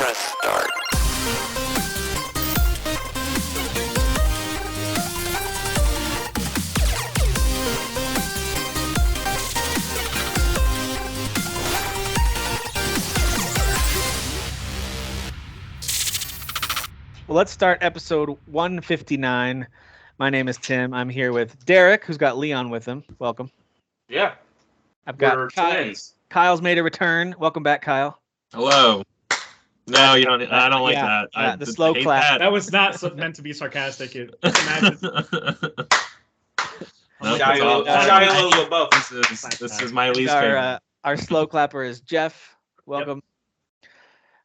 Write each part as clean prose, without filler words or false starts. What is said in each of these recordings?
Press start. Well, let's start episode 159. My name is Tim. I'm here with Derek, who's got Leon with him. Welcome. Yeah. I've got We're Kyle. twins. Kyle's made a return. Welcome back, Kyle. Hello. No, you don't. I don't like Yeah, that. yeah, I the slow hate clap. That was not meant to be sarcastic. Imagine. No, Shiloh LaBeouf. this is my least Our favorite. our slow clapper is Jeff. Welcome.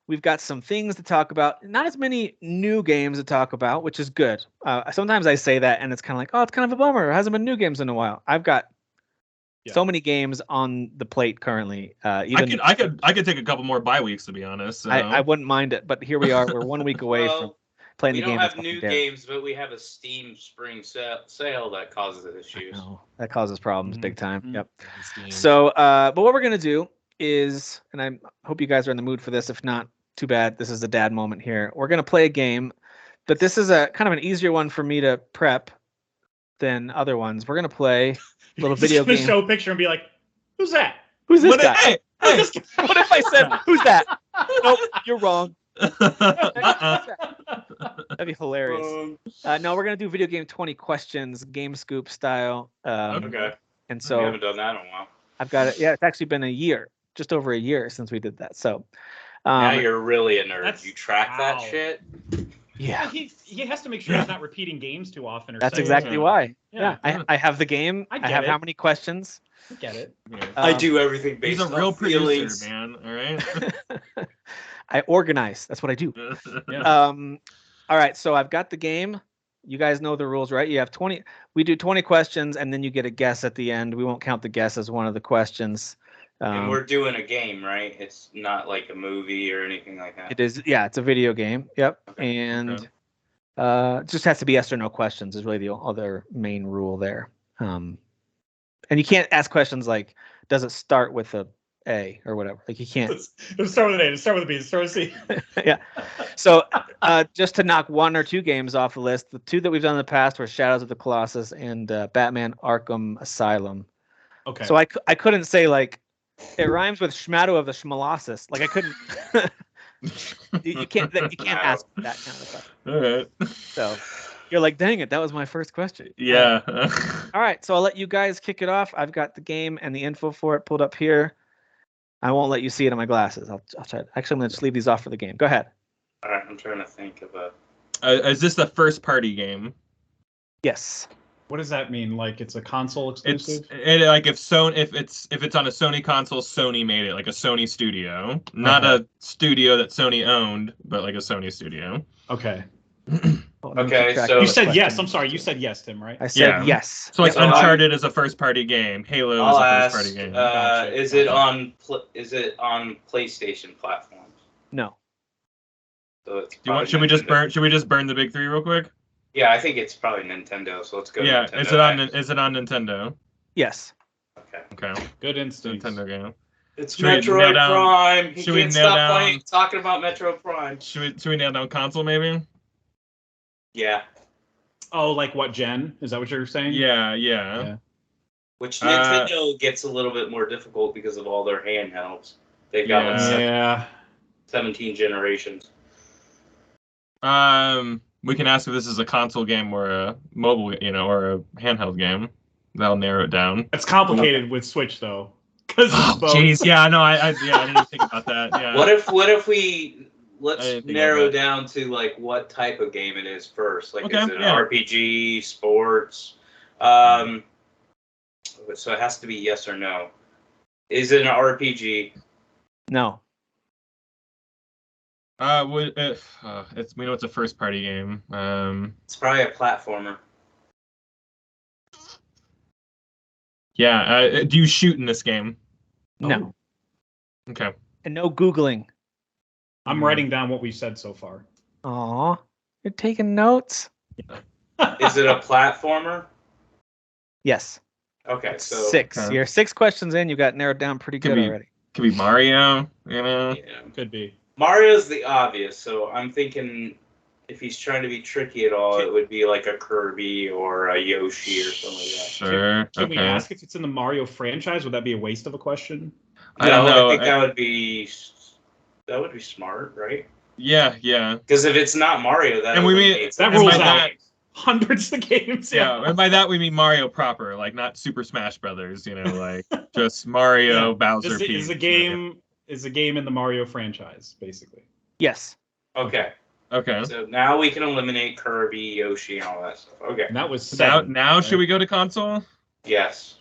We've got some things to talk about. Not as many new games to talk about, which is good. Sometimes I say that, and it's kind of like, oh, it's kind of a bummer. There hasn't been new games in a while. I've got so many games on the plate currently. Even I could take a couple more bye weeks, to be honest. So. I wouldn't mind it, but here we are. We're 1 week away from playing the game. We don't have new games, but we have a Steam spring sale that causes issues. That causes problems big time. Mm-hmm. Yep. So, but what we're gonna do is, and I hope you guys are in the mood for this. If not, too bad. This is the dad moment here. We're gonna play a game, but this is a kind of an easier one for me to prep than other ones. We're gonna play a little video game. Show a picture and be like, "Who's that? Who's this guy? Hey, Who's this guy?" What if I said, "Who's that?" Nope, you're wrong. That'd be hilarious. No, we're gonna do video game 20 questions, Game Scoop style. Okay. And We so haven't done that in a while. I've got it. Yeah, it's actually been a year, just over a year since we did that. So Now you're really a nerd. that's- You track that wow. shit? yeah, He has to make sure he's not repeating games too often. Or that's saying- exactly why. Yeah. Yeah, I have the game. I I get have it. how many questions. I get it. I Um, do everything He's based a real on feelings. producer, man. All right. I organize. That's what I do. Yeah. All right, so I've got the game. You guys know the rules, right? You have 20. We do 20 questions, and then you get a guess at the end. We won't count the guess as one of the questions. And we're doing a game, right? It's not like a movie or anything like that. It is, yeah, it's a video game. Yep. Okay. And it just has to be yes or no questions is really the other main rule there. And you can't ask questions like, does it start with a A or whatever? Like you can't. Let's start with an A. Let's start with a B. Let's start with a C. Yeah. So just to knock one or two games off the list, the two that we've done in the past were Shadows of the Colossus and Batman Arkham Asylum. Okay. So I couldn't say like, it rhymes with Schmadow of the Schmalossus. Like I couldn't. you can't ask that kind of stuff. All right. So you're like, dang it, that was my first question. Yeah. All right, so I'll let you guys kick it off. I've got the game and the info for it pulled up here. I won't let you see it in my glasses. I'll try. Actually, I'm going to just leave these off for the game. Go ahead. All right, I'm trying to think of a... Is this the first party game? Yes. What does that mean? Like it's a console exclusive? Like if it's on a Sony console, Sony made it, like a Sony studio, not a studio that Sony owned, but like a Sony studio. Okay. Okay, so- You said yes. I'm sorry. You said yes, Tim, right? I said Yeah. yes. So like Yeah. Uncharted is a first party game, Halo is I'll a ask, first party game. Gotcha. is it on PlayStation platforms? No. So it's Should we just burn the big three real quick? Yeah, I think it's probably Nintendo. So let's go. Yeah, Nintendo is it on Nintendo? Yes. Okay. Okay, Good instinct. Nintendo game. It's Should we nail Metroid down- Prime. He should we can't nail stop down- talking about Metroid Prime. Should we nail down console maybe? Yeah. Oh, like what gen? Is that what you're saying? Yeah. Which Nintendo gets a little bit more difficult because of all their handhelds. They've got like Yeah. 17 generations. We can ask if this is a console game or a mobile, or a handheld game. That'll narrow it down. It's complicated with Switch though. Because Jeez, yeah, no, I didn't even think about that. Yeah. What if we I let's didn't think narrow of that. down to like what type of game it is first? Like Okay, is it an yeah. RPG, sports? So it has to be yes or no. Is it an RPG? No. We know it's a first party game. It's probably a platformer. Yeah. Do you shoot in this game? No. Okay. And no Googling. I'm writing down what we said so far. Aw. You're taking notes? Is it a platformer? Yes. Okay, so 6. Okay. You're 6 questions in. You got narrowed down pretty Could good be- already. Could be Mario. yeah. Could be. Mario's the obvious, so I'm thinking if he's trying to be tricky at all, it would be like a Kirby or a Yoshi or something like that. Sure. Can we ask if it's in the Mario franchise? Would that be a waste of a question? I don't know. I think that would be smart, right? Yeah. Because if it's not Mario, that And we mean That and rules by out that- hundreds of games. Yeah, and by that we mean Mario proper, like not Super Smash Brothers. Like just Mario, Yeah. Bowser, Is Peach. the game in the Mario franchise, basically? Yes. Okay. Okay. So now we can eliminate Kirby, Yoshi, and all that stuff. Okay. And that was Now, 7. should right? we go to console? Yes.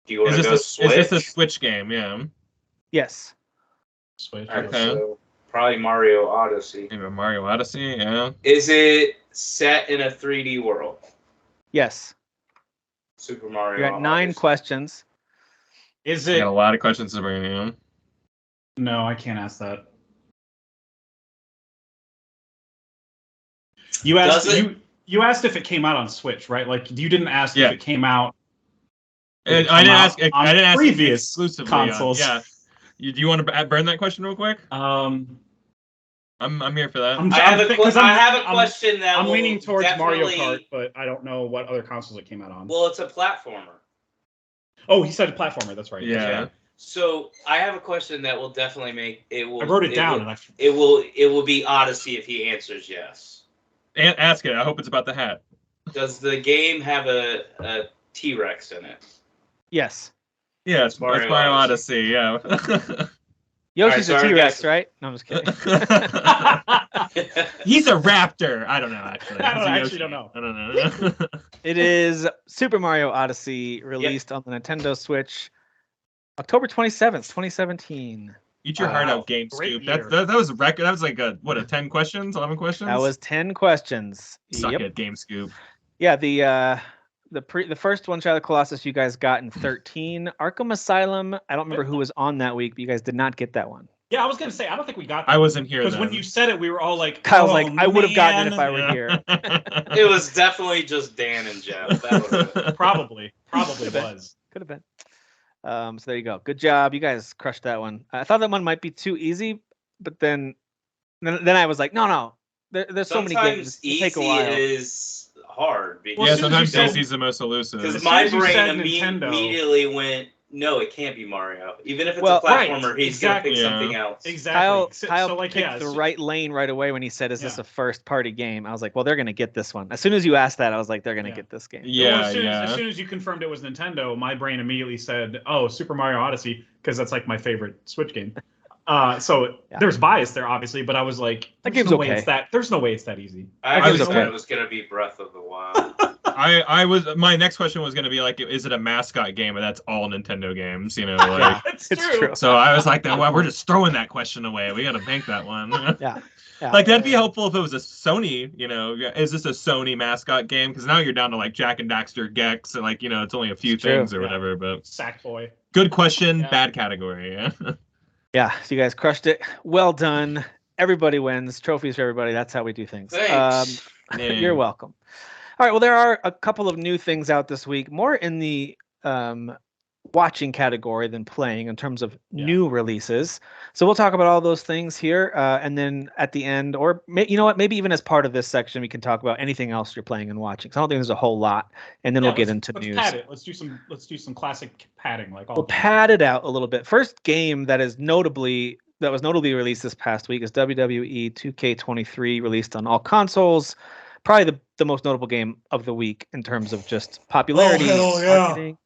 Do you want to go Switch? Is this a Switch game? Yeah. Yes. Switch. All right, Okay. so probably Mario Odyssey. Maybe Mario Odyssey. Yeah. Is it set in a 3D world? Yes. Super Mario. You got 9 Odyssey. questions. Is I it? got a lot of questions to bring in. No, I can't ask that. You asked. You asked if it came out on Switch, right? Like you didn't ask Yeah. if it came out. I didn't ask. on I didn't ask previous exclusively consoles. Yeah. Do you want to burn that question real quick? I'm I'm here for that. I have a question that I'm will leaning towards Mario definitely- Kart, but I don't know what other consoles it came out on. Well, it's a platformer. Oh, he said platformer. That's right. Yeah. So I have a question that will definitely make it. Will I wrote it down, Will, and it will be Odyssey if he answers yes. Ask it. I hope it's about the hat. Does the game have a T-Rex in it? Yes. Yeah, it's Mario Odyssey. Yeah. Yoshi's Alright, so a I T-Rex, guess- right? No, I'm just kidding. He's a raptor. I don't know actually. I He's a actually Yoshi. don't know. I don't know. It is Super Mario Odyssey, released on the Nintendo Switch, October 27th, 2017. Eat your heart Wow. out, Game Great Scoop. year. That was a record. That was like a 10 questions, 11 questions. That was 10 questions. Suck Yep. it, Game Scoop. Yeah, the first one, Shadow of the Colossus, you guys got in 13. Arkham Asylum, I don't remember who was on that week, but you guys did not get that one. Yeah, I was gonna say I don't think we got that. I wasn't here because when then. you said it, we were all like, Kyle's oh, like, I would have gotten it if I man." were here. It was definitely just Dan and Jeff. That was it. Probably Could've been. was. Could have been. So there you go. Good job. You guys crushed that one. I thought that one might be too easy, but then I was like, no. There's so many games. Sometimes It'll take a easy while. is hard because Yeah, as soon as you sometimes said- Daisy's the most elusive. because as my soon as you brain said Nintendo- immediately went, no, it can't be Mario. Even if it's Well, a platformer, right, he's exactly. gonna pick Yeah. something else. Exactly. Kyle so like, picked yeah, the so- right lane right away when he said, "Is this Yeah. a first-party game?" I was like, "Well, they're gonna get this one." As soon as you asked that, I was like, "They're gonna Yeah. get this game." Well, Yeah, as soon yeah. as soon as you confirmed it was Nintendo, my brain immediately said, "Oh, Super Mario Odyssey," because that's like my favorite Switch game. So Yeah. there's bias there, obviously, but I was like, That "There's game's no way okay. it's that. There's no way it's that easy." I That actually game's thought okay. it was gonna be Breath of the Wild. My next question was gonna be like, is it a mascot game? And that's all Nintendo games, like. Yeah, It's it's true. true. So I was like, well, we're just throwing that question away. We gotta bank that one. Yeah. Yeah. Like that'd be helpful if it was a Sony. Is this a Sony mascot game? Because now you're down to like Jack and Daxter, Gex, and like it's only a few It's true. things or Yeah. whatever. But Sackboy. good question, Yeah. bad category. Yeah. Yeah, so you guys crushed it. Well done. Everybody wins. Trophies for everybody. That's how we do things. Thanks. You're welcome. All right. Well, there are a couple of new things out this week, more in the watching category than playing in terms of new releases. So we'll talk about all those things here, and then at the end, or you know what, maybe even as part of this section, we can talk about anything else you're playing and watching. So I don't think there's a whole lot, and then we'll get into let's news. Pad it. Let's do some classic padding like all. We'll pad it out a little bit. First game that was notably released this past week is WWE 2K23, released on all consoles. Probably the most notable game of the week in terms of just popularity. Oh, hell yeah. Marketing.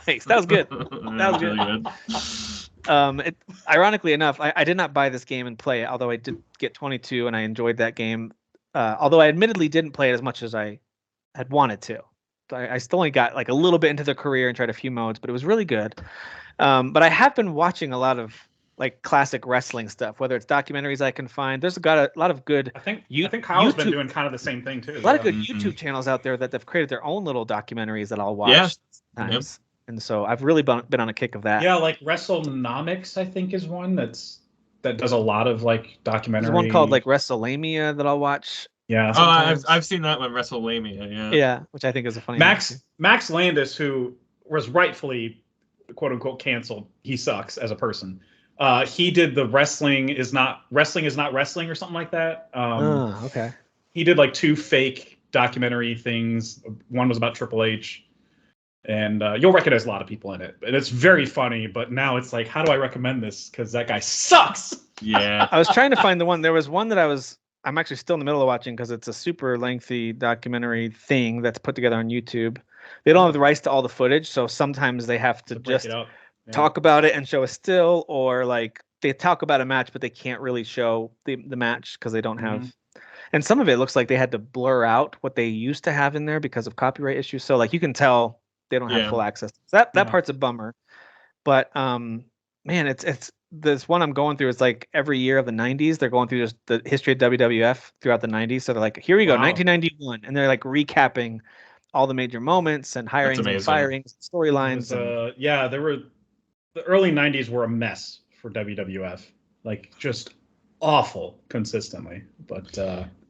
Nice. That was good. That was really good. Ironically enough, I did not buy this game and play it, although I did get 22 and I enjoyed that game. Although I admittedly didn't play it as much as I had wanted to. I still only got like a little bit into the career and tried a few modes, but it was really good. But I have been watching a lot of like classic wrestling stuff, whether it's documentaries I can find. There's got a lot of good, I think Kyle's been YouTube- doing kind of the same thing too. a lot of good Mhm. YouTube channels out there that have created their own little documentaries that I'll watch Yeah. sometimes. And so I've really been on a kick of that. Yeah, like WrestleNomics, I think is one that does a lot of like documentary. There's one called like WrestleLamia that I'll watch. yeah. Oh, I've sometimes. I've seen that one, WrestleLamia. Yeah. Yeah, which I think is a funny Max Landis, who was rightfully quote unquote canceled. He sucks as a person. He did the wrestling is not wrestling or something like that. Okay. He did like 2 fake documentary things. One was about Triple H, and you'll recognize a lot of people in it. And it's very funny. But now it's like, how do I recommend this? Because that guy sucks. Yeah. I was trying to find the one. There was one that I'm actually still in the middle of watching because it's a super lengthy documentary thing that's put together on YouTube. They don't have the rights to all the footage, so sometimes they have to break just it up. Yeah. talk about it and show a still, or like they talk about a match, but they can't really show the match because they don't have. And some of it looks like they had to blur out what they used to have in there because of copyright issues. So like you can tell they don't have full access. So that part's a bummer. But man, it's this one I'm going through. It's like every year of the 90s, they're going through just the history of WWF throughout the 90s. So they're like, here we go, 1991, and they're like recapping all the major moments and hirings and firings, storylines. There were the early 90s were a mess for WWF, like just awful consistently. But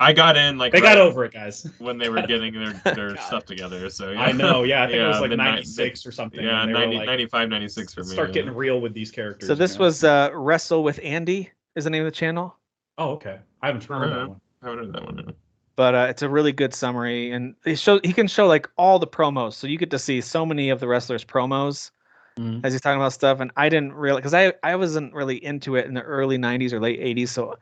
I got in like they got over it, guys, when they were getting their stuff together. So yeah. I know, I think it was like 96 or something. Yeah, 90, 95, 96 for me. Start getting real with these characters. So this was Wrestle with Andy is the name of the channel. Oh, okay. I haven't heard that one. I haven't heard that one. But it's a really good summary, and he can show like all the promos, so you get to see so many of the wrestlers' promos as he's talking about stuff. And I didn't really, because I wasn't really into it in the early 90s or late 80s. So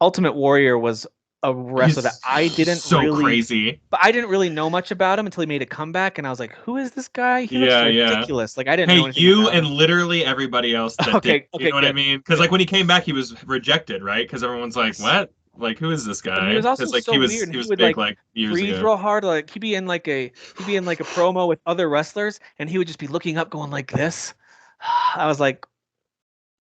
Ultimate Warrior was a wrestler that I didn't crazy, but I didn't really know much about him until he made a comeback, and I was like, who is this guy? He looks ridiculous. Like I didn't know anything about him. And literally everybody else that did, you know what I mean? Because like when he came back, he was rejected, right? Because everyone's like, what? Like, who is this guy? He was also like, so he was, weird. He was would big like years breathe ago. real hard. Like he'd be in like a promo with other wrestlers, and he would just be looking up, going like this. I was like,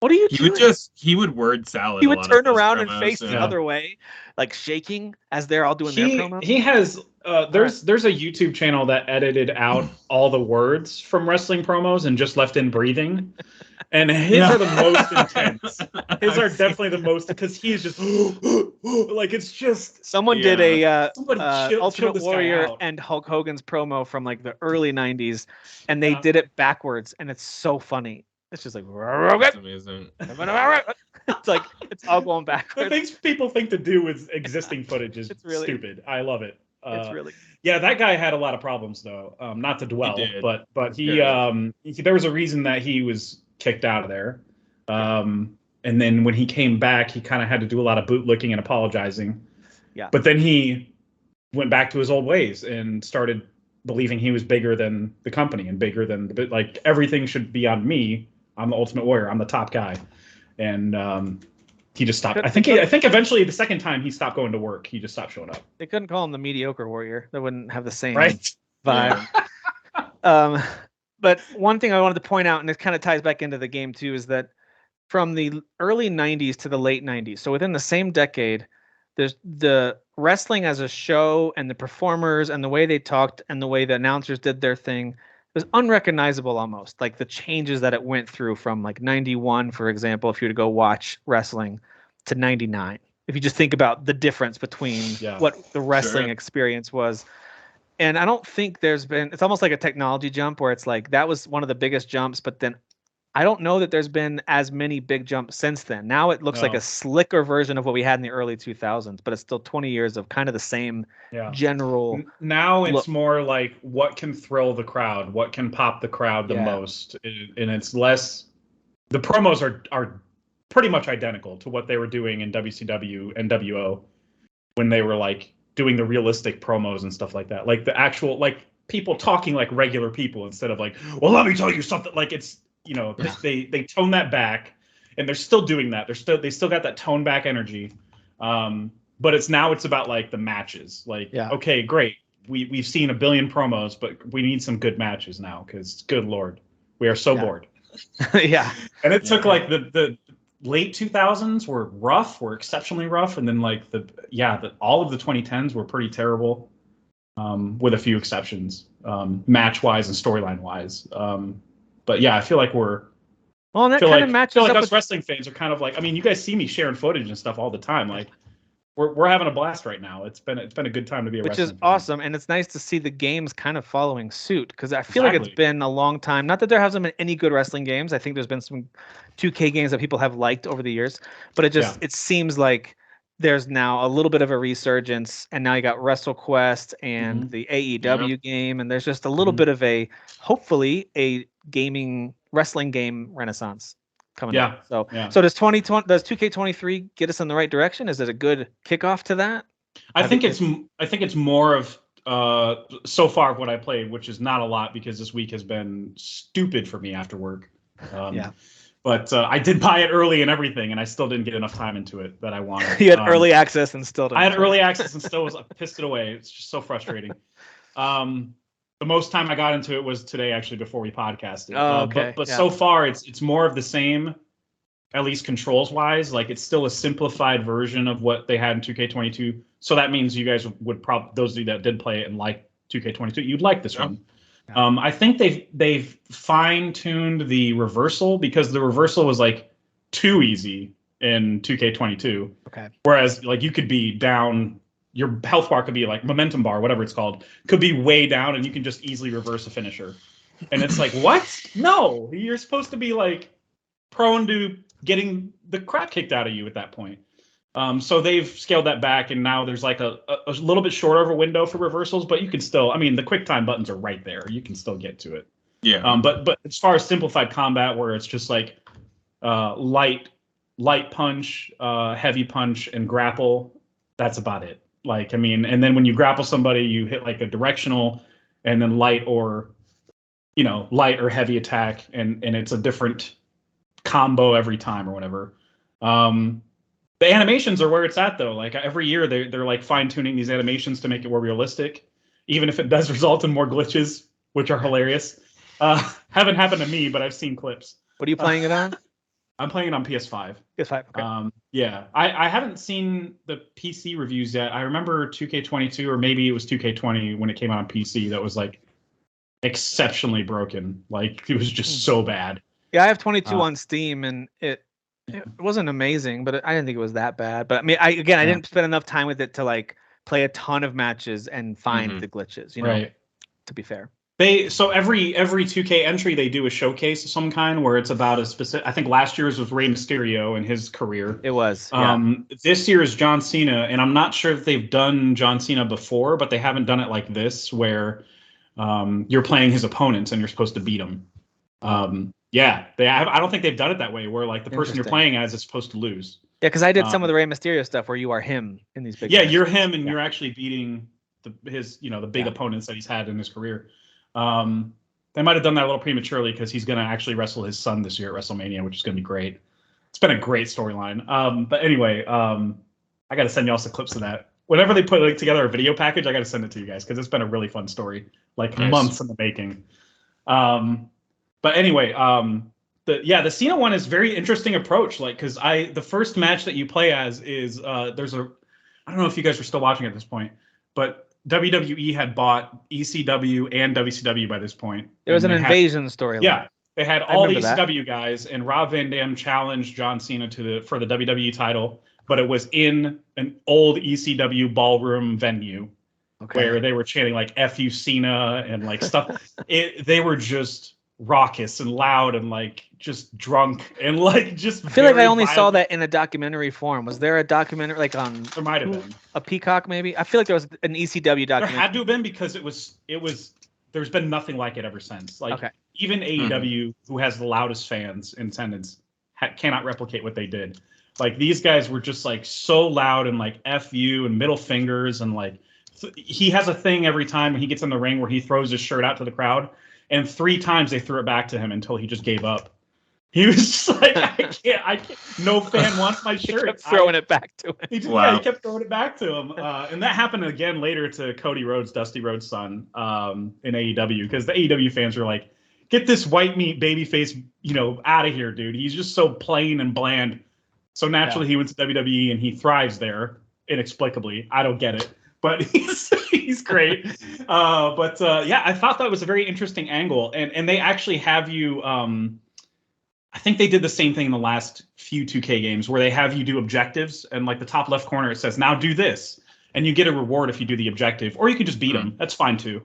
"What are you doing?" He would word salad. He would turn around and promos, face the other way, like shaking as they're all doing their promos. He has there's a YouTube channel that edited out all the words from wrestling promos and just left in breathing. And his are the most intense. His are definitely the most, because he's just like, it's just. Someone did a Ultimate Warrior and Hulk Hogan's promo from like the early 90s, and they did it backwards, and it's so funny. It's just like, that's amazing. It's like it's all going backwards. The things people think to do with existing footage is really stupid. I love it. It's really that guy had a lot of problems though. Not to dwell, but he there was a reason that he was kicked out of there. And then when he came back, he kind of had to do a lot of bootlicking and apologizing. Yeah. But then he went back to his old ways and started believing he was bigger than the company and bigger than like everything should be on me. I'm the Ultimate Warrior. I'm the top guy. And he just stopped. I think eventually the second time he stopped going to work. He just stopped showing up. They couldn't call him the mediocre warrior. They wouldn't have the same vibe. But one thing I wanted to point out, and it kind of ties back into the game too, is that from the early 90s to the late 90s, so within the same decade, there's the wrestling as a show and the performers and the way they talked and the way the announcers did their thing was unrecognizable almost. Like the changes that it went through from like 91, for example, if you were to go watch wrestling, to 99. If you just think about the difference between what the wrestling experience was. And I don't think it's almost like a technology jump where it's like that was one of the biggest jumps, but then I don't know that there's been as many big jumps since then. Now it looks like a slicker version of what we had in the early 2000s, but it's still 20 years of kind of the same general. Now it's more like what can thrill the crowd, what can pop the crowd the most, and it's less. The promos are pretty much identical to what they were doing in WCW and WO when they were like doing the realistic promos and stuff like that, like the actual like people talking like regular people instead of like, well, let me tell you something. Like it's. You know, they tone that back, and they're still doing that. They still got that tone back energy, but it's about like the matches. Like, okay, great, we've seen a billion promos, but we need some good matches now because, good lord, we are so bored. And it took like the late 2000s were exceptionally rough, and then like all of the 2010s were pretty terrible, with a few exceptions, match wise and storyline wise. But yeah, I feel like that kind of matches up up us with wrestling fans are kind of like, I mean, you guys see me sharing footage and stuff all the time. Like, we're having a blast right now. It's been a good time to be a which wrestling is fan. awesome, and it's nice to see the games kind of following suit, because I feel like it's Exactly. been a long time. Not that there hasn't been any good wrestling games. I think there's been some 2K games that people have liked over the years, but it seems like there's now a little bit of a resurgence, and now you got WrestleQuest and the AEW game, and there's just a little bit of a, hopefully, a gaming wrestling game renaissance coming up. So does 2K23 get us in the right direction? Is it a good kickoff to that? I think it's more of so far what I played, which is not a lot because this week has been stupid for me after work. But I did buy it early and everything, and I still didn't get enough time into it that I wanted. You had early access and still didn't. I had early access and still was pissed it away. It's just so frustrating. The most time I got into it was today, actually, before we podcasted. But so far, it's more of the same, at least controls wise. Like, it's still a simplified version of what they had in 2K22. So that means you guys would probably, those of you that did play it and like 2K22, you'd like this one. I think they've fine-tuned the reversal, because the reversal was like too easy in 2K22. Okay. Whereas like you could be down, your health bar could be like momentum bar, whatever it's called, could be way down, and you can just easily reverse a finisher. And it's like, what? No, you're supposed to be like prone to getting the crap kicked out of you at that point. So they've scaled that back, and now there's like a little bit shorter of a window for reversals, but you can still, I mean, the quick time buttons are right there. You can still get to it. Yeah. But as far as simplified combat, where it's just like light punch, heavy punch, and grapple, that's about it. Like, I mean, and then when you grapple somebody, you hit like a directional, and then light or heavy attack, and it's a different combo every time or whatever. The animations are where it's at, though. Like, every year they're like fine-tuning these animations to make it more realistic, even if it does result in more glitches, which are hilarious. Haven't happened to me, but I've seen clips. What are you playing it on? I'm playing it on PS5. PS5, okay. Yeah, I haven't seen the PC reviews yet. I remember 2K22, or maybe it was 2K20 when it came out on PC, that was like exceptionally broken. Like, it was just so bad. Yeah, I have 22 on Steam, and it wasn't amazing, but I didn't think it was that bad. But I mean, I didn't spend enough time with it to like play a ton of matches and find the glitches, you know, right. To be fair. So every 2K entry, they do a showcase of some kind where it's about a specific. I think last year's was Rey Mysterio and his career. It was. This year is John Cena, and I'm not sure if they've done John Cena before, but they haven't done it like this, where you're playing his opponents and you're supposed to beat them. Yeah, I don't think they've done it that way, where like the person you're playing as is supposed to lose. Yeah, because I did some of the Rey Mysterio stuff where you are him in these big. Yeah, matches. You're him, and you're actually beating the big opponents that he's had in his career. They might have done that a little prematurely, because he's going to actually wrestle his son this year at WrestleMania, which is going to be great. It's been a great storyline. But anyway, I got to send y'all some clips of that. Whenever they put together a video package, I got to send it to you guys, because it's been a really fun story, like months in the making. But anyway, the Cena one is very interesting approach. Like, because the first match that you play as is I don't know if you guys are still watching at this point, but WWE had bought ECW and WCW by this point. There was an invasion storyline. Yeah, they had all the ECW guys, and Rob Van Dam challenged John Cena for the WWE title, but it was in an old ECW ballroom venue where they were chanting like "F you Cena" and like stuff. They were just raucous and loud and like just drunk and like just. I feel like I only saw that in a documentary form. Was there a documentary like on? There might have been a Peacock, maybe. I feel like there was an ECW documentary. There had to have been, because it was. There's been nothing like it ever since. Like even AEW, who has the loudest fans in attendance, cannot replicate what they did. Like, these guys were just like so loud and like F you and middle fingers, and like he has a thing every time when he gets in the ring where he throws his shirt out to the crowd. And 3 times they threw it back to him until he just gave up. He was just like, I can't. No fan wants my shirt. He kept throwing it back to him. He kept throwing it back to him. And that happened again later to Cody Rhodes, Dusty Rhodes' son, in AEW, because the AEW fans were like, get this white meat babyface, out of here, dude. He's just so plain and bland. So naturally he went to WWE, and he thrives there inexplicably. I don't get it. But he's great. I thought that was a very interesting angle, and they actually have you. I think they did the same thing in the last few 2K games where they have you do objectives and like the top left corner it says now do this and you get a reward if you do the objective, or you can just beat them. That's fine too.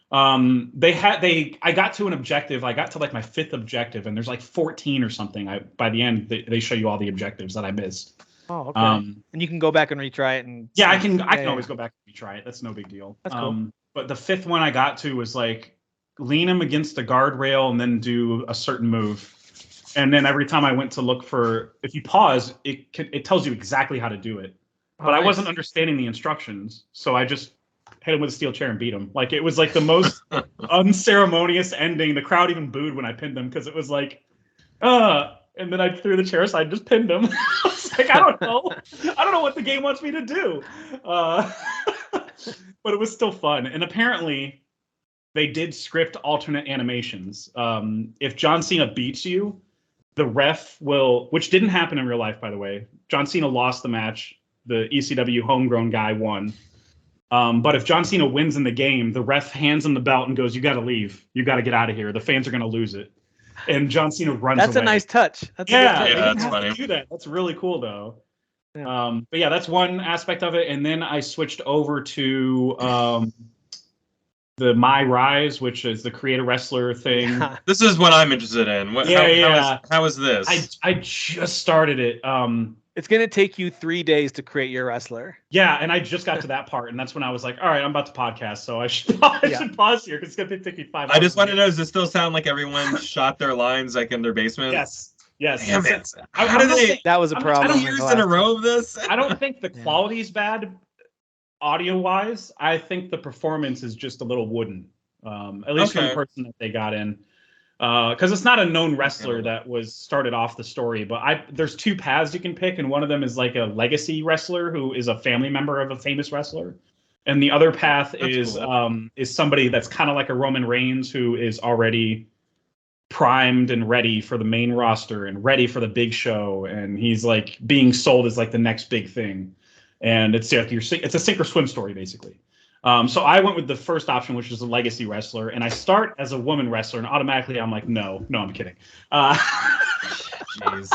I got to an objective. I got to like my 5th objective, and there's like 14 or something. By the end they show you all the objectives that I missed. Oh, okay. And you can go back and retry it. And yeah, I can always go back and retry it. That's no big deal. That's cool. But the 5th one I got to was like lean him against a guardrail and then do a certain move. And then every time I went to look for, if you pause, it tells you exactly how to do it. But I wasn't understanding the instructions, so I just hit him with a steel chair and beat him. Like, it was like the most unceremonious ending. The crowd even booed when I pinned him because it was like, and then I threw the chair aside and just pinned him. I was like, I don't know what the game wants me to do. But it was still fun. And apparently, they did script alternate animations. If John Cena beats you, the ref will, which didn't happen in real life, by the way. John Cena lost the match. The ECW homegrown guy won. But if John Cena wins in the game, the ref hands him the belt and goes, "You got to leave. You got to get out of here. The fans are going to lose it." And John Cena runs That's away. a nice touch. That's that's funny. Do that. That's really cool, though. Yeah. But yeah, that's one aspect of it. And then I switched over to the My Rise, which is the creator wrestler thing. Yeah. This is what I'm interested in. How is this? I just started it. It's going to take you 3 days to create your wrestler. Yeah, and I just got to that part, and that's when I was like, all right, I'm about to podcast, so I should pause here because it's going to take me 5 hours. I just want to know, does it still sound like everyone shot their lines like in their basement? Yes. Damn it. How did they? That was a problem. 2 years in a row of this? I don't think the quality's bad audio-wise. I think the performance is just a little wooden, at least from the person that they got in. Because it's not a known wrestler that was started off the story, but there's 2 paths you can pick, and one of them is like a legacy wrestler who is a family member of a famous wrestler, and the other path is somebody that's kind of like a Roman Reigns who is already primed and ready for the main roster and ready for the big show, and he's like being sold as like the next big thing, and it's like it's a sink or swim story basically. So I went with the first option, which is a legacy wrestler, and I start as a woman wrestler, and automatically I'm like, no, I'm kidding. Jeez.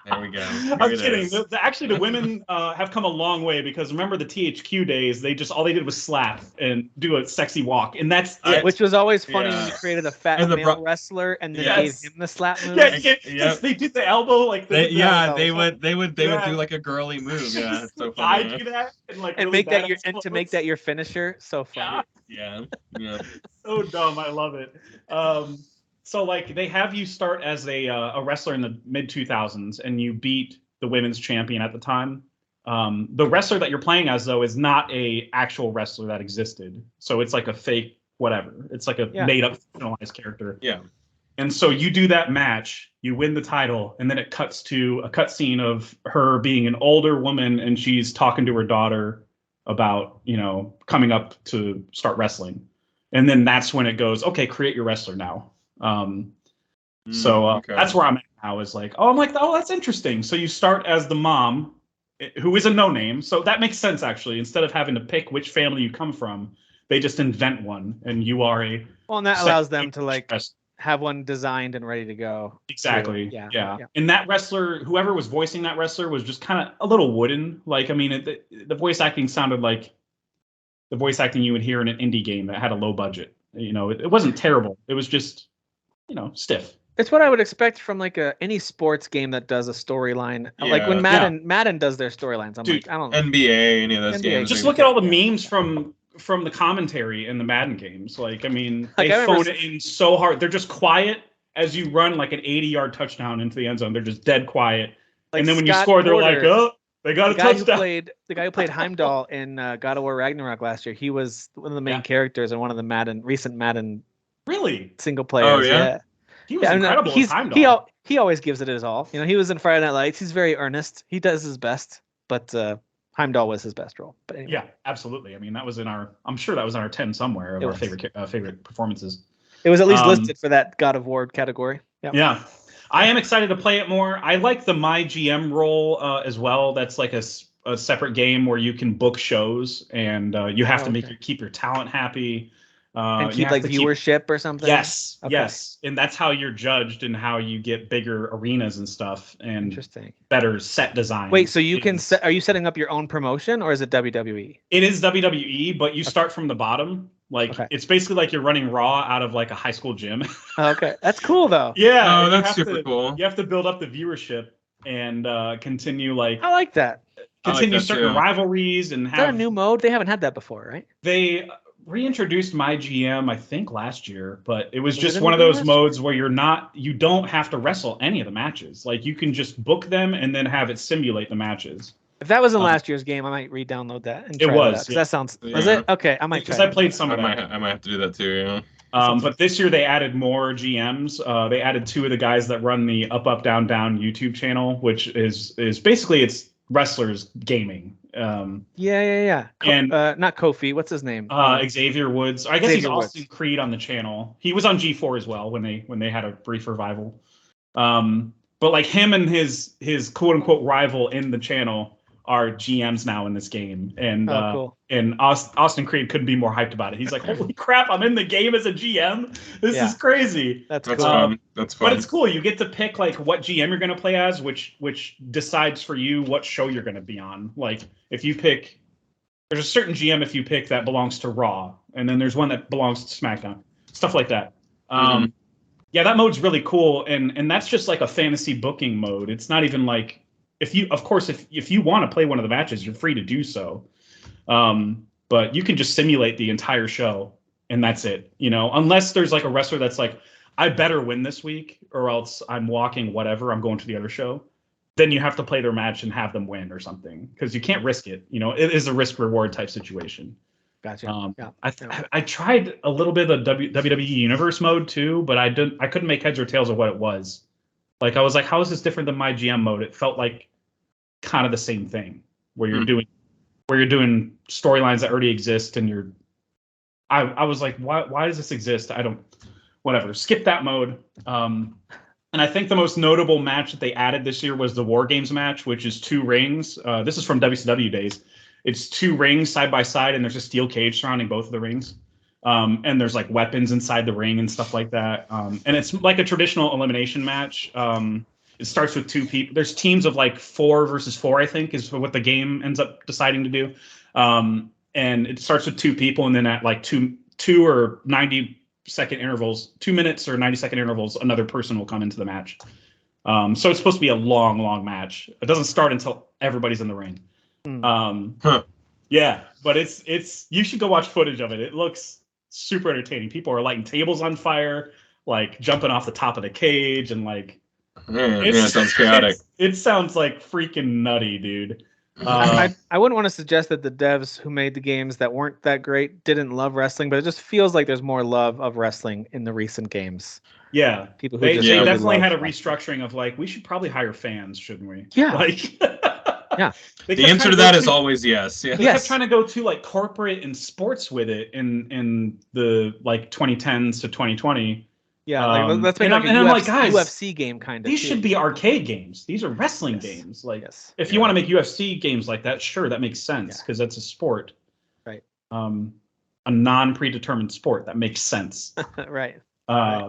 There we go. I'm kidding. Actually, the women have come a long way because remember the THQ days, all they did was slap and do a sexy walk, and that's it. Which was always funny when you created a fat male wrestler and then gave him the slap move. Yes, they did the elbow like they would do like a girly move. Yeah, it's so funny. I do that and like and really make that your finisher. So funny. Yeah. So dumb. I love it. So like they have you start as a wrestler in the mid 2000s and you beat the women's champion at the time. The wrestler that you're playing as though is not a actual wrestler that existed. So it's like a fake whatever. It's like a made up fictionalized character. Yeah. And so you do that match, you win the title, and then it cuts to a cutscene of her being an older woman and she's talking to her daughter about, coming up to start wrestling. And then that's when it goes, okay, create your wrestler now. That's where I'm at now is like, that's interesting. So you start as the mom who is a no name. So that makes sense, actually. Instead of having to pick which family you come from, they just invent one and you are a. Well, and that allows them to like have one designed and ready to go. Exactly. Yeah. And that wrestler, whoever was voicing that wrestler was just kind of a little wooden. Like, I mean, the voice acting sounded like the voice acting you would hear in an indie game that had a low budget. It wasn't terrible. It was just, stiff. It's what I would expect from like any sports game that does a storyline. Yeah. Like when Madden does their storylines. I'm like, I don't know. NBA, any of those games. Just look at all the memes from the commentary in the Madden games. Like, I mean, they phone it in so hard. They're just quiet as you run like an 80-yard touchdown into the end zone. They're just dead quiet. Like and then when you score, they're like, oh, they got a touchdown. The guy who played Heimdall in God of War Ragnarok last year, he was one of the main characters in one of the recent Madden single players. Oh, yeah? He was incredible as Heimdall. He always gives it his all. He was in Friday Night Lights. He's very earnest. He does his best, but Heimdall was his best role. But anyway. Yeah, absolutely. I mean, that was I'm sure that was in our 10 somewhere of our favorite performances. It was at least listed for that God of War category. Yep. Yeah. I am excited to play it more. I like the My GM role as well. That's like a separate game where you can book shows and you have to keep your talent happy. And you keep have like to viewership or something. Yes, Okay. yes, and that's how you're judged and how you get bigger arenas and stuff and Interesting. better set design. Wait, so you can set? Are you setting up your own promotion or is it WWE? It is WWE, but you start from the bottom. Like it's basically like you're running Raw out of like a high school gym. Okay, that's cool though. Yeah, Oh, that's super cool. You have to build up the viewership and continue I like that. Continue that certain too. rivalries and Is that a new mode? They haven't had that before, right? They reintroduced My GM, I think, last year, but it was just it one of new those last modes where you don't have to wrestle any of the matches. Like you can just book them and then have it simulate the matches. If that was in last year's game, I might re-download that and It try was, that. 'Cause yeah. that sounds. Was Yeah. it okay? I might Because try. I played some of that. I might have to do that too. Yeah. But this year they added more GMs. They added 2 of the guys that run the Up Up Down Down YouTube channel, which is basically it's wrestlers gaming. Yeah. And not Kofi. What's his name? Xavier Woods. I guess Xavier he's Austin Woods. Creed on the channel. He was on G4 as well when they had a brief revival. But like him and his quote unquote rival in the channel are GMs now in this game, and cool. and Austin Creed couldn't be more hyped about it. He's like, "Holy crap! I'm in the game as a GM. This is crazy." That's That's cool. fun. That's fun. But it's cool. You get to pick like what GM you're going to play as, which decides for you what show you're going to be on. Like if you pick, there's a certain GM if you pick that belongs to Raw, and then there's one that belongs to SmackDown. Stuff like that. Yeah, that mode's really cool, and that's just like a fantasy booking mode. It's not even like if you want to play one of the matches, you're free to do so. But you can just simulate the entire show, and that's it. You know, unless there's like a wrestler that's like, I better win this week, or else I'm walking whatever. I'm going to the other show. Then you have to play their match and have them win or something because you can't risk it. You know, it is a risk reward type situation. Gotcha. I tried a little bit of WWE Universe mode too, but I couldn't make heads or tails of what it was. Like I was like, how is this different than my GM mode? It felt like kind of the same thing where you're doing storylines that already exist, and I was like, why does this exist? Whatever. Skip that mode. And I think the most notable match that they added this year was the War Games match, which is 2 rings. This is from WCW days. It's 2 rings side by side, and there's a steel cage surrounding both of the rings. And there's like weapons inside the ring and stuff like that. And it's like a traditional elimination match. It starts with 2 people. There's teams of like 4 versus 4, I think, is what the game ends up deciding to do. And it starts with 2 people, and then at like two or 90-second intervals, 2 minutes or 90-second intervals, another person will come into the match. So it's supposed to be a long match. It doesn't start until everybody's in the ring. Yeah, but it's you should go watch footage of it. It looks super entertaining. People are lighting tables on fire, like jumping off the top of the cage, and like it sounds chaotic. It sounds like freaking nutty, dude. I wouldn't want to suggest that the devs who made the games that weren't that great didn't love wrestling, but it just feels like there's more love of wrestling in the recent games. Yeah, people who they really definitely had a wrestling. restructuring of like, we should probably hire fans, shouldn't we? Yeah. Like, yeah. The answer to that is always yes. Yeah. They kept trying to go to like corporate and sports with it in the like 2010s to 2020. Yeah, like, let's make like a I'm like, guys, UFC game kind of. These should be arcade games. These are wrestling games. Like, if you want to make UFC games like that, sure, that makes sense because that's a sport. Right. A non-predetermined sport that makes sense. Right.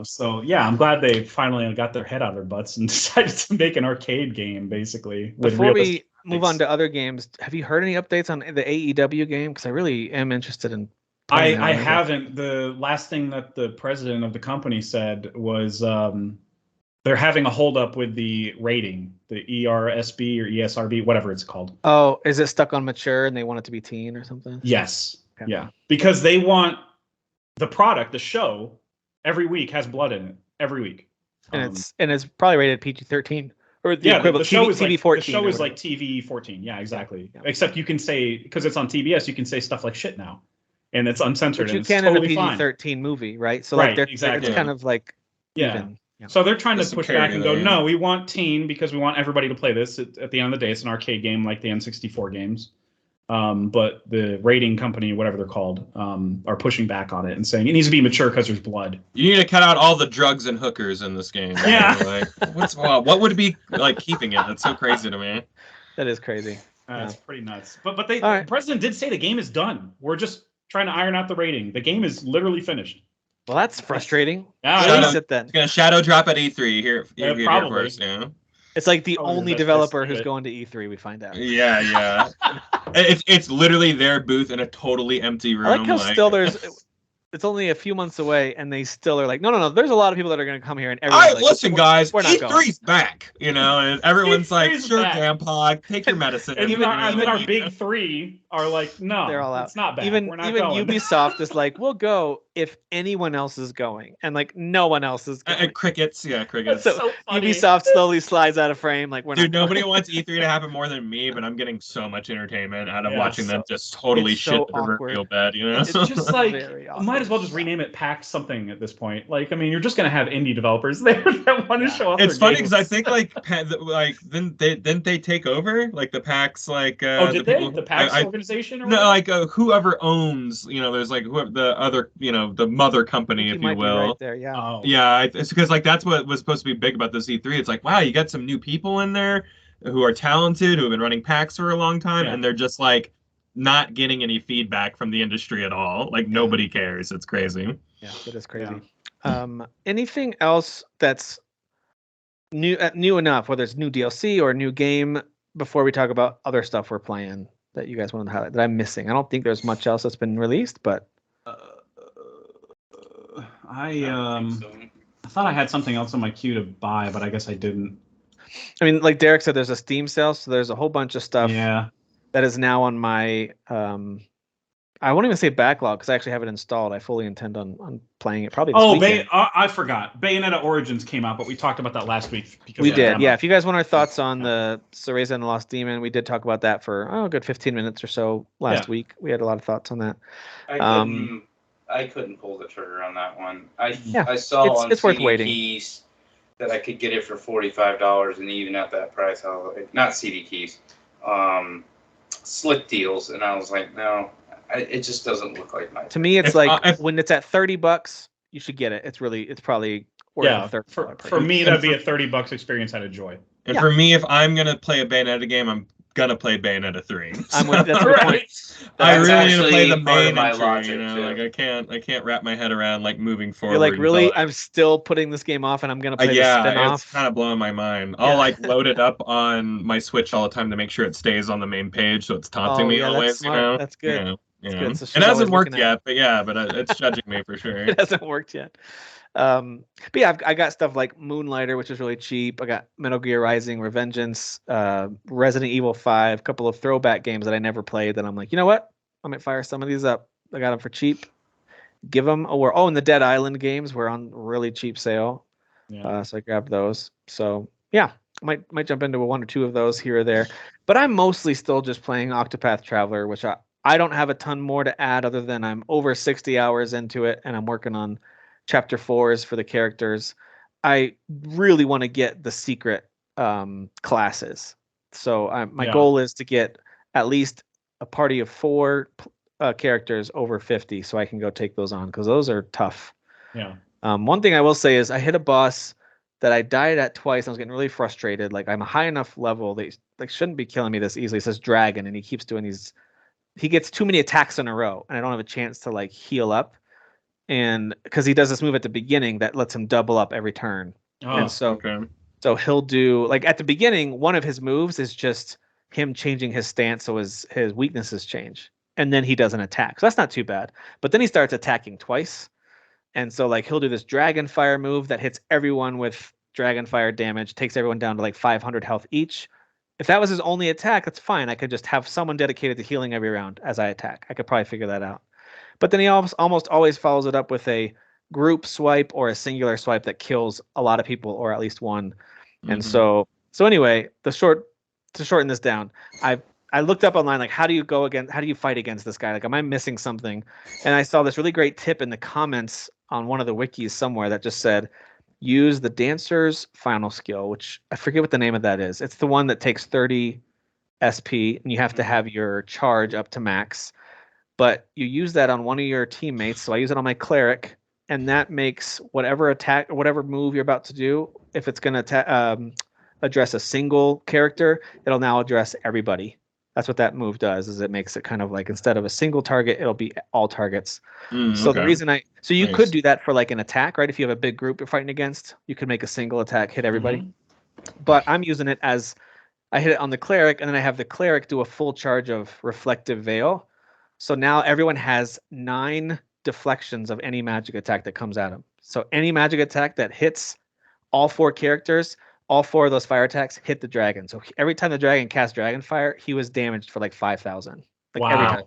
So yeah, I'm glad they finally got their head out of their butts and decided to make an arcade game, basically. Before we move on to other games, have you heard any updates on the AEW game? Because I really am interested in. I haven't. The last thing that the president of the company said was they're having a holdup with the rating, the ERSB or ESRB, whatever it's called. Oh, is it stuck on mature and they want it to be teen or something? Yes. Okay. Yeah. Because they want the product, the show, every week has blood in it. Every week. And it's probably rated PG-13. Or the equivalent. The show is TV like, 14. The show is like TV 14. Yeah, exactly. Yeah. Except you can say, because it's on TBS, you can say stuff like shit now. And it's uncensored. But you and can totally in a PG-13 movie, right? So like exactly. It's kind of like even. So they're trying to push back and go, no, we want teen because we want everybody to play this. At the end of the day, it's an arcade game like the N64 games. But the rating company, whatever they're called, are pushing back on it and saying it needs to be mature because there's blood. You need to cut out all the drugs and hookers in this game. Yeah. Like, what would be like keeping it? That's so crazy to me. That is crazy. It's pretty nuts. But the president did say the game is done. We're just trying to iron out the rating. The game is literally finished. Well, that's frustrating. Yeah, Release it then. It's gonna shadow drop at E3 here. Yeah, Here probably. first, yeah. It's like the Probably the only best place developer to do who's it. going to E3. We find out. Yeah. It's literally their booth in a totally empty room. I like how still there's. It's only a few months away, and they still are like, no. There's a lot of people that are going to come here, and All everyone's right, like, listen, guys. we're not going. E3's back, and everyone's like, E3's "Sure, back. Grandpa, take your medicine." And then our even- big three are like, no, They're all out. it's not bad. Even We're not going. Ubisoft is like, we'll go if anyone else is going, and like no one else is going. Crickets, yeah, crickets. So funny. Ubisoft slowly slides out of frame. Like we're Dude, not. nobody wants E3 to happen more than me, but I'm getting so much entertainment out of Yeah, watching them so- just totally it's shit so the proverbial awkward. bed, It's just like, Very might as well just rename it PAX something at this point. Like, I mean, you're just gonna have indie developers there that want to show off. It's their funny because I games. think didn't they take over like the PAX did The PAX organization? Or no, whatever? like whoever owns, there's like whoever the other, the mother company, if you might be will. right there, yeah. Oh. Yeah, it's because like that's what was supposed to be big about this E3. It's like, wow, you got some new people in there who are talented, who have been running PAX for a long time, and they're just like not getting any feedback from the industry at all. Like nobody cares. It's crazy. Yeah, it is crazy. Anything else that's new enough, whether it's new DLC or a new game, before we talk about other stuff we're playing that you guys want to highlight that I'm missing? I don't think there's much else that's been released, but I thought I had something else on my queue to buy, but I guess I didn't. I mean, like Derek said, there's a Steam sale, so there's a whole bunch of stuff that is now on my I won't even say backlog because I actually have it installed. I fully intend on playing it probably this weekend. I forgot. Bayonetta Origins came out, but we talked about that last week. We did, yeah. If you guys want our thoughts on the Cereza and the Lost Demon, we did talk about that for a good 15 minutes or so last week. We had a lot of thoughts on that. I couldn't pull the trigger on that one. I saw it's on worth CD waiting. Keys that I could get it for $45, and even at that price, I was like, not CD Keys, Slick Deals, and I was like, no. It just doesn't look like my. To me, it's when it's at $30, you should get it. It's probably worth the $30 for me, that'd be a $30 experience I'd enjoy. And for me, if I'm gonna play a Bayonetta game, I'm gonna play Bayonetta 3. I'm with that's the point. I really need to play the part of main my entry, logic, like I can't wrap my head around like moving forward. You're like, really? I'm still putting this game off, and I'm gonna play the spin-off. It's kind of blowing my mind. I'll like load it up on my Switch all the time to make sure it stays on the main page, so it's taunting me always. That's good. Yeah. Good. So it hasn't worked yet, but it's judging me for sure. It hasn't worked yet. But yeah, I got stuff like Moonlighter, which is really cheap. I got Metal Gear Rising, Revengeance, Resident Evil 5, a couple of throwback games that I never played that I'm like, you know what? I might fire some of these up. I got them for cheap. Give them a whirl. Oh, and the Dead Island games were on really cheap sale. So I grabbed those. So yeah, might jump into one or two of those here or there. But I'm mostly still just playing Octopath Traveler, which I don't have a ton more to add other than I'm over 60 hours into it and I'm working on chapter 4s for the characters. I really want to get the secret classes. So my goal is to get at least a party of 4 characters over 50 so I can go take those on because those are tough. Yeah. One thing I will say is I hit a boss that I died at twice. I was getting really frustrated. Like I'm a high enough level. They shouldn't be killing me this easily. It says dragon and he keeps doing these. He gets too many attacks in a row, and I don't have a chance to like heal up. And because he does this move at the beginning that lets him double up every turn. And so he'll do like at the beginning, one of his moves is just him changing his stance so his weaknesses change. And then he does an attack. So that's not too bad. But then he starts attacking twice. And so like he'll do this dragon fire move that hits everyone with dragon fire damage, takes everyone down to like 500 health each. If that was his only attack, that's fine. I could just have someone dedicated to healing every round as I attack. I could probably figure that out. But then he almost always follows it up with a group swipe or a singular swipe that kills a lot of people or at least one. And so anyway, to shorten this down, I looked up online like how do you fight against this guy? Like am I missing something? And I saw this really great tip in the comments on one of the wikis somewhere that just said use the dancer's final skill, which I forget what the name of that is. It's the one that takes 30 SP and you have to have your charge up to max. But you use that on one of your teammates. So I use it on my cleric, and that makes whatever attack or whatever move you're about to do, if it's going to address a single character, it'll now address everybody. That's what that move does. Is it makes it kind of like instead of a single target, it'll be all targets. So the Okay. reason you Nice. could do that for like an attack, right? If you have a big group you're fighting against, you could make a single attack hit everybody. But I'm using it as I hit it on the cleric, and then I have the cleric do a full charge of reflective veil. So now everyone has 9 deflections of any magic attack that comes at them. So any magic attack that hits all 4 characters, all 4 of those fire attacks hit the dragon. So every time the dragon cast dragon fire, he was damaged for like 5,000. Like every time.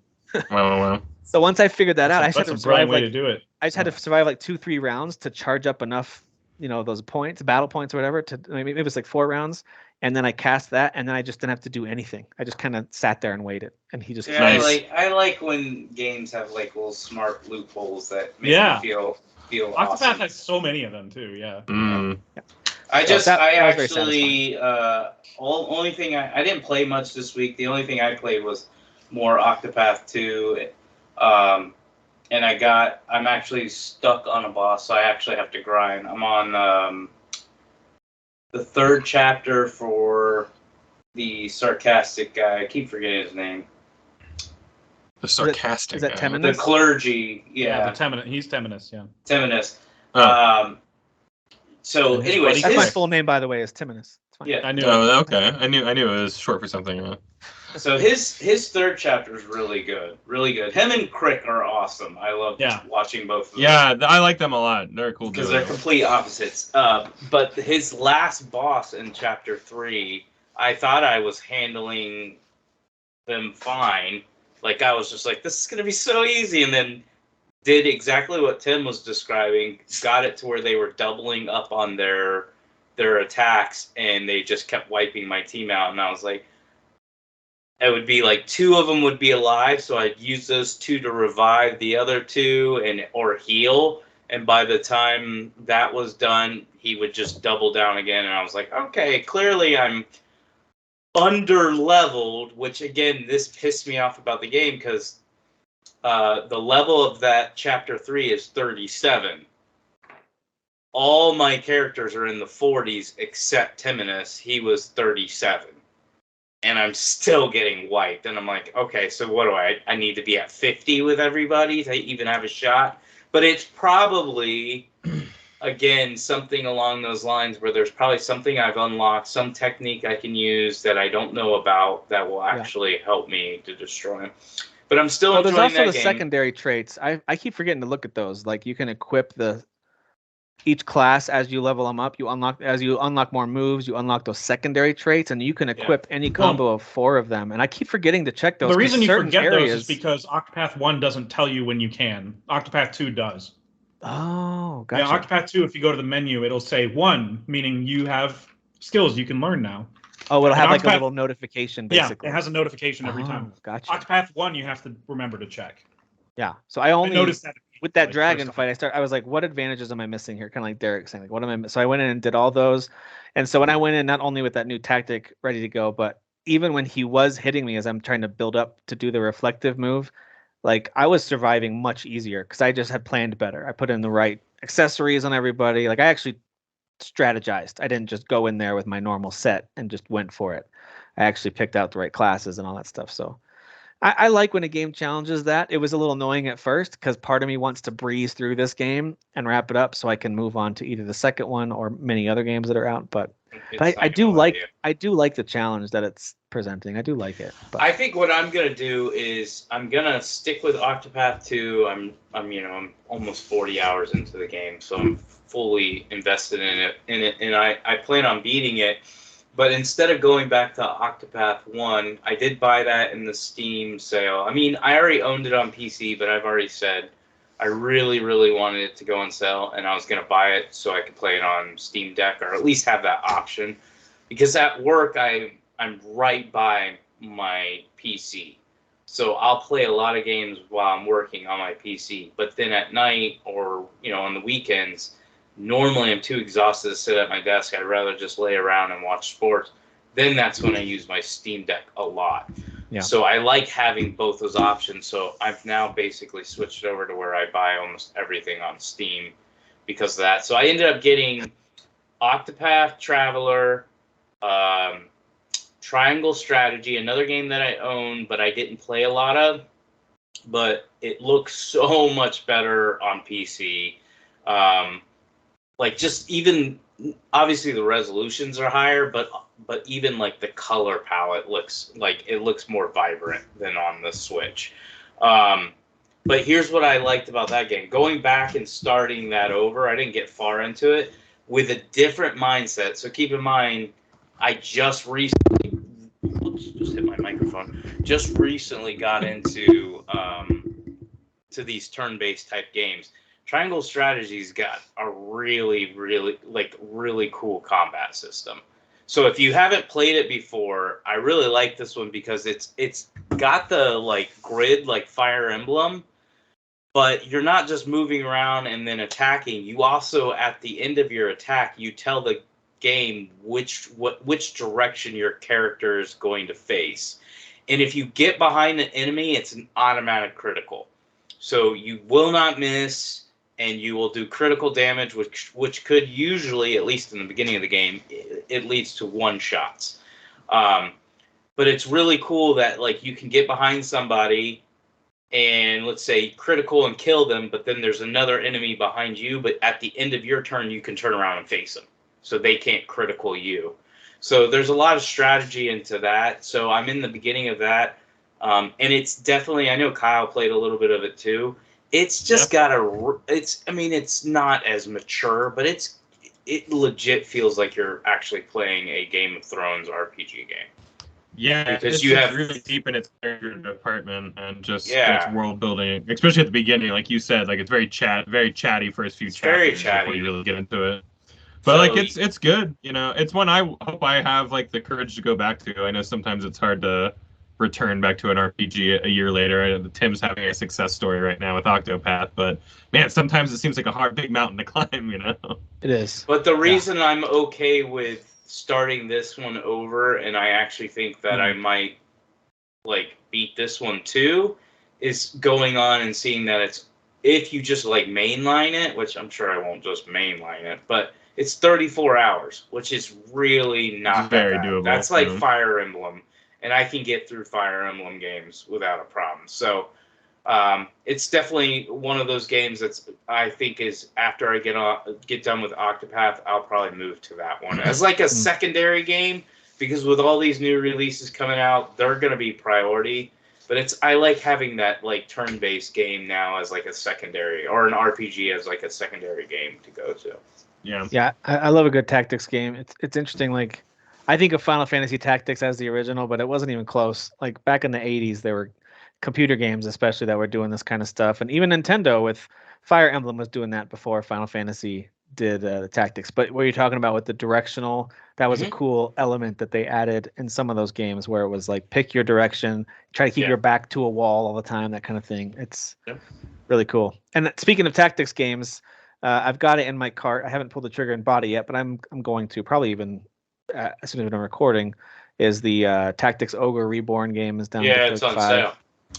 Wow. So once I figured that out, I just had That's to a survive brilliant way like to do it. I just had to survive like 2-3 rounds to charge up enough, those points, battle points or whatever. To maybe it was like 4 rounds, and then I cast that, and then I just didn't have to do anything. I just kind of sat there and waited, and he just. Yeah, Nice. I like when games have like little smart loopholes that make you feel Octopath awesome. has so many of them too. Yeah. I very actually only thing I didn't play much this week. The only thing I played was more Octopath 2. And I'm actually stuck on a boss, so I actually have to grind. I'm on the 3rd chapter for the sarcastic guy. I keep forgetting his name. The sarcastic. Is that guy. Temenus? The clergy, yeah. He's Temenus, yeah. Temenus. Oh. So, anyways, That's my full name, by the way, is Timonus. It's fine. Yeah. I knew. Oh, okay. I knew it was short for something. Yeah. So his 3rd chapter is really good, really good. Him and Crick are awesome. I love watching both of them. Yeah, I like them a lot. They're cool because they're complete opposites. But his last boss in chapter 3, I thought I was handling them fine. Like I was just like, this is gonna be so easy, and then did exactly what Tim was describing. Got it to where they were doubling up on their attacks, and they just kept wiping my team out. And I was like, it would be like 2 of them would be alive, so I'd use those 2 to revive the other 2 or heal. And by the time that was done, he would just double down again. And I was like, okay, clearly I'm under-leveled, which again, this pissed me off about the game because the level of that chapter 3 is 37. All my characters are in the 40s except Timonus. He was 37. And I'm still getting wiped. And I'm like, okay, so what do I need to be at 50 with everybody to even have a shot? But it's probably, again, something along those lines where there's probably something I've unlocked, some technique I can use that I don't know about that will actually help me to destroy him. But I'm still enjoying that game. There's also the secondary traits. I keep forgetting to look at those. Like you can equip each class as you level them up. As you unlock more moves, you unlock those secondary traits, and you can equip any combo of 4 of them. And I keep forgetting to check those. The reason you forget those is because Octopath 1 doesn't tell you when you can. Octopath 2 does. Oh, gotcha. Yeah, Octopath 2, if you go to the menu, it'll say 1, meaning you have skills you can learn now. Oh, it'll have like a little notification, basically. Yeah, it has a notification every time. Gotcha. Octopath 1, you have to remember to check. Yeah, so I noticed that with that like, dragon fight. I was like, what advantages am I missing here? Kind of like Derek saying, like, what am I? So I went in and did all those, and so when I went in, not only with that new tactic ready to go, but even when he was hitting me as I'm trying to build up to do the reflective move, like I was surviving much easier because I just had planned better. I put in the right accessories on everybody. Like I actually strategized. I didn't just go in there with my normal set and just went for it. I actually picked out the right classes and all that stuff. So I like when a game challenges that. It was a little annoying at first because part of me wants to breeze through this game and wrap it up so I can move on to either the second one or many other games that are out. But I do like the challenge that it's presenting. I do like it. But I think what I'm gonna do is I'm gonna stick with Octopath 2. I'm almost 40 hours into the game, so I'm fully invested in it, and I plan on beating it. But instead of going back to Octopath 1, I did buy that in the Steam sale. I mean, I already owned it on PC, but I've already said I really, really wanted it to go on sale, and I was going to buy it so I could play it on Steam Deck, or at least have that option. Because at work, I'm right by my PC. So I'll play a lot of games while I'm working on my PC. But then at night or, on the weekends, normally I'm too exhausted to sit at my desk. I'd rather just lay around and watch sports. Then that's when I use my Steam Deck a lot. Yeah. So I like having both those options. So I've now basically switched over to where I buy almost everything on Steam because of that. So I ended up getting Octopath Traveler, Triangle Strategy, another game that I own, but I didn't play a lot of. But it looks so much better on PC. Like just even obviously the resolutions are higher, but even like the color palette looks like it looks more vibrant than on the Switch. But here's what I liked about that game. Going back and starting that over, I didn't get far into it with a different mindset. So keep in mind, I just recently, just hit my microphone. Just recently got into to these turn-based type games. Triangle Strategy's got a really cool combat system. So if you haven't played it before, I really like this one because it's got the like grid like Fire Emblem, but you're not just moving around and then attacking. You also, at the end of your attack, you tell the game which direction your character is going to face. And if you get behind an enemy, it's an automatic critical. So you will not miss, and you will do critical damage, which could usually, at least in the beginning of the game, it leads to one-shots. But it's really cool that like you can get behind somebody and let's say critical and kill them, but then there's another enemy behind you, but at the end of your turn, you can turn around and face them. So they can't critical you. So there's a lot of strategy into that. So I'm in the beginning of that. And it's definitely, I know Kyle played a little bit of it too. It's just got it's not as mature, but it legit feels like you're actually playing a Game of Thrones RPG game. Yeah, because you have really deep in its character department and just its world building, especially at the beginning, like you said, like it's very chatty first few chapters before you really get into it. But so, like it's good, you know. It's one I hope I have like the courage to go back to. I know sometimes it's hard to return back to an RPG a year later. Tim's having a success story right now with Octopath, but man, sometimes it seems like a big mountain to climb, you know. It is. But the reason I'm okay with starting this one over, and I actually think that I might like beat this one too, is going on and seeing that it's, if you just like mainline it, which I'm sure I won't just mainline it, but it's 34 hours, which is really not very doable. That's like Fire Emblem, and I can get through Fire Emblem games without a problem. So it's definitely one of those games that's, I think, is after I get done with Octopath, I'll probably move to that one as like a secondary game, because with all these new releases coming out, they're going to be priority. But I like having that like turn-based game now as like a secondary, or an RPG as like a secondary game to go to. Yeah, I love a good tactics game. It's interesting. Like, I think of Final Fantasy Tactics as the original, but it wasn't even close. Like back in the 80s, there were computer games especially that were doing this kind of stuff, and even Nintendo with Fire Emblem was doing that before Final Fantasy did the tactics. But what you're talking about with the directional, that was a cool element that they added in some of those games, where it was like pick your direction, try to keep your back to a wall all the time, that kind of thing. It's really cool. And speaking of tactics games, I've got it in my cart. I haven't pulled the trigger and bought it yet, but I'm going to probably even as soon as I'm recording. Is the Tactics Ogre Reborn game is down to 35. It's on sale.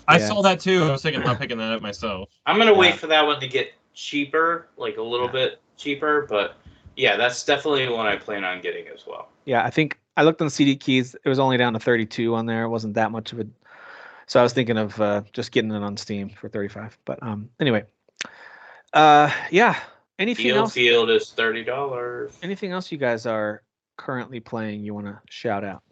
I saw that too. I was thinking about picking that up myself. I'm gonna wait for that one to get cheaper, like a little bit cheaper, but yeah, that's definitely one I plan on getting as well. Yeah, I think I looked on CD keys. It was only down to 32 on there. It wasn't that much of a. So I was thinking of just getting it on Steam for 35. But anyway, yeah. Anything else? Field is $30. Anything else you guys are currently playing you want to shout out?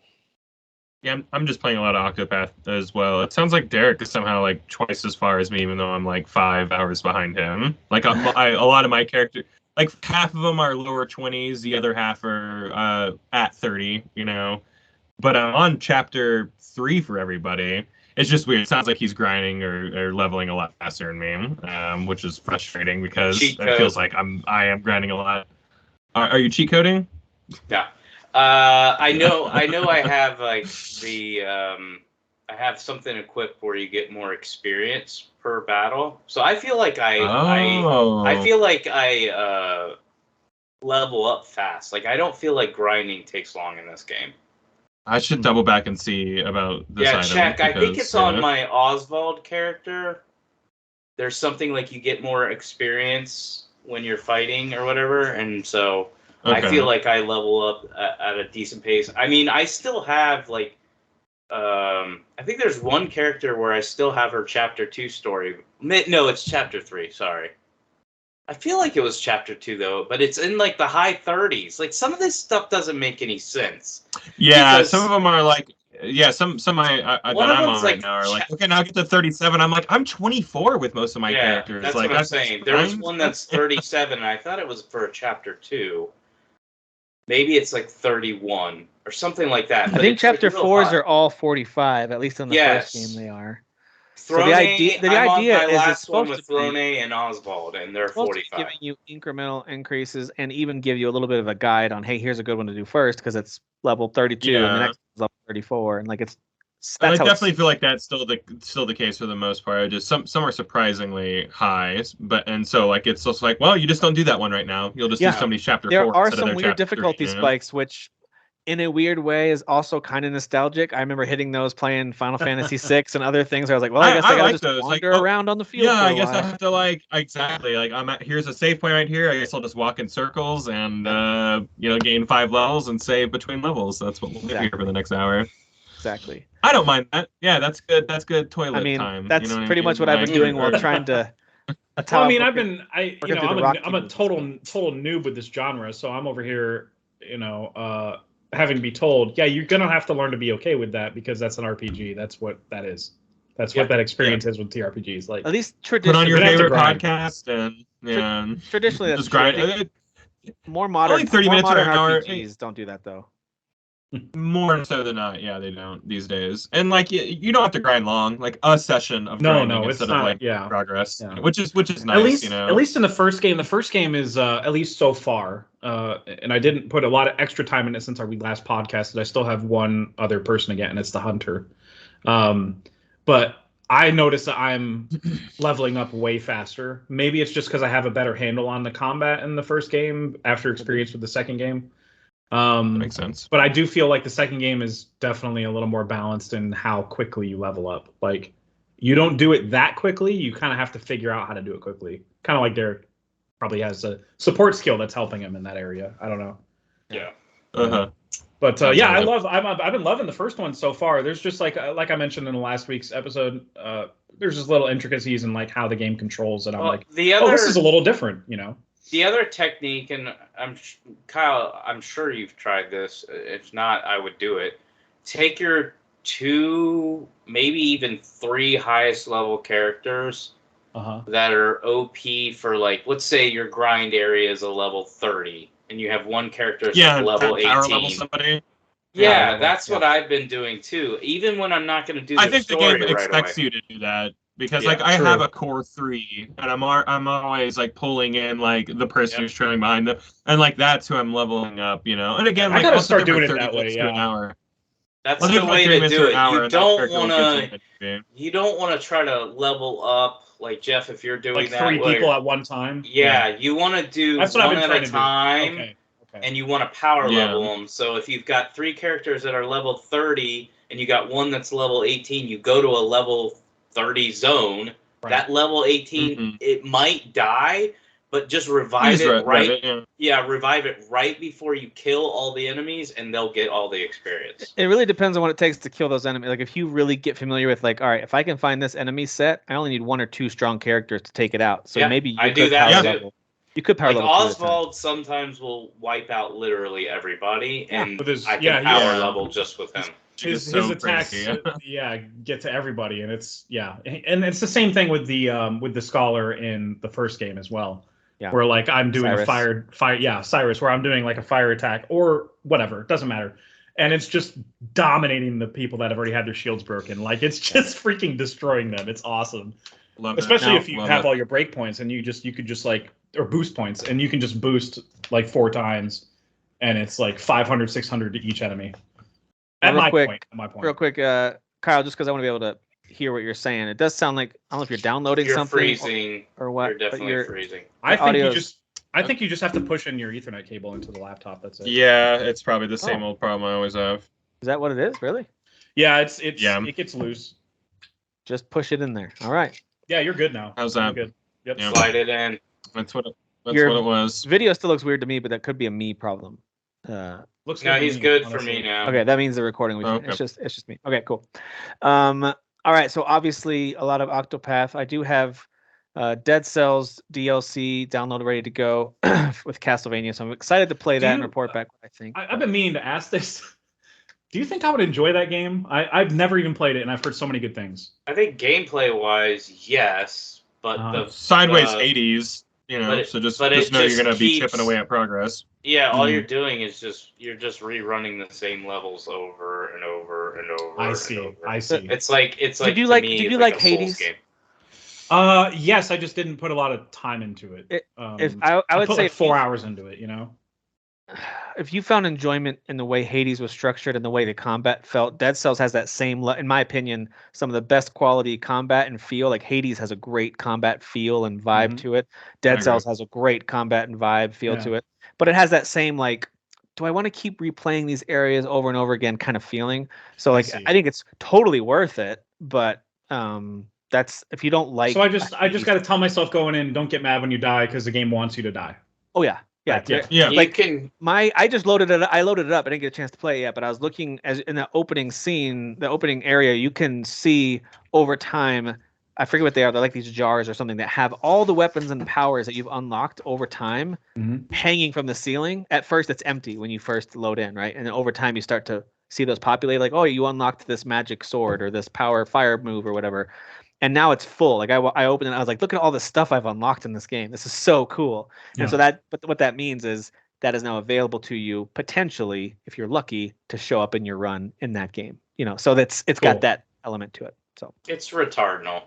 Yeah, I'm just playing a lot of Octopath as well. It sounds like Derek is somehow like twice as far as me, even though I'm like 5 hours behind him. Like a lot of my characters, like half of them are lower 20s, the other half are at 30, you know. But I'm on chapter 3 for everybody. It's just weird. It sounds like he's grinding or leveling a lot faster than me, which is frustrating because it feels like I am grinding a lot. Are you cheat coding? Yeah. I know I have like I have something equipped where you get more experience per battle. So I feel like I level up fast. Like I don't feel like grinding takes long in this game. I should double back and see about this item. Check. I think it's on my Oswald character. There's something like you get more experience when you're fighting or whatever, and so I feel like I level up at a decent pace. I mean, I still have like, I think there's one character where I still have her chapter 2 story. No, it's chapter 3. Sorry. I feel like it was chapter 2 though, but it's in like the high 30s. Like some of this stuff doesn't make any sense. Yeah, some of them are like, some I that I'm on right like now are like, okay, now I get to 37. I'm like, I'm 24 with most of my characters. That's like, what I'm saying. There was one that's 37, and I thought it was for a chapter 2. Maybe it's like 31 or something like that. I think chapter 4s are all 45, at least in the first game they are. Throne, so the idea is it's last supposed one with to be, Throne and Oswald, and they're 45. Giving you incremental increases and even give you a little bit of a guide on, hey, here's a good one to do first because it's level 32 and the next is level 34, and like it's. I definitely feel like that's still the case for the most part. Just some are surprisingly high, so like it's just like, well, you just don't do that one right now. You'll just do somebody's chapter 4. There are some weird difficulty spikes, which in a weird way is also kind of nostalgic. I remember hitting those playing Final Fantasy VI and other things where I was like, well, I guess I gotta just wander around on the field. Yeah, I guess I have to exactly. Like here's a save point right here. I guess I'll just walk in circles and gain 5 levels and save between levels. That's what we'll do here for the next hour. Exactly. I don't mind that. Yeah, that's good. That's good toilet time. That's pretty much what I've been doing while trying to. Well, I mean, I'm a total noob with this genre, so I'm over here, having to be told, you're gonna have to learn to be okay with that because that's an RPG. That's what that is. That's what that experience is with TRPGs. Like, at least traditionally, put on your favorite podcast and traditionally that's just grind. More modern, only 30 minutes or an hour. RPGs don't do that though. More so than not, they don't these days. And like you don't have to grind long, like a session of grinding instead of like progress, which is nice. At least in the first game. The first game is at least so far, and I didn't put a lot of extra time in it since we last podcasted. I still have one other person again, and it's the hunter. But I notice that I'm leveling up way faster. Maybe it's just because I have a better handle on the combat in the first game after experience with the second game. That makes sense. But I do feel like the second game is definitely a little more balanced in how quickly you level up. Like, you don't do it that quickly. You kind of have to figure out how to do it quickly. Kind of like Derek probably has a support skill that's helping him in that area. I don't know. Yeah. But I've been loving the first one so far. There's just like I mentioned in the last week's episode, there's just little intricacies in like how the game controls, and I'm like, this is a little different, The other technique, and Kyle, I'm sure you've tried this. If not, I would do it. Take your 2, maybe even 3 highest level characters that are OP for, like, let's say your grind area is a level 30, and you have one character that's level 18. Level somebody. That's what I've been doing too. Even when I'm not going to do the story the game expects you to do that. Because I have a core 3, and I'm always like pulling in like the person who's trailing behind them, and like that's who I'm leveling up, And again, I gotta start doing it that way. An hour. That's the way to do it. You don't want to try to level up like Jeff if you're doing like that. 3 people at one time. Yeah, you want to do one at a time, and you want to power level them. So if you've got 3 characters that are level 30, and you got one that's level 18, you go to a level 30 zone. That level 18, it might die, but just revive it revive it right before you kill all the enemies, and they'll get all the experience. It really depends on what it takes to kill those enemies. Like if you really get familiar with, like, all right, if I can find this enemy set, I only need 1 or 2 strong characters to take it out. So maybe you do that too. You could power level. Oswald sometimes will wipe out literally everybody, and I can power level just with him. His attacks, get to everybody, and it's and it's the same thing with the scholar in the first game as well. Yeah, where like I'm doing Cyrus, where I'm doing like a fire attack or whatever, it doesn't matter, and it's just dominating the people that have already had their shields broken. Like it's just freaking destroying them. It's awesome, especially if you have all your break points and you could just like or boost points, and you can just boost like 4 times, and it's like 500, 600 to each enemy. At my point. Real quick, Kyle, just because I want to be able to hear what you're saying. It does sound like, I don't know if you're downloading something freezing, or what. You're definitely freezing. I think you just have to push in your Ethernet cable into the laptop. That's it. Yeah, it's probably the same old problem I always have. Is that what it is? Really? Yeah, it gets loose. Just push it in there. All right. Yeah, you're good now. How's that? You're good. Yep. Yeah. Slide it in. That's what That's what it was. Video still looks weird to me, but that could be a me problem. Looks No, good to he's me, good honestly. for me now. Okay, that means the recording was. Okay. It's just me. Okay, cool. All right, so obviously a lot of Octopath. I do have Dead Cells DLC downloaded, ready to go with Castlevania. So I'm excited to play that and report back what I think. I've been meaning to ask this. Do you think I would enjoy that game? I've never even played it, and I've heard so many good things. I think gameplay-wise, yes, but the Sideways 80s, so just know you're going to be chipping away at progress. Yeah, all you're doing is you're just rerunning the same levels over and over and over. I see. It's like Did you like Hades? Game. Yes, I just didn't put a lot of time into it. I would put say like 4 hours into it. If you found enjoyment in the way Hades was structured and the way the combat felt, Dead Cells has that same, in my opinion, some of the best quality combat and feel. Like Hades has a great combat feel and vibe to it. Dead Cells has a great combat and vibe feel to it. But it has that same, like, do I want to keep replaying these areas over and over again kind of feeling? So like I think it's totally worth it, but that's if you don't like. So I just got to tell myself going in, don't get mad when you die because the game wants you to die. Oh yeah. Yeah. Like I just loaded it. I loaded it up. I didn't get a chance to play it yet, but I was looking in the opening scene, the opening area. You can see over time. I forget what they are. They're like these jars or something that have all the weapons and powers that you've unlocked over time, hanging from the ceiling. At first, it's empty when you first load in, right? And then over time, you start to see those populate. Like, oh, you unlocked this magic sword or this fire move or whatever. And now it's full. Like I opened it, I was like, look at all the stuff I've unlocked in this game. This is so cool. And so but what that means is that is now available to you potentially, if you're lucky, to show up in your run in that game. So it's cool. Got that element to it. So it's Retardal.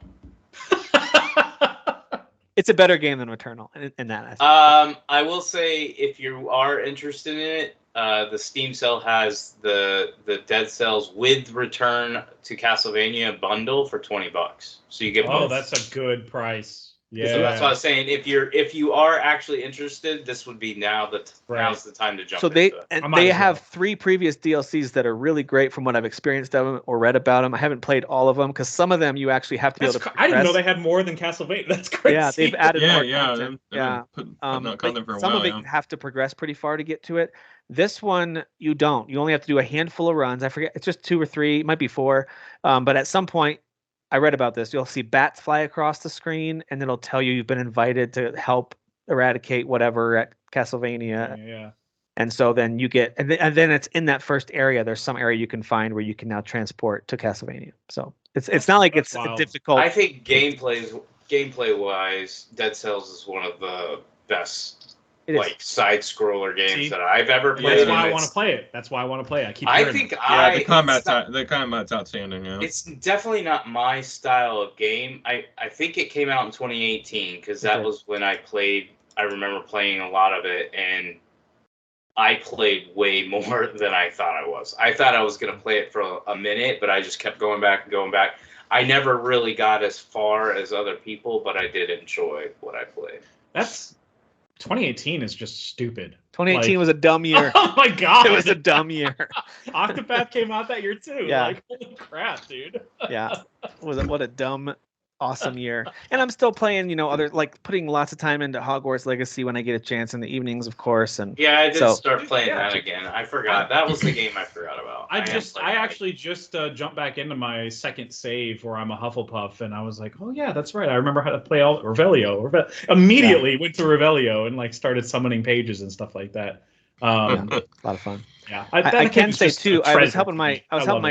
It's a better game than Returnal in that aspect. I will say if you are interested in it, the Steam sale has the Dead Cells with Return to Castlevania bundle for $20. So you get both. Oh, that's a good price. Yeah. So that's what I was saying. If you are actually interested, this would be now's the time to jump. So they have 3 previous DLCs that are really great from what I've experienced of them or read about them. I haven't played all of them because some of them you actually have to be able to progress. I didn't know they had more than Castlevania. That's crazy. Yeah, they've added more content. Some of it you have to progress pretty far to get to it. This one you don't. You only have to do a handful of runs. I forget. It's just 2 or 3. It might be 4. But at some point. I read about this. You'll see bats fly across the screen, and it'll tell you you've been invited to help eradicate whatever at Castlevania. Yeah. And so then you get, and then it's in that first area. There's some area you can find where you can now transport to Castlevania. So it's not like it's difficult. I think gameplay wise, Dead Cells is one of the best. Side scroller games that I've ever played. That's why I want to play it. The combat's outstanding. Yeah. It's definitely not my style of game. I think it came out in 2018 because that was when I remember playing a lot of it, and I played way more than I thought I was. I thought I was going to play it for a minute, but I just kept going back and going back. I never really got as far as other people, but I did enjoy what I played. 2018 is just stupid. 2018 was a dumb year. Oh my god, it was a dumb year. Octopath came out that year too. Yeah. Like, holy crap, dude. Yeah, what a dumb, awesome year. And I'm still playing, other putting lots of time into Hogwarts Legacy when I get a chance in the evenings, of course. And yeah, I did start playing that again. I forgot that was the game I forgot about. I actually just jumped back into my second save where I'm a Hufflepuff, and I was like, oh yeah, that's right. I remember how to play all Revelio. Immediately went to Revelio and started summoning pages and stuff like that. A lot of fun. Yeah, I can say too. I was helping my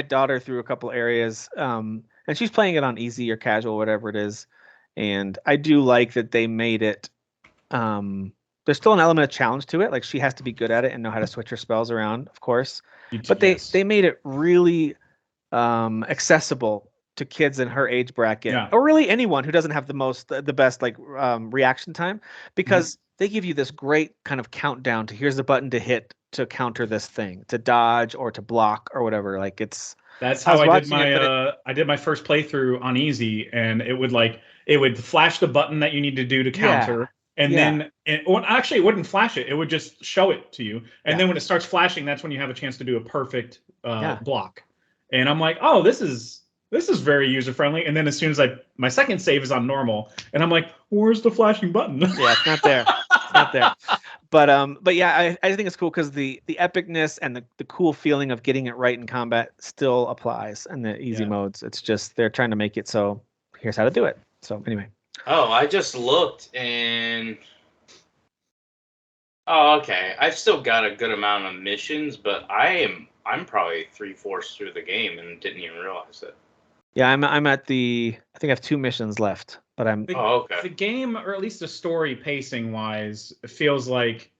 daughter through a couple areas. And she's playing it on easy or casual, whatever it is. And I do like that they made it. There's still an element of challenge to it. Like she has to be good at it and know how to switch her spells around, of course. But they made it really accessible to kids in her age bracket, or really anyone who doesn't have the best reaction time, because they give you this great kind of countdown to here's the button to hit to counter this thing, to dodge or to block or whatever. Like that's how I did my first playthrough on easy, and it would flash the button that you need to do to counter, and then it wouldn't flash it. It would just show it to you, and then when it starts flashing, that's when you have a chance to do a perfect block. And I'm like, oh, this is very user friendly. And then as soon as my second save is on normal, and I'm like, where's the flashing button? Yeah, it's not there. It's not there. But yeah, I think it's cool because the epicness and the cool feeling of getting it right in combat still applies in the easy modes. It's just they're trying to make it so here's how to do it. So anyway. Oh, I just looked and okay. I've still got a good amount of missions, but I'm probably 3/4 through the game and didn't even realize it. Yeah, I'm at I think I have 2 missions left, but I'm the game, or at least the story pacing wise, feels like,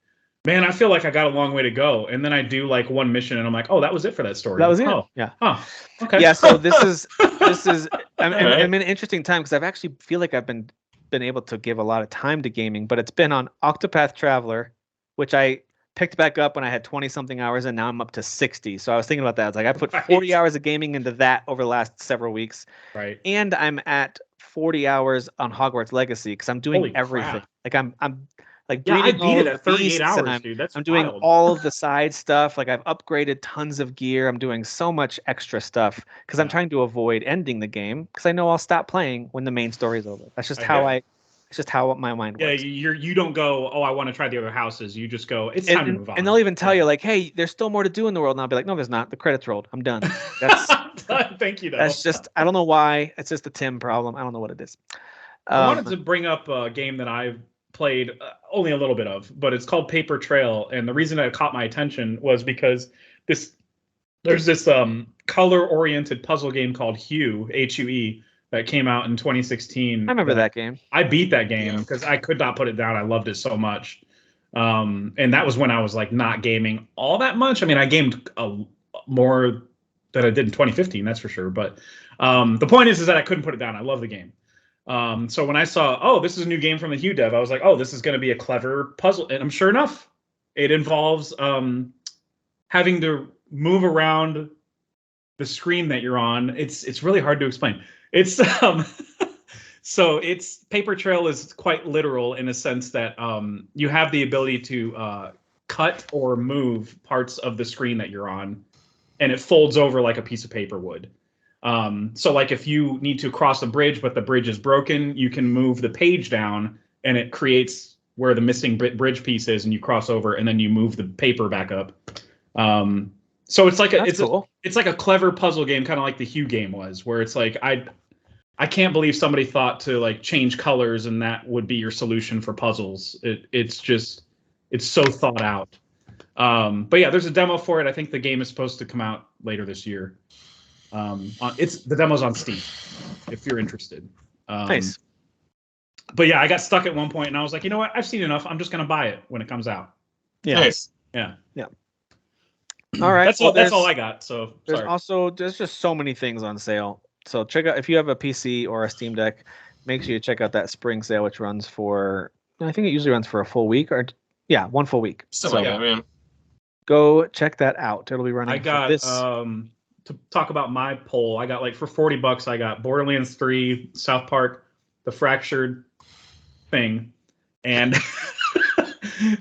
man, I feel like I got a long way to go. And then I do like one mission and I'm like, oh, that was it for that story. That was it. Oh, yeah. Huh. Okay. Yeah, so this is I'm in an interesting time because I've actually feel like I've been able to give a lot of time to gaming, but it's been on Octopath Traveler, which I picked back up when I had 20 something hours and now I'm up to 60. So I was thinking about that. I was like, I put 40 hours of gaming into that over the last several weeks. Right. And I'm at 40 hours on Hogwarts Legacy because I'm doing everything. Like I'm like I beat it at 38 hours, dude. I'm doing all of the side stuff. Like I've upgraded tons of gear. I'm doing so much extra stuff because I'm trying to avoid ending the game because I know I'll stop playing when the main story is over. That's just it's just how my mind works. Yeah, you don't go, oh, I want to try the other houses. You just go, it's time to move on. And they'll even tell you like, hey, there's still more to do in the world. And I'll be like, no, there's not. The credits rolled. I'm done. That's thank you. Though. That's just I don't know why. It's just a Tim problem. I don't know what it is. I wanted to bring up a game that I've played only a little bit of, but it's called Paper Trail. And the reason it caught my attention was because there's this color-oriented puzzle game called HUE, H-U-E, that came out in 2016. I remember that game. I beat that game because I could not put it down. I loved it so much. And that was when I was like not gaming all that much. I mean, I gamed more than I did in 2015, that's for sure. But the point is that I couldn't put it down. I love the game. So when I saw, oh, this is a new game from the HUE dev, I was like, oh, this is going to be a clever puzzle. And sure enough, it involves having to move around the screen that you're on. It's really hard to explain. It's so it's Paper Trail is quite literal in a sense that you have the ability to cut or move parts of the screen that you're on, and it folds over like a piece of paper would. So like if you need to cross a bridge, but the bridge is broken, you can move the page down and it creates where the missing bridge piece is, and you cross over and then you move the paper back up. So it's like it's like a clever puzzle game, kind of like the HUE game was, where it's like I can't believe somebody thought to like change colors and that would be your solution for puzzles. It's so thought out. But yeah, there's a demo for it. I think the game is supposed to come out later this year. The demo's on Steam if you're interested. Nice. But yeah, I got stuck at one point and I was like, you know what? I've seen enough. I'm just gonna buy it when it comes out. Yeah. Nice. Yeah. All right. That's all I got. So there's just so many things on sale. So check out if you have a PC or a Steam Deck, make sure you check out that spring sale, which runs for I think it usually runs for a full week or 1 full week. Go check that out. It'll be running. I got to talk about my poll. I got like for $40, I got Borderlands 3, South Park, The Fractured Thing, and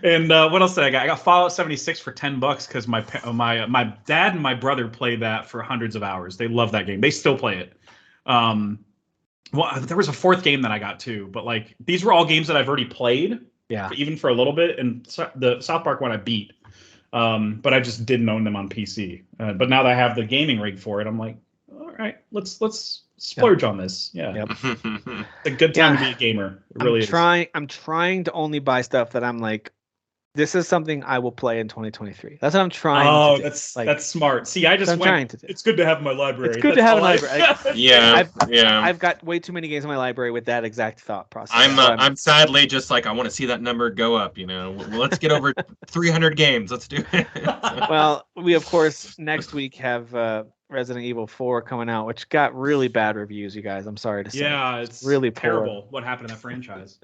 and what else did I got? I got Fallout 76 for $10 because my dad and my brother played that for hundreds of hours. They love that game. They still play it. Well, there was a fourth game that I got too, but like these were all games that I've already played. Yeah. Even for a little bit, and the South Park one I beat, but I just didn't own them on PC. But now that I have the gaming rig for it, I'm like, all right, let's splurge on this. Yeah. Yep. It's a good time to be a gamer. It really is. I'm trying to only buy stuff that I'm like, this is something I will play in 2023. That's what I'm trying to do. That's smart. See, I just went, it's good to have in my library. It's good to have in my library. I've got way too many games in my library with that exact thought process. I'm sadly just like, I want to see that number go up, Let's get over 300 games. Let's do it. Well, we of course next week have Resident Evil 4 coming out, which got really bad reviews, you guys. I'm sorry to say. Yeah, it's really terrible what happened to that franchise.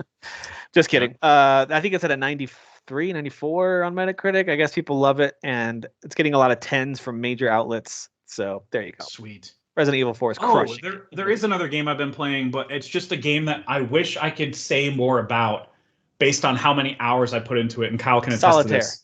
Just kidding. I think it's at a 93, 94 on Metacritic. I guess people love it, and it's getting a lot of 10s from major outlets. So there you go. Sweet. Resident Evil 4 is crushing. There is another game I've been playing, but it's just a game that I wish I could say more about based on how many hours I put into it, and Kyle can attest to this.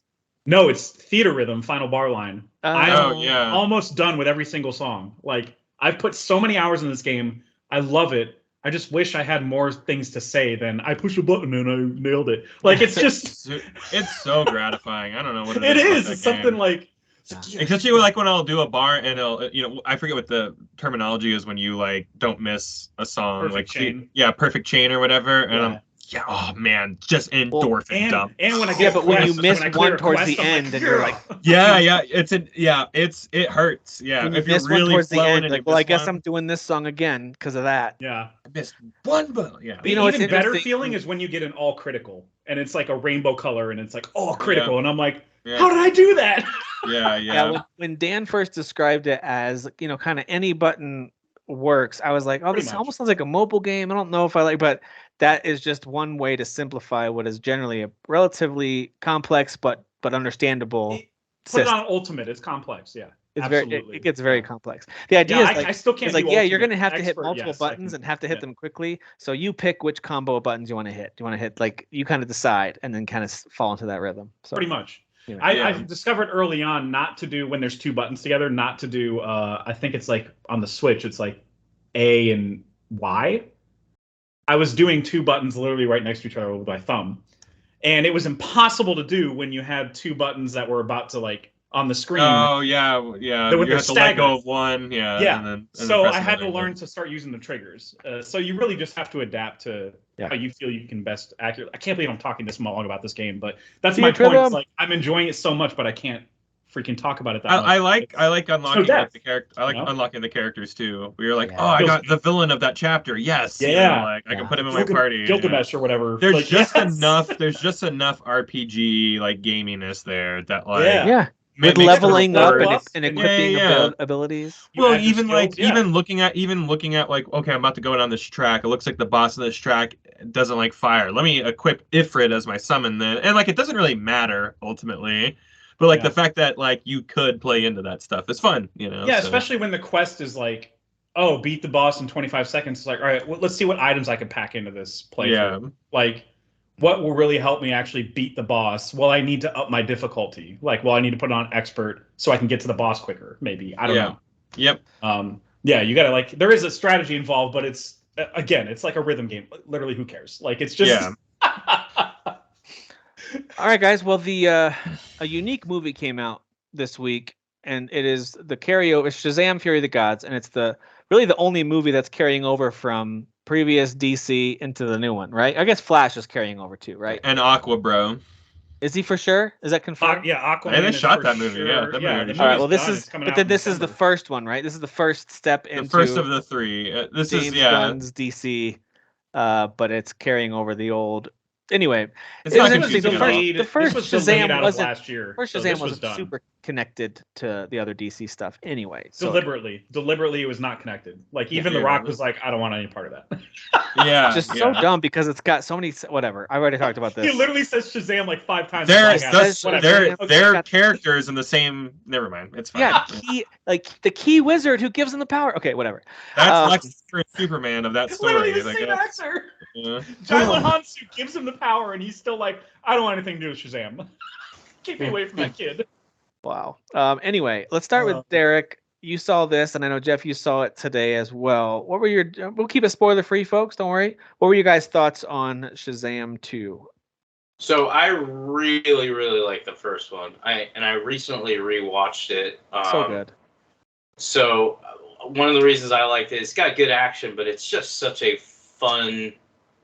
No, it's Theatrhythm, Final Bar Line. I'm almost done with every single song. Like, I've put so many hours in this game. I love it. I just wish I had more things to say than I pushed a button and I nailed it. Like it's just it's so gratifying. I don't know what it is. About It's that something game. like Especially like when I'll do a bar and it'll, I forget what the terminology is when you like don't miss a song, perfect like chain. perfect chain or whatever, and oh man, just endorphin dump. And when I get but when you miss one towards the I'm end, and you're like, it hurts. Yeah, when you if you're miss one really towards the flowing end, and like, you well, I miss guess one, I'm doing this song again because of that. Yeah, I missed one, but yeah. The even better feeling is when you get an all critical and it's like a rainbow color and it's like all critical, and I'm like, how did I do that? Yeah. When Dan first described it as, kind of any button works, I was like, oh, this almost sounds like a mobile game. I don't know if I like, but that is just one way to simplify what is generally a relatively complex but understandable Put it on ultimate. It's complex. Yeah. It's absolutely. it gets very complex. The idea is like, I still can't. It's like, do you're ultimate. going to have to hit Expert, multiple yes, buttons and have to hit them quickly. So you pick which combo of buttons you want to hit. Do you want to hit, like, you kind of decide and then kind of fall into that rhythm. So pretty much. I discovered early on not to do when there's two buttons together, not to do, I think it's like on the Switch, it's like A and Y. I was doing two buttons literally right next to each other with my thumb. And it was impossible to do when you had two buttons that were about to like on the screen. Oh yeah. You have to let go of one. Yeah. And then so I had to learn to start using the triggers. So you really just have to adapt to how you feel you can best accurately. I can't believe I'm talking this long about this game, but that's my point. It's like I'm enjoying it so much, but I can't freaking talk about it that much. I like unlocking like, the character. I like unlocking the characters too. We were like, oh, I got the villain of that chapter. Yes. I can put him in my party. Gilgamesh or whatever. There's like, just enough. There's just enough RPG like gaminess there that like with leveling up and equipping abilities. Well, even looking at like, okay, I'm about to go down this track. It looks like the boss of this track doesn't like fire. Let me equip Ifrit as my summon then, and like it doesn't really matter ultimately. But like the fact that like you could play into that stuff is fun, Yeah, so. Especially when the quest is like, oh, beat the boss in 25 seconds. It's like, all right, let's see what items I can pack into this playthrough. Yeah. Like, what will really help me actually beat the boss? Well, I need to up my difficulty. Like, well, I need to put it on expert so I can get to the boss quicker. Maybe I don't know. Yep. You gotta like. There is a strategy involved, but it's again, it's like a rhythm game. Literally, who cares? Like, it's just. All right, guys. Well, a unique movie came out this week, and it is the carryover. It's Shazam: Fury of the Gods, and it's really the only movie that's carrying over from previous DC into the new one, right? I guess Flash is carrying over too, right? And Aqua Bro. Is he for sure? Is that confirmed? Aquaman. And they shot that movie. Sure. Yeah, that movie. All right. Well, this is the first one, right? This is the first step into the first of the three. This James is Gunn's DC, but it's carrying over the old. Anyway, it's not interesting. The first Shazam wasn't last year. First Shazam wasn't super connected to the other DC stuff anyway. So. Deliberately, it was not connected. Like even The Rock was like, I don't want any part of that. Just so dumb because it's got so many. Whatever. I already talked about this. He literally says Shazam like 5 times. They're characters in the same. Never mind. It's fine. Yeah, the key wizard who gives them the power. Okay, whatever. That's Superman of that story. Literally the same actor. Jalen Hansu gives him the power, and he's still like, I don't want anything to do with Shazam. Keep me away from that kid. Wow. Anyway, let's start with Derek. You saw this, and I know Jeff, you saw it today as well. What were we'll keep it spoiler free, folks. Don't worry. What were your guys' thoughts on Shazam 2? So I really, really like the first one. I recently rewatched it. So good. So one of the reasons I liked it, it's got good action, but it's just such a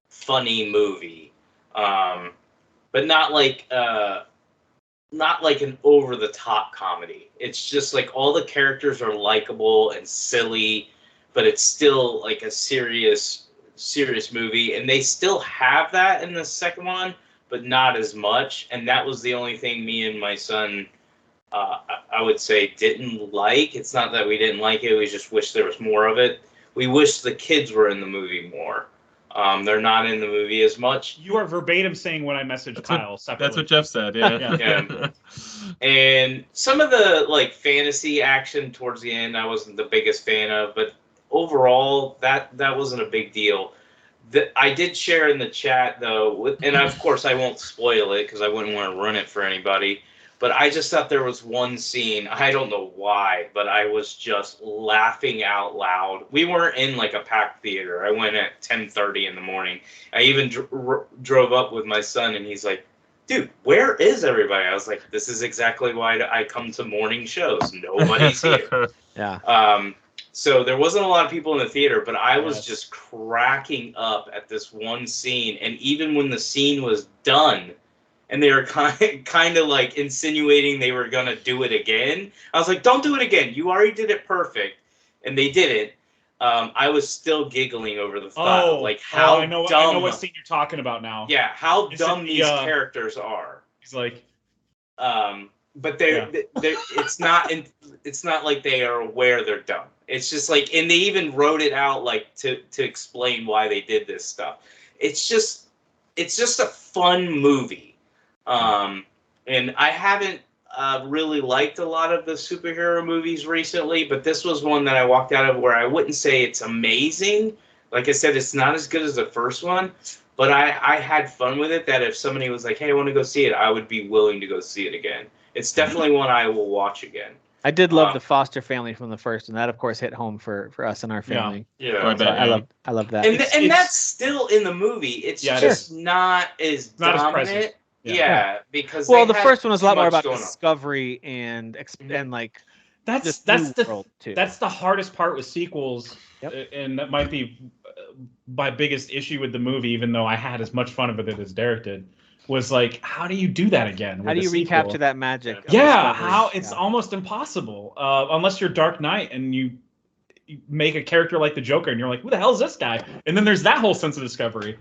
funny movie. But not like an over-the-top comedy. It's just like all the characters are likable and silly, but it's still like a serious movie. And they still have that in the second one, but not as much. And that was the only thing me and my son, I would say, didn't like. It's not that we didn't like it. We just wish there was more of it. We wish the kids were in the movie more. They're not in the movie as much. You are verbatim saying what I messaged Kyle separately. That's what Jeff said, yeah. And some of the like fantasy action towards the end I wasn't the biggest fan of, but overall that wasn't a big deal. I did share in the chat though, and of course I won't spoil it because I wouldn't want to ruin it for anybody. But I just thought there was one scene, I don't know why, but I was just laughing out loud. We weren't in like a packed theater. I went at 10:30 in the morning. I even drove up with my son, and he's like, dude, where is everybody? I was like, this is exactly why I come to morning shows. Nobody's here. Yeah. So there wasn't a lot of people in the theater, but I was just cracking up at this one scene. And even when the scene was done, and they were kind of like insinuating they were going to do it again, I was like, don't do it again. You already did it perfect. And they didn't. I was still giggling over the thought, like how dumb. I know what scene you're talking about now. Yeah, how dumb these characters are. He's like, but it's not like they are aware they're dumb. It's just like, and they even wrote it out like to explain why they did this stuff. It's just a fun movie. And I haven't really liked a lot of the superhero movies recently, but this was one that I walked out of where I wouldn't say it's amazing. Like I said, it's not as good as the first one, but I had fun with it, that if somebody was like, hey, I want to go see it, I would be willing to go see it again. It's definitely one I will watch again. I did love the foster family from the first, and that of course hit home for us and our family. Yeah. So I love that. And that's still in the movie. It's just not as dominant. Yeah, because the first one was a lot more about discovery and like that's the hardest part with sequels, and that might be my biggest issue with the movie. Even though I had as much fun with it as Derek did, was like, how do you do that again? How do you recapture that magic? It's almost impossible unless you're Dark Knight and you make a character like the Joker, and you're like, who the hell is this guy? And then there's that whole sense of discovery.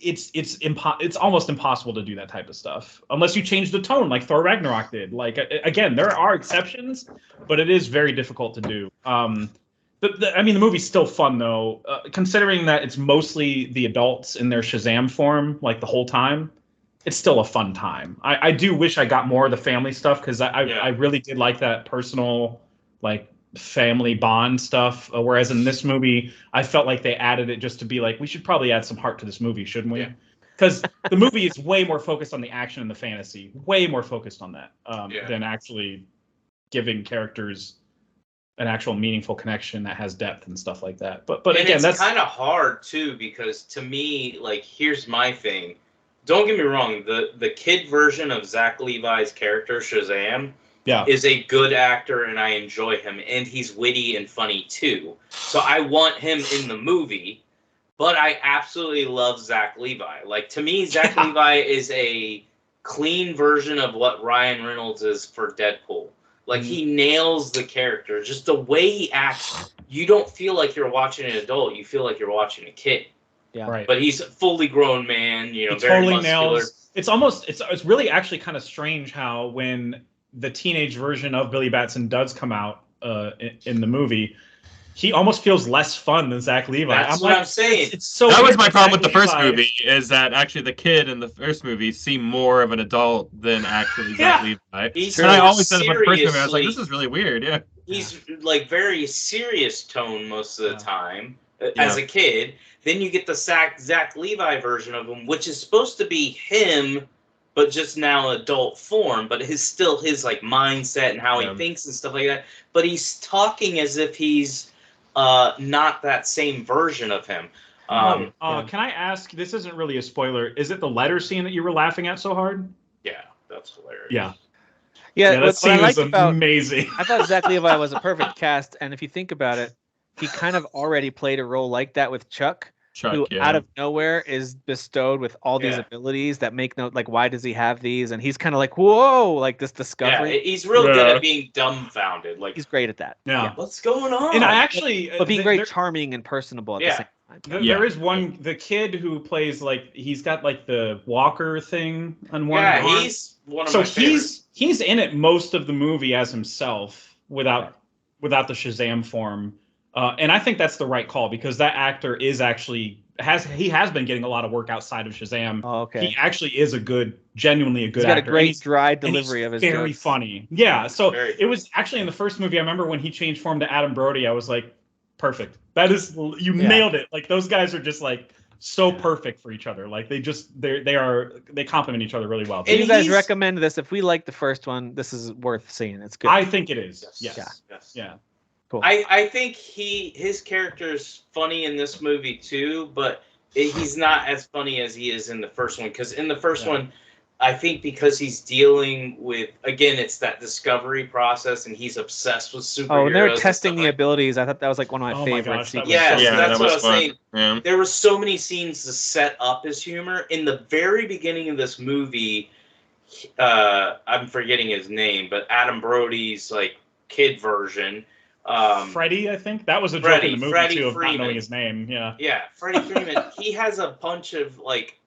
It's almost impossible to do that type of stuff unless you change the tone like Thor Ragnarok did. Like, again, there are exceptions, but it is very difficult to do. The movie's still fun though, considering that it's mostly the adults in their Shazam form like the whole time. It's still a fun time. I do wish I got more of the family stuff, because I really did like that personal like family bond stuff, whereas in this movie I felt like they added it just to be like, we should probably add some heart to this movie, shouldn't we? Because the movie is way more focused on the action and the fantasy, way more focused on that than actually giving characters an actual meaningful connection that has depth and stuff like that. But again, that's kind of hard too, because to me, like, here's my thing. Don't get me wrong, the kid version of Zach Levi's character Shazam is a good actor, and I enjoy him, and he's witty and funny too. So I want him in the movie, but I absolutely love Zach Levi. Like, to me, Zach Levi is a clean version of what Ryan Reynolds is for Deadpool. Like, he nails the character. Just the way he acts, you don't feel like you're watching an adult. You feel like you're watching a kid. Yeah, right. But he's a fully grown man, he very totally muscular. Nails. It's really actually kind of strange how when the teenage version of Billy Batson does come out in the movie, he almost feels less fun than Zach Levi. That's what I'm saying. It's so that was my problem with the first movie, is that actually the kid in the first movie seemed more of an adult than actually Zach Levi. And I always said about the first movie, I was like, this is really weird. Yeah, he's like very serious tone most of the time as a kid. Then you get the Zach Levi version of him, which is supposed to be him, but just now adult form, but still his like mindset and how he thinks and stuff like that. But he's talking as if he's not that same version of him. Can I ask, this isn't really a spoiler, is it the letter scene that you were laughing at so hard? Yeah, that's hilarious. Yeah, that scene was amazing. I thought Zach Levi was a perfect cast, and if you think about it, he kind of already played a role like that with Chuck, who out of nowhere is bestowed with all these abilities that make like, why does he have these? And he's kind of like, whoa, like this discovery. Yeah, he's real good at being dumbfounded. Like, he's great at that. Yeah. What's going on? And I actually, but being very charming and personable at the same time. There is the kid who plays like, he's got like the walker thing on one arm. Yeah, he's one of my favorites. He's in it most of the movie as himself without the Shazam form. And I think that's the right call, because that actor is actually has been getting a lot of work outside of Shazam. Oh, okay. He actually is genuinely a good actor. He's got a great dry delivery of his very jokes. Funny. Yeah. So it was actually in the first movie. I remember when he changed form to Adam Brody, I was like, perfect. That is, you nailed it. Like, those guys are just like so perfect for each other. Like they complement each other really well. Do you guys recommend this? If we like the first one, this is worth seeing. It's good. I think it is. Yes. Yeah. Cool. I think his character's funny in this movie too, but he's not as funny as he is in the first one. Because in the first one, I think because he's dealing with, again, it's that discovery process, and he's obsessed with superheroes. Oh, and they're testing the abilities. I thought that was like one of my favorite sequences. That's what I was saying. Yeah. There were so many scenes to set up his humor. In the very beginning of this movie, I'm forgetting his name, but Adam Brody's like kid version. Freddie, I think that was a joke in the movie too of not knowing his name. Yeah, Freddie Freeman. He has a bunch of like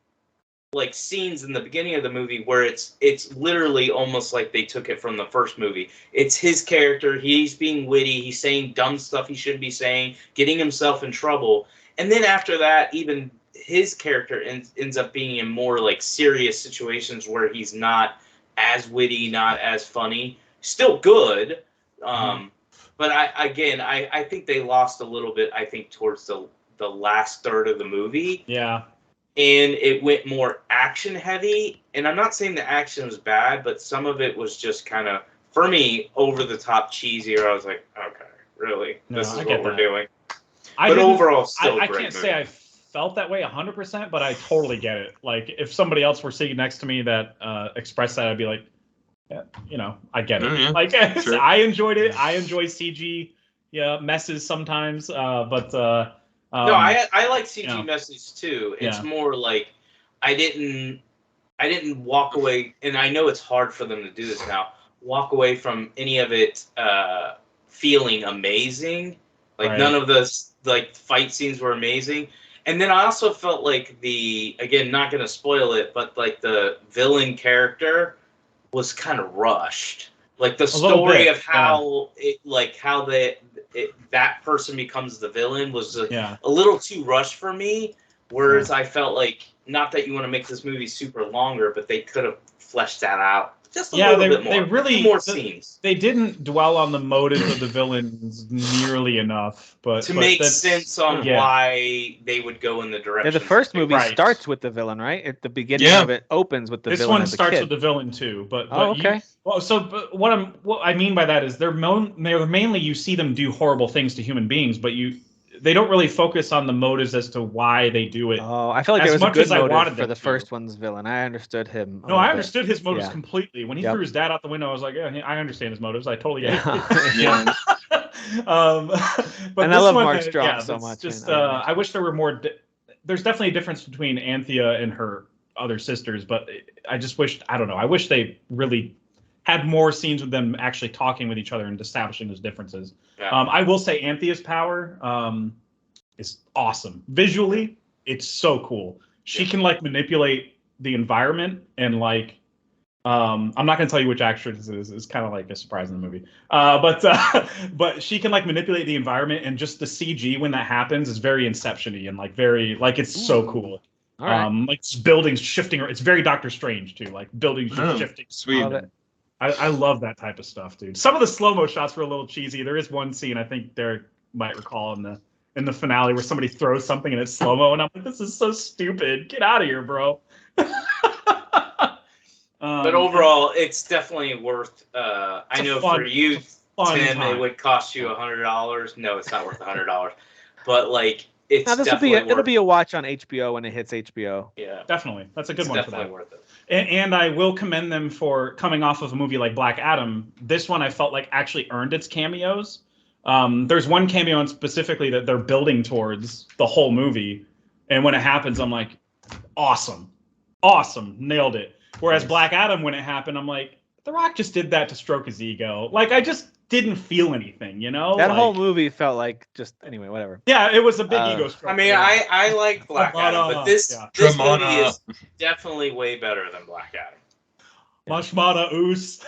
scenes in the beginning of the movie where it's literally almost like they took it from the first movie. It's his character. He's being witty. He's saying dumb stuff he shouldn't be saying, getting himself in trouble. And then after that, even his character ends up being in more like serious situations where he's not as witty, not as funny. Still good. But I think they lost a little bit, I think, towards the last third of the movie. Yeah. And it went more action heavy. And I'm not saying the action was bad, but some of it was just kind of, for me, over the top cheesy. Or I was like, okay, really? This is what we're doing. But overall, still I great can't movie. say I felt that way 100%, but I totally get it. Like, if somebody else were sitting next to me that expressed that, I'd be like, yeah, I get it. Yeah, like, sure. I enjoyed it. I enjoy CG messes sometimes, but no, I like CG messes too. It's more like I didn't walk away, and I know it's hard for them to do this now. Walk away from any of it feeling amazing. Like none of the fight scenes were amazing. And then I also felt like again, not going to spoil it, but like the villain character was kind of rushed. Like the story of how that person becomes the villain was a little too rushed for me. Whereas I felt like, not that you want to make this movie super longer, but they could have fleshed that out just a little bit more. They really more scenes. They didn't dwell on the motives of the villains nearly enough, but to make sense on why they would go in the direction. The first movie starts with the villain, right? At the beginning of it opens with the villain. This one starts with the villain too, but okay. But what I mean by that is they're mainly, you see them do horrible things to human beings, but they don't really focus on the motives as to why they do it. Oh, I feel like there was a good motive for the first one's villain. I understood him. No, I understood his motives completely. When he threw his dad out the window, I was like, yeah, I understand his motives. I totally get it. Yeah. But and I love Mark Strong so much. Just, I wish there were more. There's definitely a difference between Anthea and her other sisters, but I just wished, I don't know, I wish they really had more scenes with them actually talking with each other and establishing those differences. Yeah. I will say Anthea's power is awesome. Visually, it's so cool. She can like manipulate the environment and like, I'm not going to tell you which actress it is. It's kind of like a surprise in the movie. But she can like manipulate the environment, and just the CG when that happens is very Inception-y and like very, like it's so cool. All right. Like buildings shifting, it's very Doctor Strange too, like buildings shifting. Sweet. I love that type of stuff, dude. Some of the slow-mo shots were a little cheesy. There is one scene I think Derek might recall in the finale where somebody throws something and it's slow-mo, and I'm like, this is so stupid. Get out of here, bro. But overall, it's definitely worth. I know for you, Tim, it would cost you $100. No, it's not worth $100. But like, it's it'll be a watch on HBO when it hits HBO. Yeah, definly. That's a good one for that. Definitely worth it. And I will commend them for coming off of a movie like Black Adam. This one I felt like actually earned its cameos. There's one cameo in specifically that they're building towards the whole movie, and when it happens, I'm like, awesome, nailed it. Whereas Black Adam, when it happened, I'm like, The Rock just did that to stroke his ego. Like, I just didn't feel anything, you know? That whole movie felt like just, anyway, whatever. Yeah, it was a big ego stroke. I mean, I like Black Adam, but this movie is definitely way better than Black Adam. Mashmada Oos.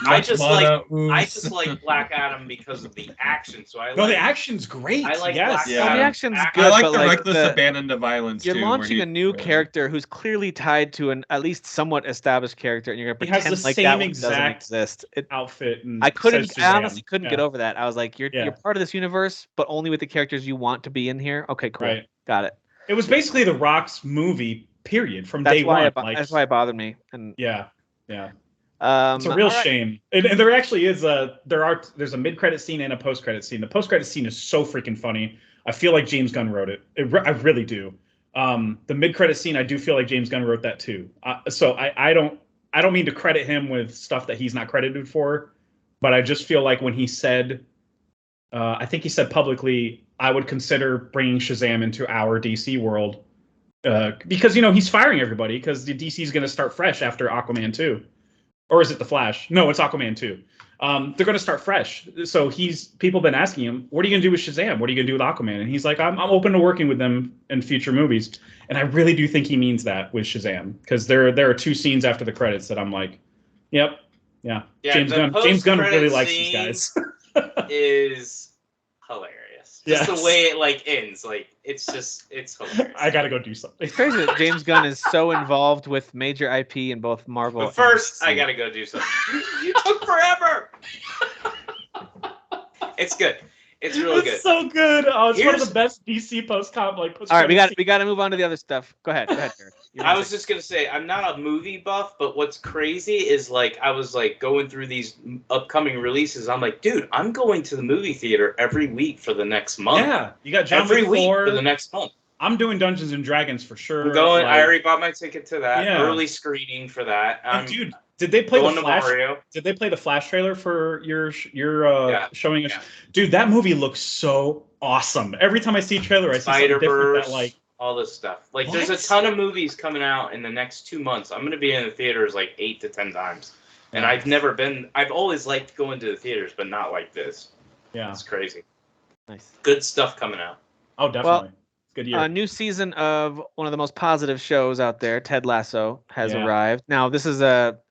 I just like Black Adam because of the action. So the action's great. I like Black Adam. The action's good. I like but the reckless abandon to violence. You're launching a new character who's clearly tied to an at least somewhat established character, and you're gonna pretend like that one doesn't exist. Outfit. And I honestly couldn't get over that. I was like, you're part of this universe, but only with the characters you want to be in here. Okay, cool, got it. It was basically The Rock's movie, period, from That's day why one. that's why it bothered me. And yeah. It's a real shame. And there actually is there's a mid-credit scene and a post-credit scene. The post-credit scene is so freaking funny. I feel like James Gunn wrote it. I really do. The mid-credit scene, I do feel like James Gunn wrote that too. So I don't mean to credit him with stuff that he's not credited for, but I just feel like when he said, I think he said publicly, I would consider bringing Shazam into our DC world. Because, he's firing everybody because the DC is going to start fresh after Aquaman 2. Or is it The Flash? No, it's Aquaman 2. They're going to start fresh. So people have been asking him, what are you going to do with Shazam? What are you going to do with Aquaman? And he's like, I'm open to working with them in future movies. And I really do think he means that with Shazam. Because there are 2 scenes after the credits that I'm like, yep, yeah. James Gunn really likes these guys. Is hilarious. Just the way it ends, it's hilarious. I gotta go do something. It's crazy that James Gunn is so involved with major IP in both Marvel. But first, I gotta go do something. You took forever. It's good. It's really good. It's so good. Oh, it's one of the best DC post-com All right, we got to move on to the other stuff. Go ahead, Derek. I was just gonna say I'm not a movie buff, but what's crazy is I was going through these upcoming releases. I'm like, dude, I'm going to the movie theater every week for the next month. Yeah, you got John every Wick week 4. for the next month. I'm doing Dungeons and Dragons for sure. I'm going. I already bought my ticket to that early screening for that. Dude, did they play the Flash? Did they play the Flash trailer for your showing us? Yeah. Dude, that movie looks so awesome. Every time I see a trailer, I see something different that all this stuff. There's a ton of movies coming out in the next 2 months. I'm going to be in the theaters 8 to 10 times. And I've always liked going to the theaters, but not like this. Yeah. It's crazy. Nice. Good stuff coming out. Oh, definitely. Good year. A new season of one of the most positive shows out there, Ted Lasso, has arrived. Now, this is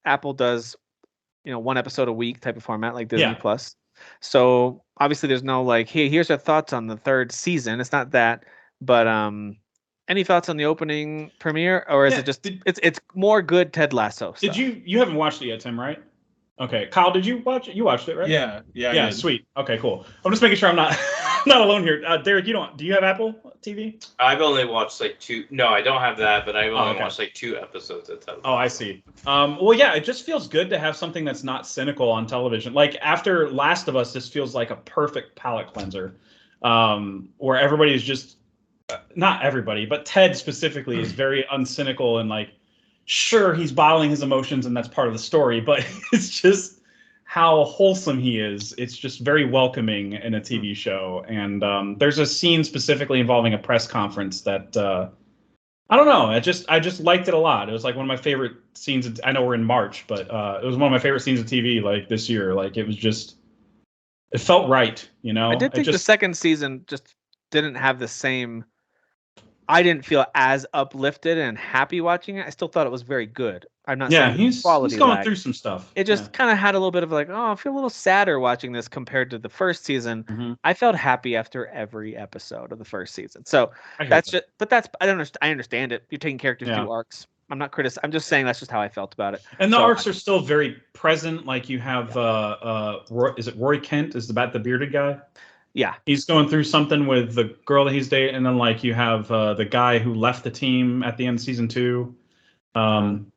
Apple does, 1 episode a week type of format like Disney Plus. So obviously there's no hey, here's our thoughts on the 3rd season. It's not that, but any thoughts on the opening premiere, or is it just it's more good Ted Lasso stuff? Did you haven't watched it yet, Tim, right? Okay, Kyle, did you watch it? You watched it, right? Yeah. Sweet. Okay, cool. I'm just making sure I'm not not alone here. Derek, do you have Apple TV? I've only watched 2. No, I don't have that, but I've only watched 2 episodes of television. Oh, I see. Well, yeah, it just feels good to have something that's not cynical on television. After Last of Us, this feels like a perfect palate cleanser, where everybody is just not everybody, but Ted specifically is very uncynical and sure, he's bottling his emotions and that's part of the story, but it's just how wholesome he is. It's just very welcoming in a TV show. And there's a scene specifically involving a press conference that I don't know. I just liked it a lot. It was one of my favorite scenes. I know we're in March, but it was one of my favorite scenes of TV this year. It was just, it felt right, I did think the 2nd season just didn't have the same. I didn't feel as uplifted and happy watching it. I still thought it was very good. I'm not saying he's going through some stuff. It just kind of had a little bit of I feel a little sadder watching this compared to the 1st season. Mm-hmm. I felt happy after every episode of the 1st season. So I understand it. You're taking characters through arcs. I'm not criticizing. I'm just saying that's just how I felt about it. And the arcs are still very present. You have, is it Roy Kent? Is the bearded guy? Yeah, he's going through something with the girl that he's dating, and then you have the guy who left the team at the end of season 2.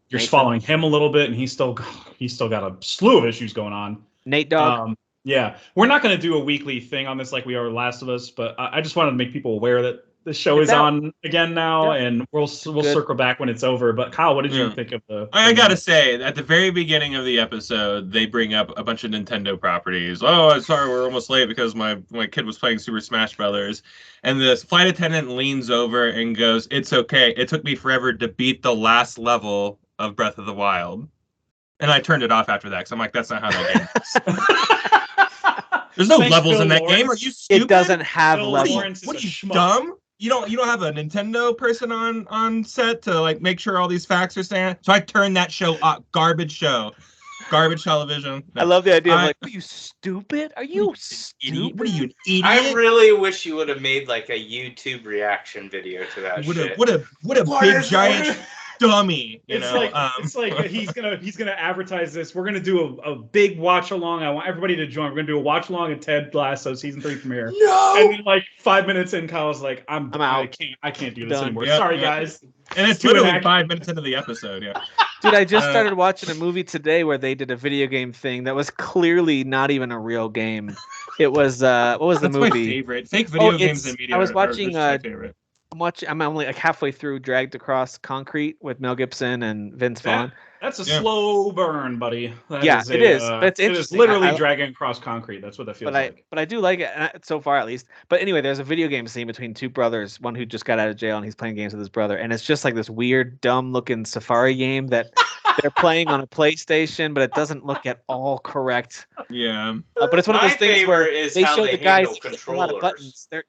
You're following him a little bit, and he's still got a slew of issues going on. Nate Dogg. Yeah, we're not going to do a weekly thing on this like we are with Last of Us, but I just wanted to make people aware that the show is on again now, and we'll circle back when it's over. But Kyle, what did you think of the? I gotta say, at the very beginning of the episode, they bring up a bunch of Nintendo properties. Oh, I'm sorry, we're almost late because my kid was playing Super Smash Brothers, and the flight attendant leans over and goes, "It's okay. It took me forever to beat the last level of Breath of the Wild," and I turned it off after that because I'm like, that's not how that game works. There's no levels in that game. Are you stupid? It doesn't have levels. What are you dumb? You don't have a Nintendo person on set to make sure all these facts are saying. So I turned that show off. Garbage television. No. I love the idea of are you stupid? Are you stupid? What are you, an idiot? I really wish you would have made a YouTube reaction video to that shit. What a big giant dummy. It's like he's gonna advertise this. We're gonna do a big watch along. I want everybody to join. We're gonna do a watch along at Ted Lasso season 3 premiere. No. And then like 5 minutes in, Kyle's like, I'm out. I can't do this Done. anymore. Yep, Sorry, yep. guys. And it's literally 5 minutes into the episode. Yeah. Dude, I just started watching a movie today where they did a video game thing that was clearly not even a real game. It was what was the That's movie? my favorite. Fake video games in media. I was watching. My favorite. I'm only like halfway through Dragged Across Concrete with Mel Gibson and Vince Vaughn. That's a slow burn, buddy. It is. But it is literally dragging across concrete. That's what that feels like. But I do like it so far, at least. But anyway, there's a video game scene between two brothers, one who just got out of jail and he's playing games with his brother, and it's just like this weird, dumb-looking Safari game that they're playing on a PlayStation, but it doesn't look at all correct. Yeah. But it's one of those things where they show the guys controllers. a lot of buttons. They're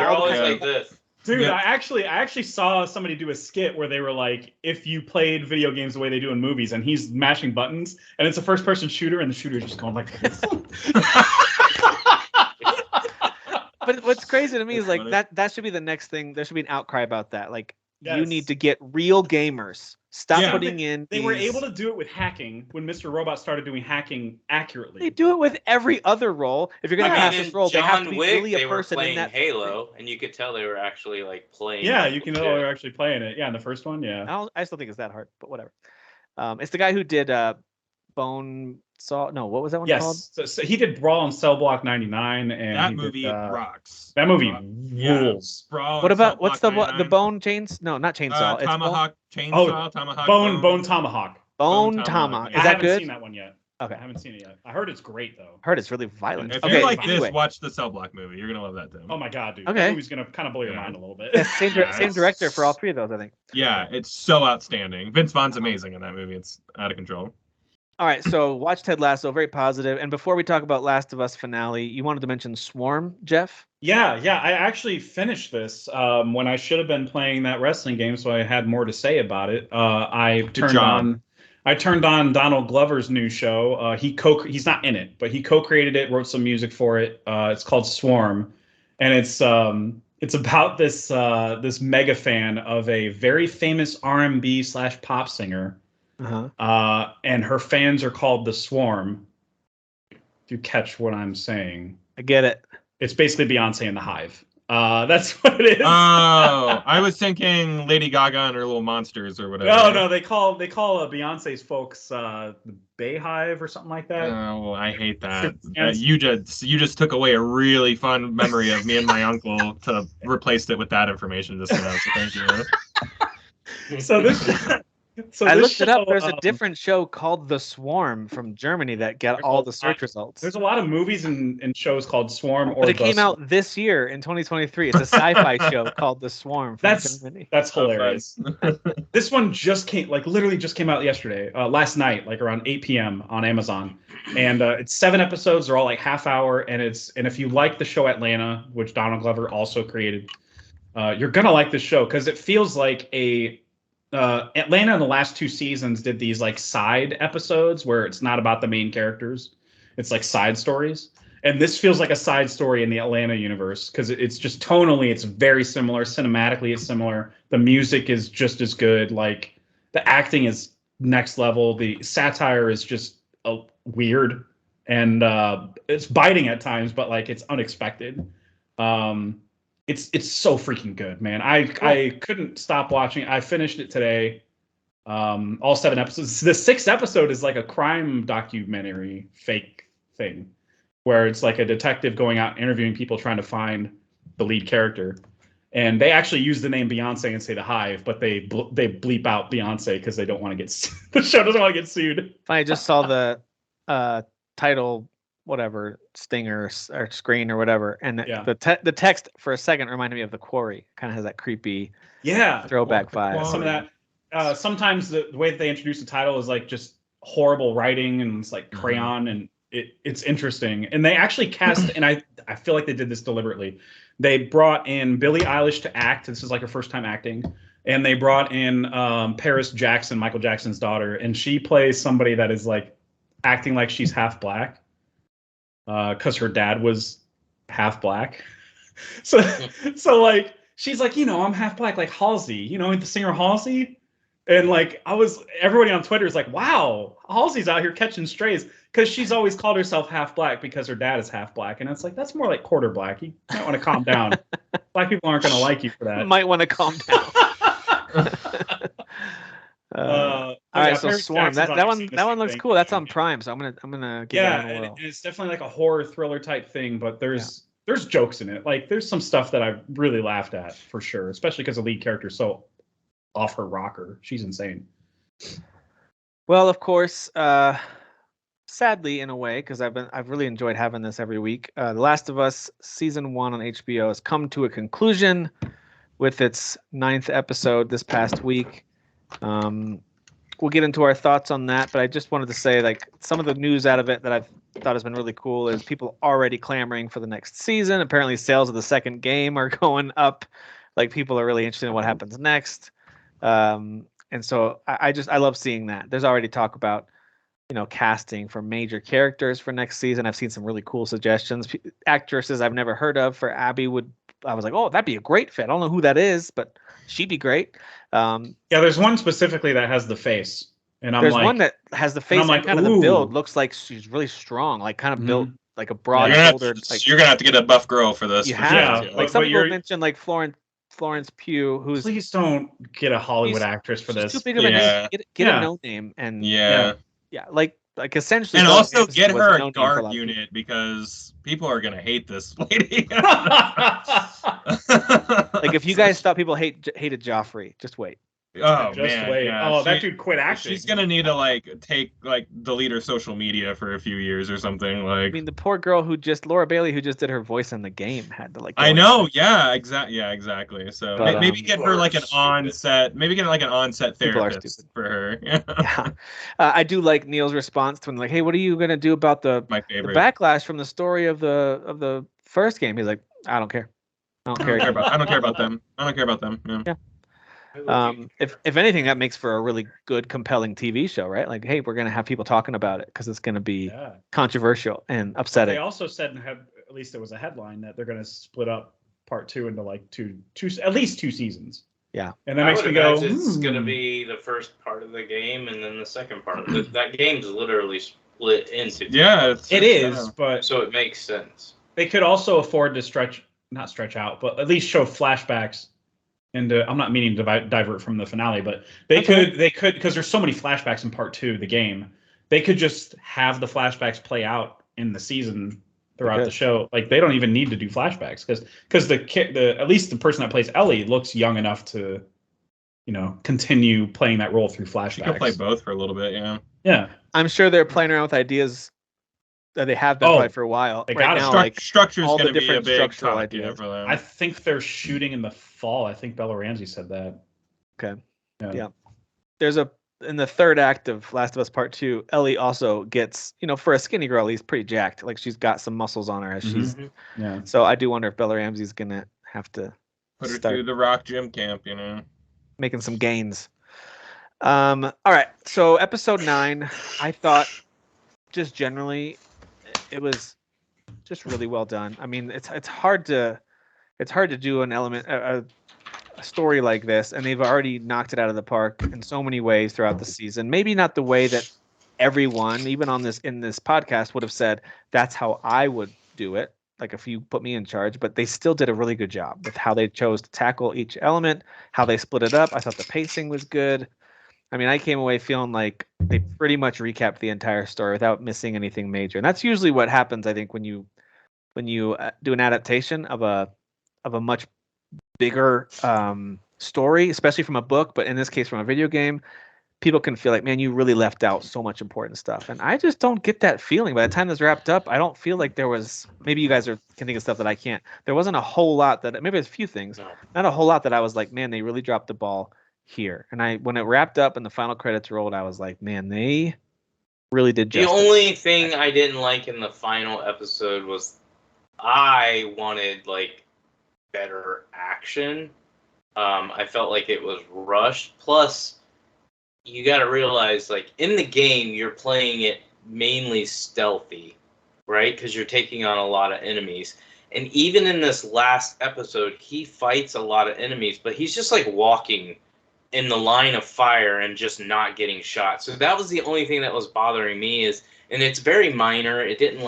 always like this. Dude, yeah. I actually saw somebody do a skit where they were like, if you played video games the way they do in movies, and he's mashing buttons, and it's a first-person shooter, and the shooter's just going like this. But what's crazy to me is like that should be the next thing. There should be an outcry about that. Like you need to get real gamers. Stop putting in. They were able to do it with hacking when Mr. Robot started doing hacking accurately. They do it with every other role. If you're gonna pass this role, they have to be Wick, really a person in that. Halo, and you could tell they were actually like playing. Yeah, you can tell they were actually playing it. Yeah, in the first one, yeah. I still think it's that hard, but whatever. It's the guy who did Bone Saw. No, what was that one called? So he did Brawl on Cell Block 99, and that movie rocks. That movie rules. Brawl. What about what's the bone chains? No, not chainsaw. Tomahawk chainsaw. Tomahawk. Bone Tomahawk. Bone Tomahawk. Is that good? I haven't seen that one yet. Okay. I haven't seen it yet. I heard it's great though. I heard it's really violent. If you like this, watch the Cell Block movie. You're gonna love that too. Oh my god, dude. Okay. That movie's gonna kind of blow your mind a little bit. Yeah, same director for all three of those, I think. Yeah, it's so outstanding. Vince Vaughn's amazing in that movie. It's out of control. All right, so watch Ted Lasso, very positive. And before we talk about Last of Us finale, you wanted to mention Swarm, Jeff? Yeah. I actually finished this when I should have been playing that wrestling game, so I had more to say about it. I turned on Donald Glover's new show. He's not in it, but he co-created it, wrote some music for it. It's called Swarm, and it's about this mega fan of a very famous R&B/pop singer. And her fans are called the Swarm. If you catch what I'm saying, I get it. It's basically Beyonce and the Hive. That's what it is. Oh, I was thinking Lady Gaga and her little monsters or whatever. No, they call Beyonce's folks the Bayhive or something like that. Oh, I hate that. You just took away a really fun memory of me and my uncle to replace it with that information just now. So thank you. I looked it up. There's a different show called The Swarm from Germany that got all the search results. There's a lot of movies and shows called Swarm. But it came out this year in 2023. It's a sci-fi show called The Swarm from Germany. That's hilarious. This one literally just came out yesterday, last night, like around 8 p.m. on Amazon. And it's 7 episodes. They're all like half hour. And if you like the show Atlanta, which Donald Glover also created, you're going to like this show because it feels like Atlanta in the last 2 seasons did these like side episodes where it's not about the main characters. It's like side stories. And this feels like a side story in the Atlanta universe because it's just tonally, it's very similar. Cinematically, it's similar. The music is just as good. Like the acting is next level. The satire is just weird. And it's biting at times, but like it's unexpected. It's so freaking good, man. I couldn't stop watching. I finished it today. All 7 episodes. The 6th episode is like a crime documentary fake thing where it's like a detective going out interviewing people trying to find the lead character. And they actually use the name Beyonce and say the Hive, but they bleep out Beyonce because they don't want to get the show doesn't want to get sued. I just saw the title whatever stinger or screen or whatever, and the text for a second reminded me of The Quarry. Kind of has that creepy throwback vibe. Some of that. Sometimes the way that they introduce the title is like just horrible writing and it's like crayon and it's interesting. And they actually cast and I feel like they did this deliberately. They brought in Billie Eilish to act. This is like her first time acting. And they brought in Paris Jackson, Michael Jackson's daughter, and she plays somebody that is like acting like she's half black. Because her dad was half black. So like she's like, I'm half black, like Halsey, the singer Halsey. And like everybody on Twitter is like, wow, Halsey's out here catching strays, because she's always called herself half black because her dad is half black, and it's like, that's more like quarter black. You might want to calm down. Black people aren't going to like you for that. Might want to calm down. All right, so Swarm. That one looks cool. That's on Prime, so I'm gonna give that a whirl. And it's definitely like a horror thriller type thing, but there's jokes in it. Like there's some stuff that I really laughed at for sure, especially because the lead character is so off her rocker. She's insane. Well, of course, sadly in a way, because I've really enjoyed having this every week. The Last of Us season 1 on HBO has come to a conclusion with its 9th episode this past week. We'll get into our thoughts on that, but I just wanted to say, like, some of the news out of it that I've thought has been really cool is people already clamoring for the next season. Apparently sales of the second game are going up. Like, people are really interested in what happens next. And so I love seeing that. There's already talk about, casting for major characters for next season. I've seen some really cool suggestions. Actresses I've never heard of for Abby I was like, oh, that'd be a great fit. I don't know who that is, but she'd be great. There's one specifically that has the face, and there's one that has the face and like, kind of the build. Looks like she's really strong, like kind of built like a broad-shouldered. You're gonna have to get a buff girl for this. You have to. Like some people mentioned, like Florence Pugh, who's please don't get a Hollywood actress for this. Too big of a name. Get a no name and like essentially. And also get her a guard unit because people are gonna hate this lady. Like if you guys thought people hated Joffrey, just wait. Oh man! Wait. Yeah. That dude quit acting. She's gonna need to delete her social media for a few years or something. Like, I mean, the poor girl Laura Bailey, who just did her voice in the game, had to I know. Yeah. Exactly. So but, maybe get her like an on-set. Maybe get like an on-set therapist for her. Yeah. I do like Neil's response to him, like, "Hey, what are you gonna do about the backlash from the story of the first game?" He's like, "I don't care. I don't care about them. I don't care about them." Yeah. If anything, that makes for a really good, compelling TV show, right? Like, hey, we're gonna have people talking about it because it's gonna be controversial and upsetting. They also said, at least there was a headline that they're gonna split up part 2 into like at least 2 seasons. Yeah, and that makes me go. It's gonna be the first part of the game and then the second part. That game's literally split into 2 parts. It is, but so it makes sense. They could also afford to not stretch out, but at least show flashbacks. And I'm not meaning to divert from the finale, but they could, because there's so many flashbacks in part 2 of the game, they could just have the flashbacks play out in the season throughout the show. Like they don't even need to do flashbacks because at least the person that plays Ellie looks young enough to, continue playing that role through flashbacks. You can play both for a little bit, yeah. Yeah, I'm sure they're playing around with ideas that they have been playing for a while. They got structure's all going the to be a different big structural ideas for them. I think they're shooting in the fall. I think Bella Ramsey said that. Okay. Yeah. There's in the third act of Last of Us Part 2, Ellie also gets, for a skinny girl, he's pretty jacked. Like she's got some muscles on her as she's. Yeah. So I do wonder if Bella Ramsey's gonna have to put her through the Rock Gym Camp, making some gains. All right. So episode 9, I thought just generally it was just really well done. I mean, it's hard to do a story like this, and they've already knocked it out of the park in so many ways throughout the season. Maybe not the way that everyone, even in this podcast, would have said that's how I would do it. Like if you put me in charge, but they still did a really good job with how they chose to tackle each element, how they split it up. I thought the pacing was good. I mean, I came away feeling like they pretty much recapped the entire story without missing anything major. And that's usually what happens, I think, when you do an adaptation of a much bigger story, especially from a book, but in this case from a video game. People can feel like, man, you really left out so much important stuff. And I just don't get that feeling. By the time this wrapped up, I don't feel like there was, maybe you guys can think of stuff that I can't. There wasn't a whole lot maybe there's a few things, not a whole lot that I was like, man, they really dropped the ball here. And when it wrapped up and the final credits rolled, I was like, man, they really did justice. The only thing I didn't like in the final episode was I wanted better action. I felt like it was rushed. Plus, you got to realize, in the game, you're playing it mainly stealthy, right? Because you're taking on a lot of enemies. And even in this last episode, he fights a lot of enemies, but he's just walking in the line of fire and just not getting shot. So that was the only thing that was bothering me and it's very minor. It didn't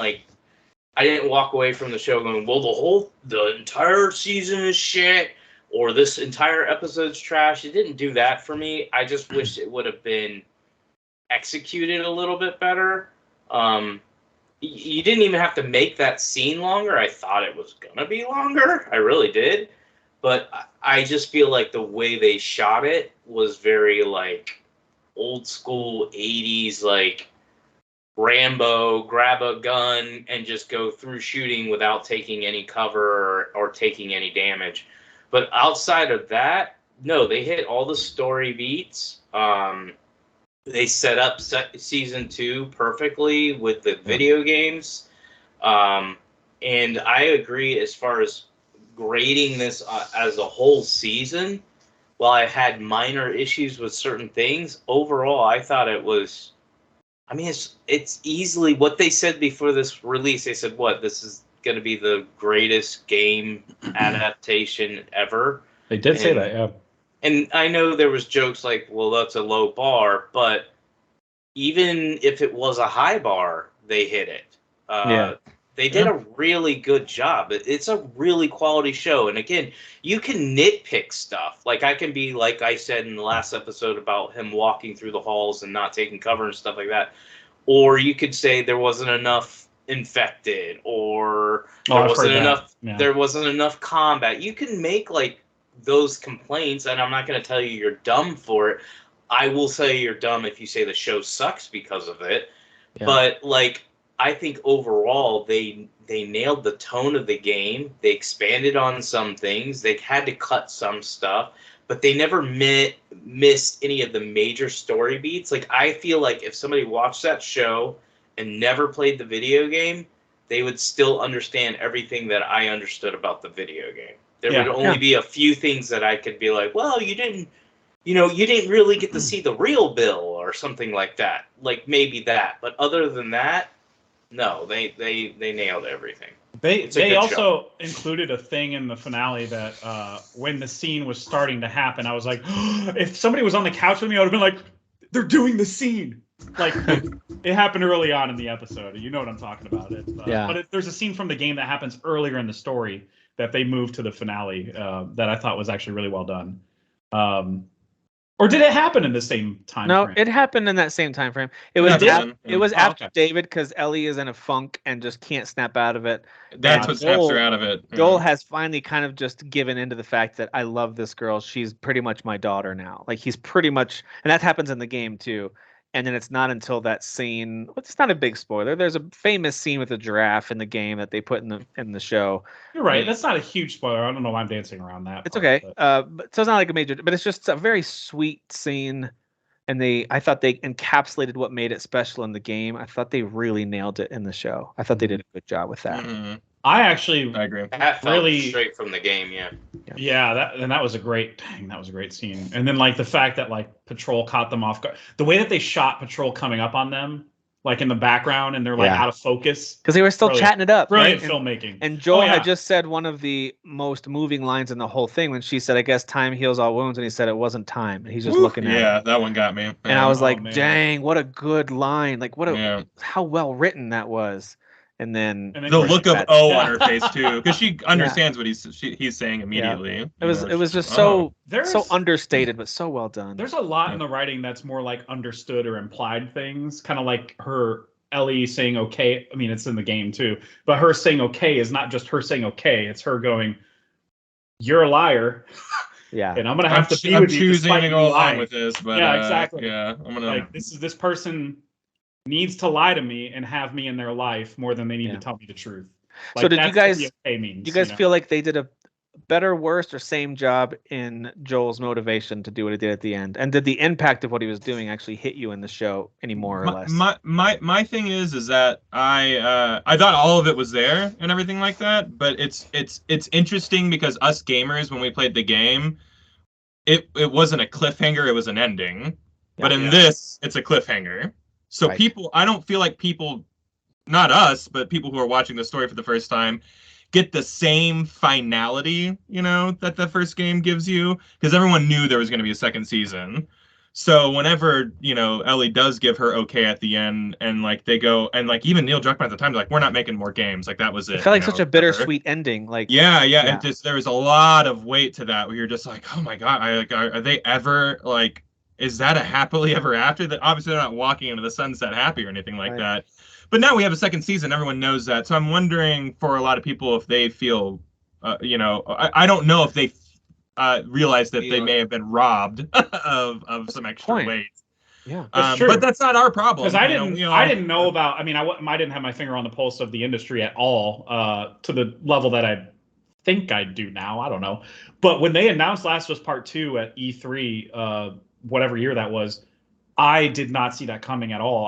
I didn't walk away from the show going, well, the entire season is shit or this entire episode's trash. It didn't do that for me. I just wish it would have been executed a little bit better. You didn't even have to make that scene longer. I thought it was going to be longer. I really did. But I just feel like the way they shot it was very, old school 80s, Rambo, grab a gun and just go through shooting without taking any cover or taking any damage. But outside of that, no, they hit all the story beats. They set up season 2 perfectly with the video games. And I agree as far as grading this as a whole season. While I had minor issues with certain things, overall, I thought it was... I mean, it's easily what they said before this release. They said, this is going to be the greatest game adaptation ever. They did say that, yeah. And I know there was jokes like, well, that's a low bar, but even if it was a high bar, they hit it. They did a really good job. It's a really quality show. And again, you can nitpick stuff. I can be, like I said in the last episode about him walking through the halls and not taking cover and stuff like that. Or you could say there wasn't enough infected or there wasn't enough combat. You can make, those complaints, and I'm not going to tell you you're dumb for it. I will say you're dumb if you say the show sucks because of it. Yeah. But, I think overall they nailed the tone of the game. They expanded on some things. They had to cut some stuff, but they never missed any of the major story beats. I feel like if somebody watched that show and never played the video game, they would still understand everything that I understood about the video game. There would only be a few things that I could be like, well, you didn't really get to see the real Bill or something like that. Maybe that. But other than that, no, they nailed everything. They also included a thing in the finale that when the scene was starting to happen, I was like, if somebody was on the couch with me, I would have been like, they're doing the scene. It happened early on in the episode. You know what I'm talking about. But there's a scene from the game that happens earlier in the story that they moved to the finale that I thought was actually really well done. Or did it happen in the same time frame? No, it happened in that same time frame. It was after David because Ellie is in a funk and just can't snap out of it. That's what snaps her out of it. Joel has finally kind of just given into the fact that I love this girl. She's pretty much my daughter now. He's pretty much, and that happens in the game too. And then it's not until that scene. It's not a big spoiler. There's a famous scene with a giraffe in the game that they put in the show. You're right. That's not a huge spoiler. I don't know why I'm dancing around that. It's okay. But so it's not like a major, but it's just a very sweet scene. And I thought they encapsulated what made it special in the game. I thought they really nailed it in the show. I thought they did a good job with that. Mm-hmm. I agree. That felt really straight from the game, Yeah, that was a great scene. And then the fact that Patrol caught them off guard. The way that they shot Patrol coming up on them, in the background, and they're out of focus. Because they were still chatting it up. Brilliant filmmaking. And Joel had just said one of the most moving lines in the whole thing when she said, I guess time heals all wounds, and he said it wasn't time. And he's just looking at it. Yeah, that one got me. And I was like, dang, what a good line. How well written that was. And then the look of on her face too, because she understands what he's saying immediately. Yeah. It was just so understated, but so well done. There's a lot in the writing that's more understood or implied things, kind of like her Ellie saying okay. I mean, it's in the game too, but her saying okay is not just her saying okay. It's her going, "You're a liar." Yeah, and I'm gonna have to be with you. I'm choosing to go along with this, but exactly. I'm gonna this person needs to lie to me and have me in their life more than they need to tell me the truth. So did you guys feel like they did a better, worse, or same job in Joel's motivation to do what he did at the end? And did the impact of what he was doing actually hit you in the show any more or less? My thing is that I thought all of it was there and everything like that, but it's interesting because us gamers, when we played the game, it wasn't a cliffhanger, it was an ending. But in this, it's a cliffhanger. So people, I don't feel like people, not us, but people who are watching the story for the first time, get the same finality, that the first game gives you, because everyone knew there was going to be a second season. So whenever, Ellie does give her okay at the end, and like they go, and like even Neil Druckmann at the time, like, we're not making more games, like that was it. It felt like such a bittersweet ending. Like yeah, and just there was a lot of weight to that where you're just like, oh my god, are they ever like, is that a happily ever after? That obviously they're not walking into the sunset happy or anything like that. But now we have a second season, everyone knows that. So I'm wondering for a lot of people if they feel, I don't know if they realize that they may have been robbed of some extra weight. Yeah, that's true. But that's not our problem. Because I didn't know about. I mean, I didn't have my finger on the pulse of the industry at all, to the level that I think I do now. I don't know. But when they announced Last of Us Part 2 at E3, whatever year that was, I did not see that coming at all.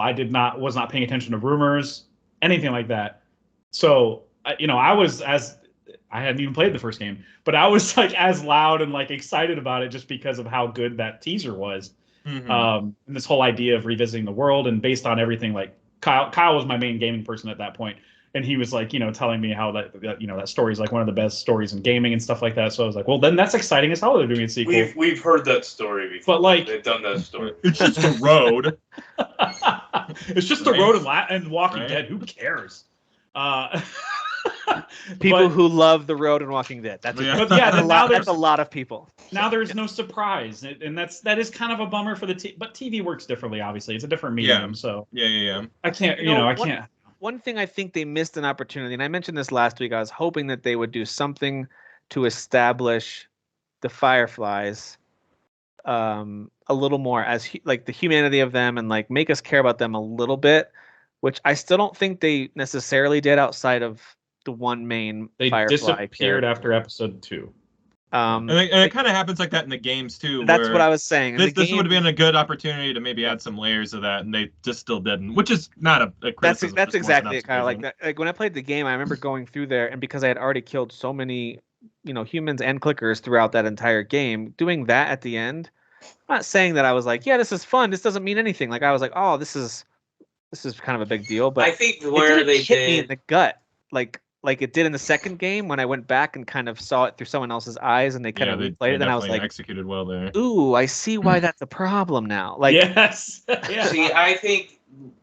Was not paying attention to rumors, anything like that. So, I hadn't even played the first game, but I was like as loud and like excited about it just because of how good that teaser was. Mm-hmm. And this whole idea of revisiting the world, and based on everything, like Kyle was my main gaming person at that point, and he was like, telling me how that story is like one of the best stories in gaming and stuff like that. So I was like, well, then that's exciting as hell. They're doing a sequel. We've heard that story before. But like they've done that story. It's just a road. It's just the road and Walking Dead. Who cares? People who love the road and Walking Dead. That's a lot of people. Now there's no surprise, and that is kind of a bummer for but TV works differently. Obviously, it's a different medium. So yeah. I can't, I can't. One thing I think they missed an opportunity, and I mentioned this last week. I was hoping that they would do something to establish the Fireflies a little more as like the humanity of them, and like make us care about them a little bit, which I still don't think they necessarily did outside of the one main Firefly disappeared after episode 2. And it kind of happens like that in the games too. That's what I was saying. This would have been a good opportunity to maybe add some layers of that, and they just still didn't, which is not a criticism. That's exactly it, Kyle. Like when I played the game, I remember going through there, and because I had already killed so many, humans and clickers throughout that entire game, doing that at the end. I'm not saying that I was like, yeah, this is fun. This doesn't mean anything. Like I was like, oh, this is kind of a big deal. But I think where they hit me in the gut, like it did in the second game when I went back and kind of saw it through someone else's eyes, and they kind of replayed it. Then I was like, executed well there. Ooh, I see why that's a problem now. Like, yes. Yeah. See, I think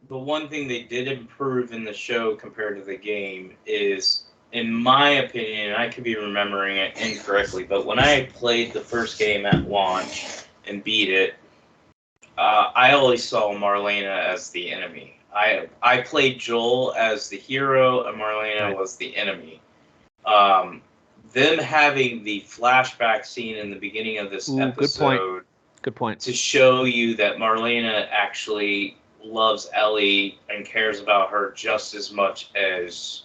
the one thing they did improve in the show compared to the game is, in my opinion, and I could be remembering it incorrectly, but when I played the first game at launch and beat it, I always saw Marlena as the enemy. I played Joel as the hero, and Marlena was the enemy. Them having the flashback scene in the beginning of this episode, good point, to show you that Marlena actually loves Ellie and cares about her just as much as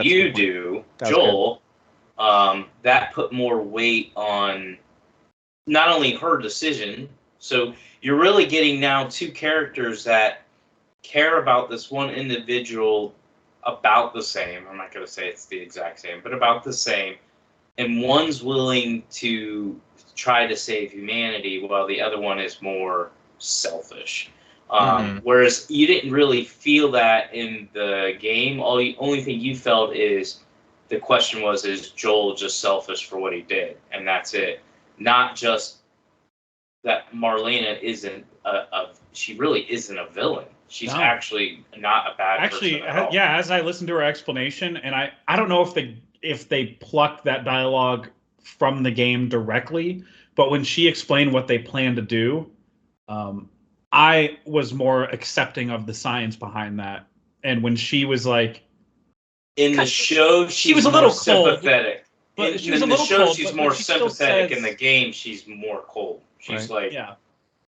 you do, Joel. That put more weight on not only her decision. So you're really getting now two characters that care about this one individual about the same. I'm not going to say it's the exact same, but about the same. And one's willing to try to save humanity while the other one is more selfish. Whereas you didn't really feel that in the game. Only thing you felt is the question was, is Joel just selfish for what he did? And that's it. Not just that Marlena isn't she really isn't a villain. She's actually not a bad person at all. Yeah, as I listened to her explanation, and I don't know if they plucked that dialogue from the game directly, but when she explained what they plan to do, I was more accepting of the science behind that. And when she was like, in the show, she was a little sympathetic. But in the show, she's more sympathetic. In the game, she's more cold. She's like, yeah.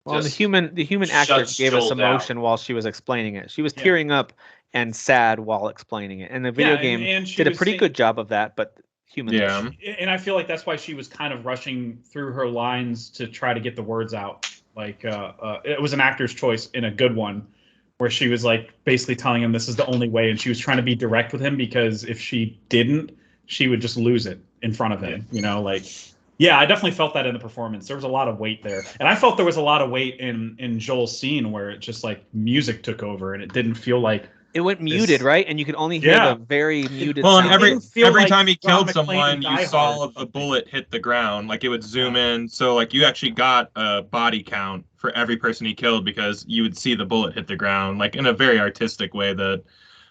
Well, the human actress gave us emotion while she was explaining it. She was tearing up and sad while explaining it. And the video game did a pretty good job of that, but humans. Yeah. And I feel like that's why she was kind of rushing through her lines to try to get the words out. Like it was an actor's choice in a good one, where she was like basically telling him this is the only way, and she was trying to be direct with him, because if she didn't, she would just lose it in front of him. Yeah, I definitely felt that in the performance. There was a lot of weight there. And I felt there was a lot of weight in Joel's scene where it just like music took over, and it didn't feel like It went muted, right? And you could only hear the very muted Well, sound. and every like time he John killed McClane someone, in you Die saw Hard. a bullet hit the ground. Like it would zoom in. So like you actually got a body count for every person he killed because you would see the bullet hit the ground, like in a very artistic way that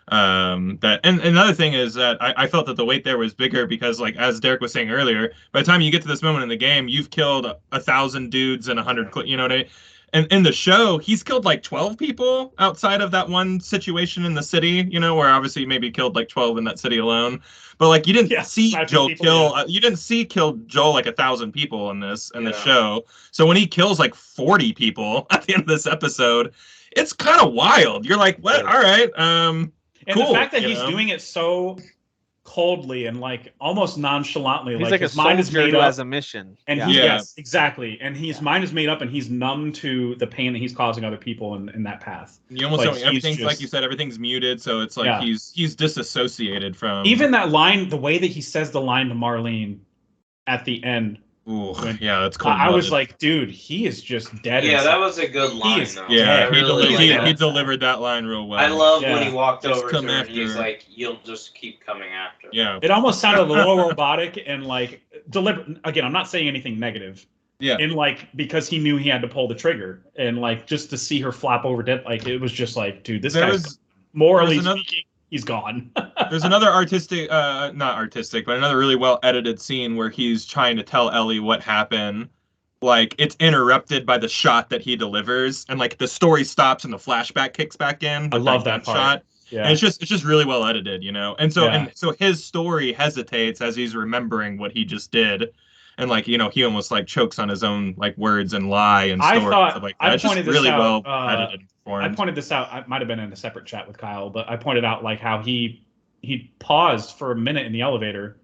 and another thing is that I felt that the weight there was bigger because like as Derek was saying earlier, by the time you get to this moment in the game, you've killed 1,000 dudes and 100 you know what I mean? And in the show, he's killed like 12 people outside of that one situation in the city, you know, where obviously maybe killed like 12 in that city alone. But like you didn't see Joel kill you didn't see kill Joel like 1,000 people in the show. So when he kills like 40 people at the end of this episode, it's kind of wild. You're like, what? All right. And cool, the fact that he's doing it so coldly and like almost nonchalantly, he's like his a mind is soldier made who up, has a mission, and yes, exactly, and his mind is made up, and he's numb to the pain that he's causing other people in that path. You almost like, everything's just, like you said, everything's muted, so it's like he's disassociated from. Even that line, the way that he says the line to Marlene at the end. Ooh, that's cool. I was like, dude, he is just dead. Yeah, that was a good line. Though. Yeah, he delivered that line real well. I love when he walked over to her and he's like, "You'll just keep coming after." Yeah, it almost sounded a little robotic and like deliberate. Again, I'm not saying anything negative. Yeah, and like because he knew he had to pull the trigger and like just to see her flop over dead, like it was just like, dude, this guy's morally speaking. He's gone. There's another not artistic, but another really well edited scene where he's trying to tell Ellie what happened. Like it's interrupted by the shot that he delivers, and like the story stops and the flashback kicks back in. I love that part. Shot. Yeah, and it's just really well edited, you know. And so his story hesitates as he's remembering what he just did. And like, you know, he almost like chokes on his own like words and lie and story and stuff like that. It's just really well edited. I pointed this out. I might have been in a separate chat with Kyle, but I pointed out like how he paused for a minute in the elevator,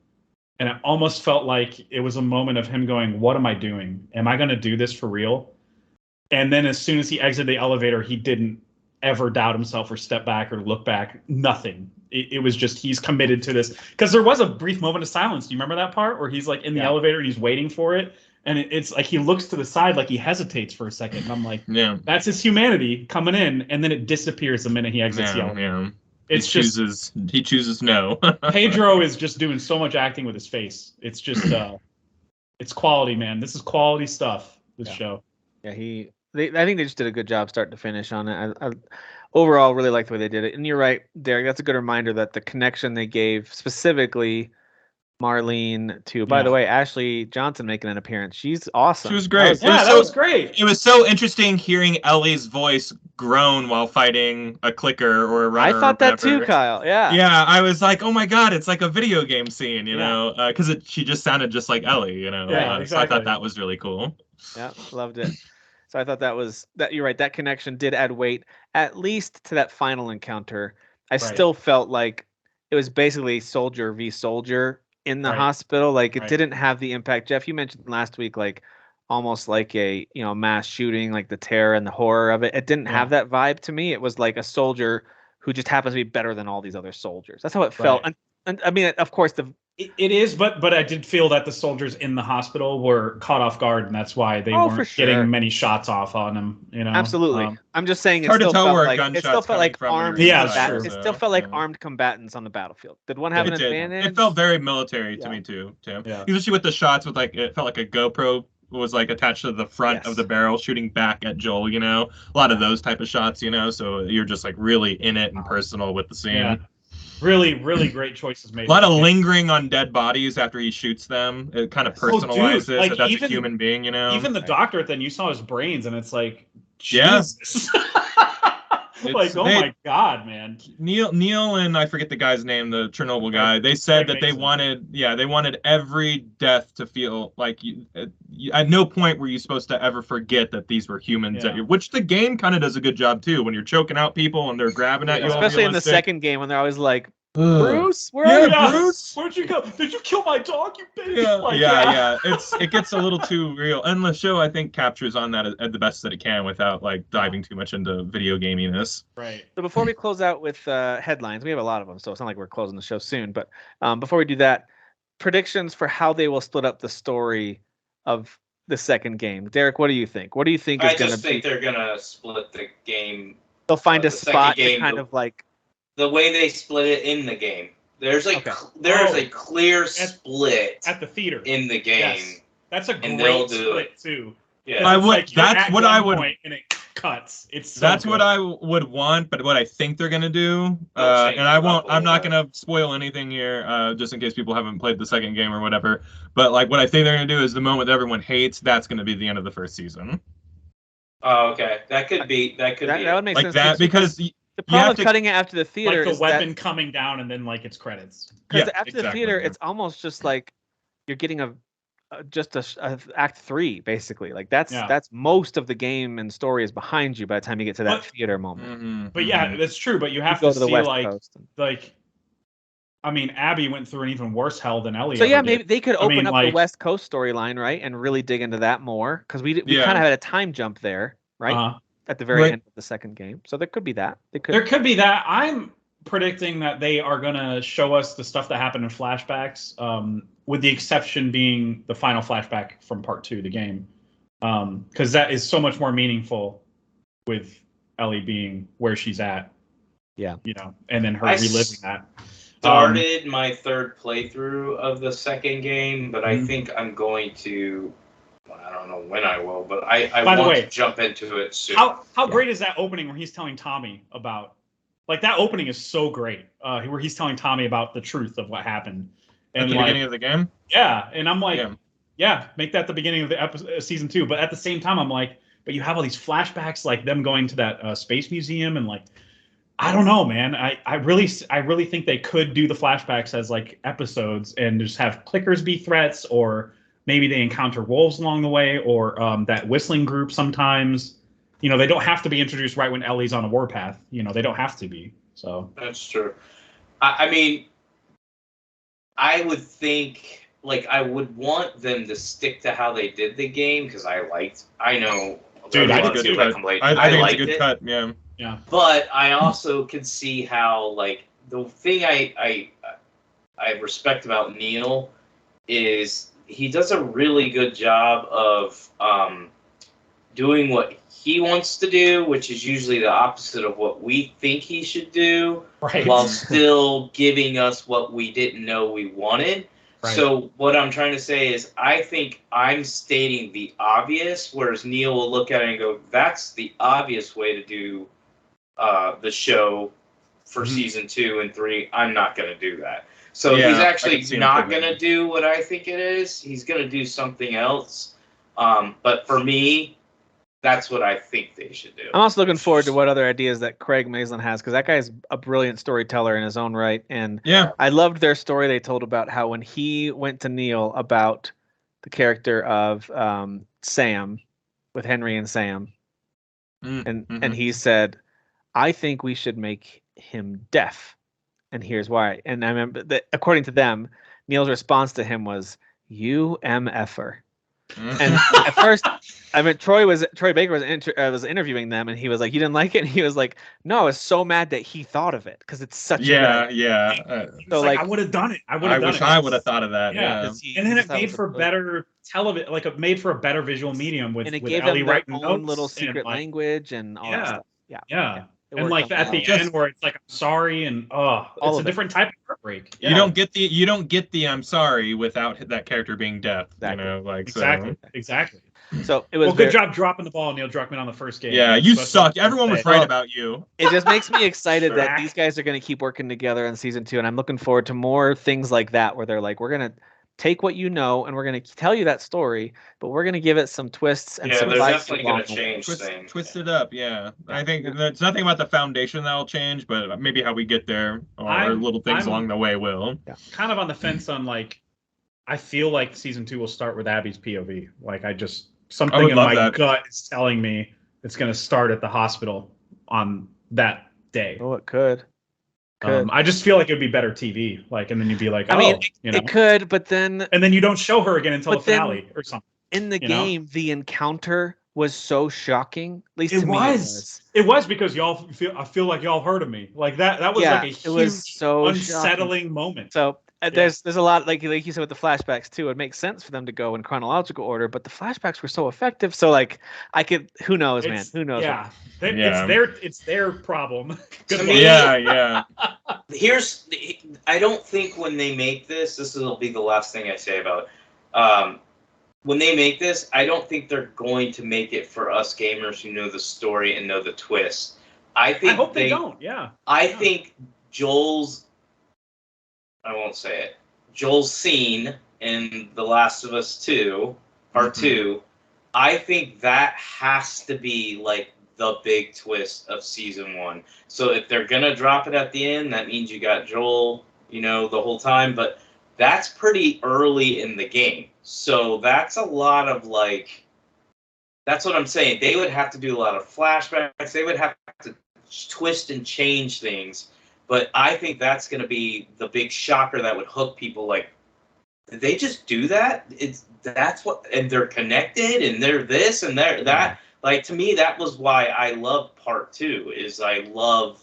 and it almost felt like it was a moment of him going, "What am I doing? Am I going to do this for real?" And then as soon as he exited the elevator, he didn't ever doubt himself or step back or look back. Nothing. It was just he's committed to this. Because there was a brief moment of silence. Do you remember that part where he's like in the elevator and he's waiting for it? And it's like he looks to the side like he hesitates for a second. And I'm like, that's his humanity coming in. And then it disappears the minute he exits the elevator. He chooses no. Pedro is just doing so much acting with his face. It's just it's quality, man. This is quality stuff, this show. Yeah, I think they just did a good job start to finish on it. I overall really liked the way they did it. And you're right, Derek, that's a good reminder that the connection they gave specifically Marlene to, by the way, Ashley Johnson making an appearance. She's awesome. She was great. That was great. It was so interesting hearing Ellie's voice groan while fighting a clicker or a runner. I thought that too, Kyle. Yeah. Yeah, I was like, oh my God, it's like a video game scene, you know, because she just sounded just like Ellie, you know. Yeah, exactly. So I thought that was really cool. Yeah, loved it. So I thought that you're right. That connection did add weight, at least to that final encounter. I still felt like it was basically soldier v soldier in the hospital. Like it didn't have the impact. Jeff, you mentioned last week, like almost like a mass shooting, like the terror and the horror of it. It didn't have that vibe to me. It was like a soldier who just happens to be better than all these other soldiers. That's how it felt. And I mean, of course, it is, but I did feel that the soldiers in the hospital were caught off guard, and that's why they weren't getting many shots off on them. You know, absolutely. I'm just saying, it still felt like armed. It still felt like armed combatants on the battlefield. Did one have an advantage? It felt very military to me too, Tim. Yeah. Especially with the shots, with like it felt like a GoPro was like attached to the front of the barrel, shooting back at Joel. You know, a lot of those type of shots. You know, so you're just like really in it and personal with the scene. Yeah. Really, really great choices made. A lot of lingering on dead bodies after he shoots them. It kind of personalizes that that's a human being, you know? Even the doctor, then you saw his brains, and it's like, Jesus. Like, oh my God, man. Neil and I forget the guy's name, the Chernobyl guy. They said that they wanted every death to feel like at no point were you supposed to ever forget that these were humans. Which the game kind of does a good job too. When you're choking out people and they're grabbing at you, especially in the second game when they're always like, Bruce, where are you? Bruce, where'd you go? Did you kill my dog, you bitch? It gets a little too real, and the show I think captures on that at the best that it can without like diving too much into video gaminess. Right. So before we close out with headlines, we have a lot of them, so it's not like we're closing the show soon. But before we do that, predictions for how they will split up the story of the second game. Derek, what do you think? What do you think is going to be? I just think they're going to split the game. They'll find a spot to kind of like the way they split it in the game. There's Okay. there's a clear split at the theater in the game. Yes. That's a And they'll great do split it. too. Yeah. I It's would. like you're That's at what I would. gunpoint and it cuts. It's so That's good. what I would want, but what I think they're gonna do, They'll change and I it won't. up a I'm not little gonna spoil anything here, just in case people haven't played the second game or whatever. But like, what I think they're gonna do is the moment that everyone hates, that's gonna be the end of the first season. Oh, okay. That could be. That would make Like sense. that because the problem with to- cutting it after the theater like the is weapon coming down and then like it's credits. because Yeah, after the exactly, theater, yeah. it's almost just like you're getting a act 3 basically. Like that's most of the game and story is behind you by the time you get to that theater moment. Mm-hmm, But yeah, that's true. But you have go to to the see West like Coast. I mean, Abby went through an even worse hell than Ellie. So ever yeah, did. maybe they could open up the like- West Coast storyline, right, and really dig into that more because we Yeah. kind of had a time jump there, right, at the very Right. end of the second game. So there could be that. There could be that. I'm predicting that they are going to show us the stuff that happened in flashbacks, with the exception being the final flashback from part 2 of the game, because that is so much more meaningful with Ellie being where she's at. Yeah, and then her reliving that. Started my third playthrough of the second game, but I Mhm. think I'm going to. I don't know when I will, but I By the want way, to jump into it soon. How great is that opening where he's telling Tommy about, like that opening is so great, where he's telling Tommy about the truth of what happened. At And the like, beginning of the game. yeah, and I'm like, yeah, make that the beginning of the episode, season 2. But at the same time, I'm like, but you have all these flashbacks, like them going to that space museum, and like, I don't know, man. I really think they could do the flashbacks as like episodes and just have clickers be threats, or maybe they encounter wolves along the way, or that whistling group sometimes. They don't have to be introduced right when Ellie's on a warpath. They don't have to be. So that's true. I mean, I would think, like, I would want them to stick to how they did the game because I know. Dude, I think it's a good cut. I think it's a good cut. Yeah. Yeah. But I also could see how, like, the thing I respect about Neil is he does a really good job of doing what he wants to do, which is usually the opposite of what we think he should do, right, while still giving us what we didn't know we wanted. Right. So what I'm trying to say is I think I'm stating the obvious, whereas Neil will look at it and go, that's the obvious way to do the show for season 2 and 3. I'm not going to do that. So he's actually not going to do what I think it is. He's going to do something else. But for me, that's what I think they should do. I'm also looking forward to what other ideas that Craig Mazlin has, because that guy's a brilliant storyteller in his own right. And I loved their story they told about how when he went to Neil about the character of Sam, with Henry and Sam, and he said, I think we should make him deaf, and here's why. And I remember that according to them, Neil's response to him was, "You MFer." And at first, I mean, Troy Baker was interviewing them, and he was like, "You didn't like it?" And he was like, "No, I was so mad that he thought of it because it's such a so like I would have done it. I wish I would have thought of that. Yeah, and then it made for better television, like it made for a better visual medium with gave Ellie them their writing own notes little secret language and all that stuff. Yeah. And like at the end where it's like I'm sorry and it's a different type of heartbreak. You don't get the I'm sorry without that character being deaf. Exactly. Exactly. So it was good job dropping the ball, Neil Druckmann, on the first game. Yeah, you suck. Everyone was right about you. It just makes me excited that these guys are going to keep working together in season 2, and I'm looking forward to more things like that where they're like, we're going to take what you know and we're going to tell you that story, but we're going to give it some twists and some they're definitely going to change things. Twist it up, I think there's nothing about the foundation that'll change, but maybe how we get there or little things along the way will. Kind of on the fence on like, I feel like season 2 will start with Abby's POV. Like something in my gut is telling me it's going to start at the hospital on that day. Oh, it could. I just feel like it would be better TV, and then you'd be like, it could, but then you don't show her again until the finale or something. In the game, the encounter was so shocking. At least it to me, it was because I feel like y'all heard of me. Like that was like a huge, unsettling moment. So there's a lot like you said with the flashbacks too. It makes sense for them to go in chronological order, but the flashbacks were so effective. So like who knows, man? Who knows? Yeah, Yeah. it's their problem. To Good me, luck. Yeah. I don't think when they make this will be the last thing I say about it. When they make this, I don't think they're going to make it for us gamers who know the story and know the twist. I hope they don't. Yeah. I think I won't say it. Joel's scene in The Last of Us 2, Part 2, I think that has to be like the big twist of season 1. So if they're going to drop it at the end, that means you got Joel, the whole time. But that's pretty early in the game. So that's a lot of that's what I'm saying. They would have to do a lot of flashbacks. They would have to twist and change things. But I think that's going to be the big shocker that would hook people. Like, did they just do that? And they're connected, and they're this, and they're that. Like, to me, that was why I love Part 2, is I love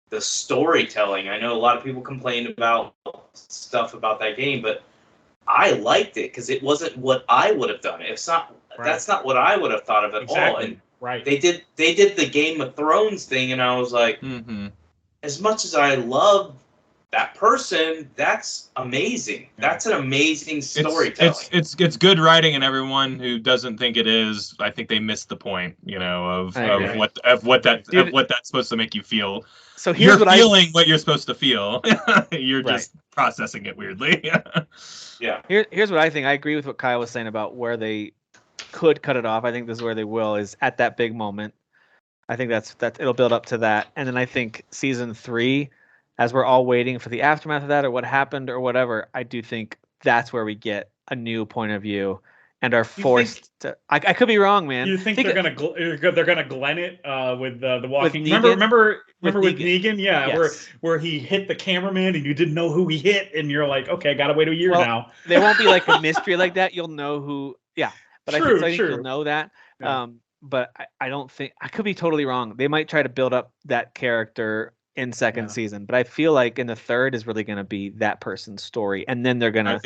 the storytelling. I know a lot of people complained about stuff about that game, but I liked it because it wasn't what I would have done. That's not what I would have thought of at all. And they did the Game of Thrones thing, and I was like, as much as I love that person, that's amazing. That's an amazing storytelling. It's good writing, and everyone who doesn't think it is, I think they missed the point, of what that's supposed to make you feel. So here's what you're supposed to feel. You're just processing it weirdly. Yeah. Here's what I think. I agree with what Kyle was saying about where they could cut it off. I think this is where they will, is at that big moment. I think that's it'll build up to that. And then I think season 3, as we're all waiting for the aftermath of that or what happened or whatever, I do think that's where we get a new point of view and are forced to. I could be wrong, man. You think they're gonna Glenn it with the walking? With Negan? Remember with Negan? Negan? Yeah, Yes. where he hit the cameraman and you didn't know who he hit, and you're like, okay, gotta wait a year now. There won't be like a mystery like that. You'll know who. Yeah, but I think you'll know that. Yeah. But I don't think, I could be totally wrong. They might try to build up that character in second season, but I feel like in the third is really going to be that person's story, and then they're going to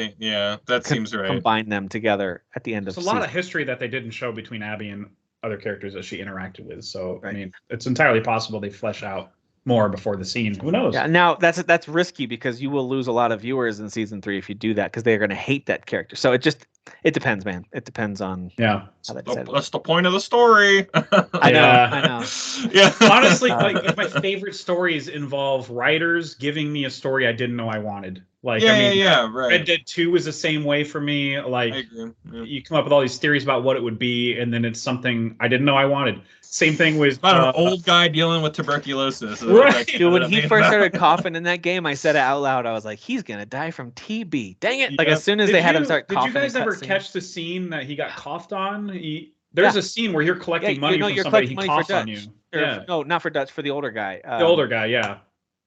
that seems right. Combine them together at the end of the season. There's a lot of history that they didn't show between Abby and other characters that she interacted with. So I mean, it's entirely possible they flesh out more before the scene. Who knows? Yeah. Now that's risky because you will lose a lot of viewers in season 3 if you do that, because they're going to hate that character. So it depends, man. It depends on how that's the point of the story. I know. Yeah. Honestly, like my favorite stories involve writers giving me a story I didn't know I wanted. Like, right. Red Dead 2 is the same way for me. Like, I agree. Yeah. You come up with all these theories about what it would be, and then it's something I didn't know I wanted. Same thing with an old guy dealing with tuberculosis. Right. Dude, when he first started coughing in that game, I said it out loud. I was like, he's gonna die from TB. Dang it! Like as soon as they had him start coughing. Did you guys ever catch the scene that he got coughed on? There's a scene where you're collecting money from somebody. He coughs on you. No, not for Dutch. For the older guy. The older guy, yeah.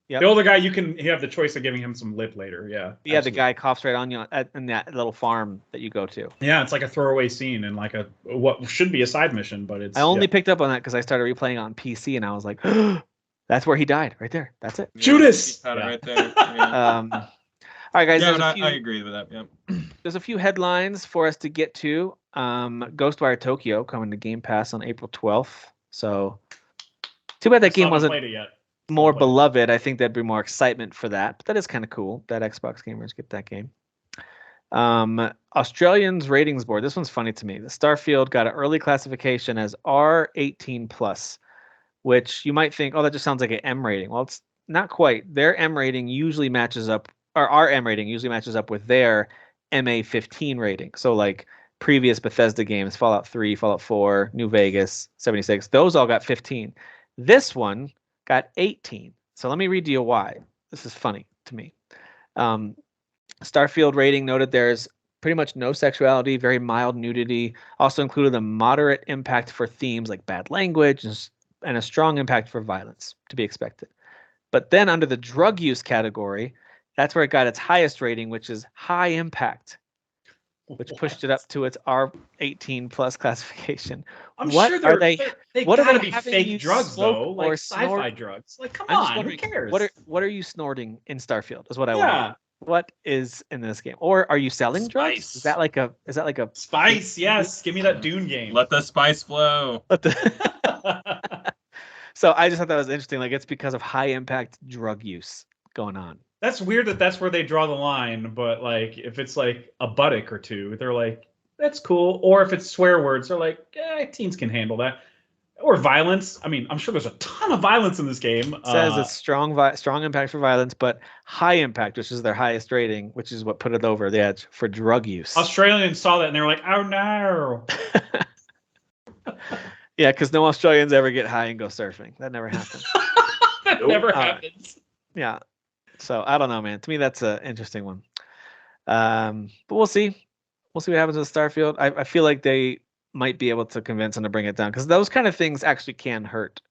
Yep. The older guy, you have the choice of giving him some lip later. Yeah. Yeah, absolutely. The guy coughs right on you in that little farm that you go to. Yeah, it's like a throwaway scene and like what should be a side mission, but it's. I only picked up on that because I started replaying on PC and I was like, that's where he died, right there. That's it. Yeah, Judas. Right there. Yeah. All right, guys. Yeah, I agree with that. Yeah. There's a few headlines for us to get to. Ghostwire Tokyo coming to Game Pass on April 12th. So, too bad that game wasn't played it yet. More beloved. I think there'd be more excitement for that, but that is kind of cool that Xbox gamers get that game. Australians ratings board. This one's funny to me. The Starfield got an early classification as R18+, which you might think, oh, that just sounds like an M rating. Well, it's not quite. Their M rating usually matches up, or our M rating usually matches up with their MA15 rating. So like previous Bethesda games, Fallout 3, Fallout 4, New Vegas, 76, those all got 15. This one got 18. So let me read to you why. This is funny to me. Starfield rating noted there's pretty much no sexuality, very mild nudity, also included a moderate impact for themes like bad language and a strong impact for violence, to be expected. But then under the drug use category, that's where it got its highest rating, which is high impact, which pushed it up to its R18+ classification. I'm sure they gotta be fake drugs though, like or sci-fi drugs. Like, come on, who cares? What are you snorting in Starfield? Is what I want. What is in this game? Or are you selling drugs? Spice. Is that like a Spice? Yes, give me that Dune game. Let the spice flow. So I just thought that was interesting. Like, it's because of high impact drug use going on. That's weird that's where they draw the line, but like if it's like a buttock or two, they're like, that's cool. Or if it's swear words, they're like, teens can handle that. Or violence. I mean, I'm sure there's a ton of violence in this game. It says it's strong impact for violence, but high impact, which is their highest rating, which is what put it over the edge for drug use. Australians saw that and they were like, oh no. Yeah, because no Australians ever get high and go surfing. That never happens. That never happens. Yeah. So I don't know, man. To me, that's an interesting one. But we'll see. We'll see what happens with Starfield. I feel like they might be able to convince them to bring it down, because those kind of things actually can hurt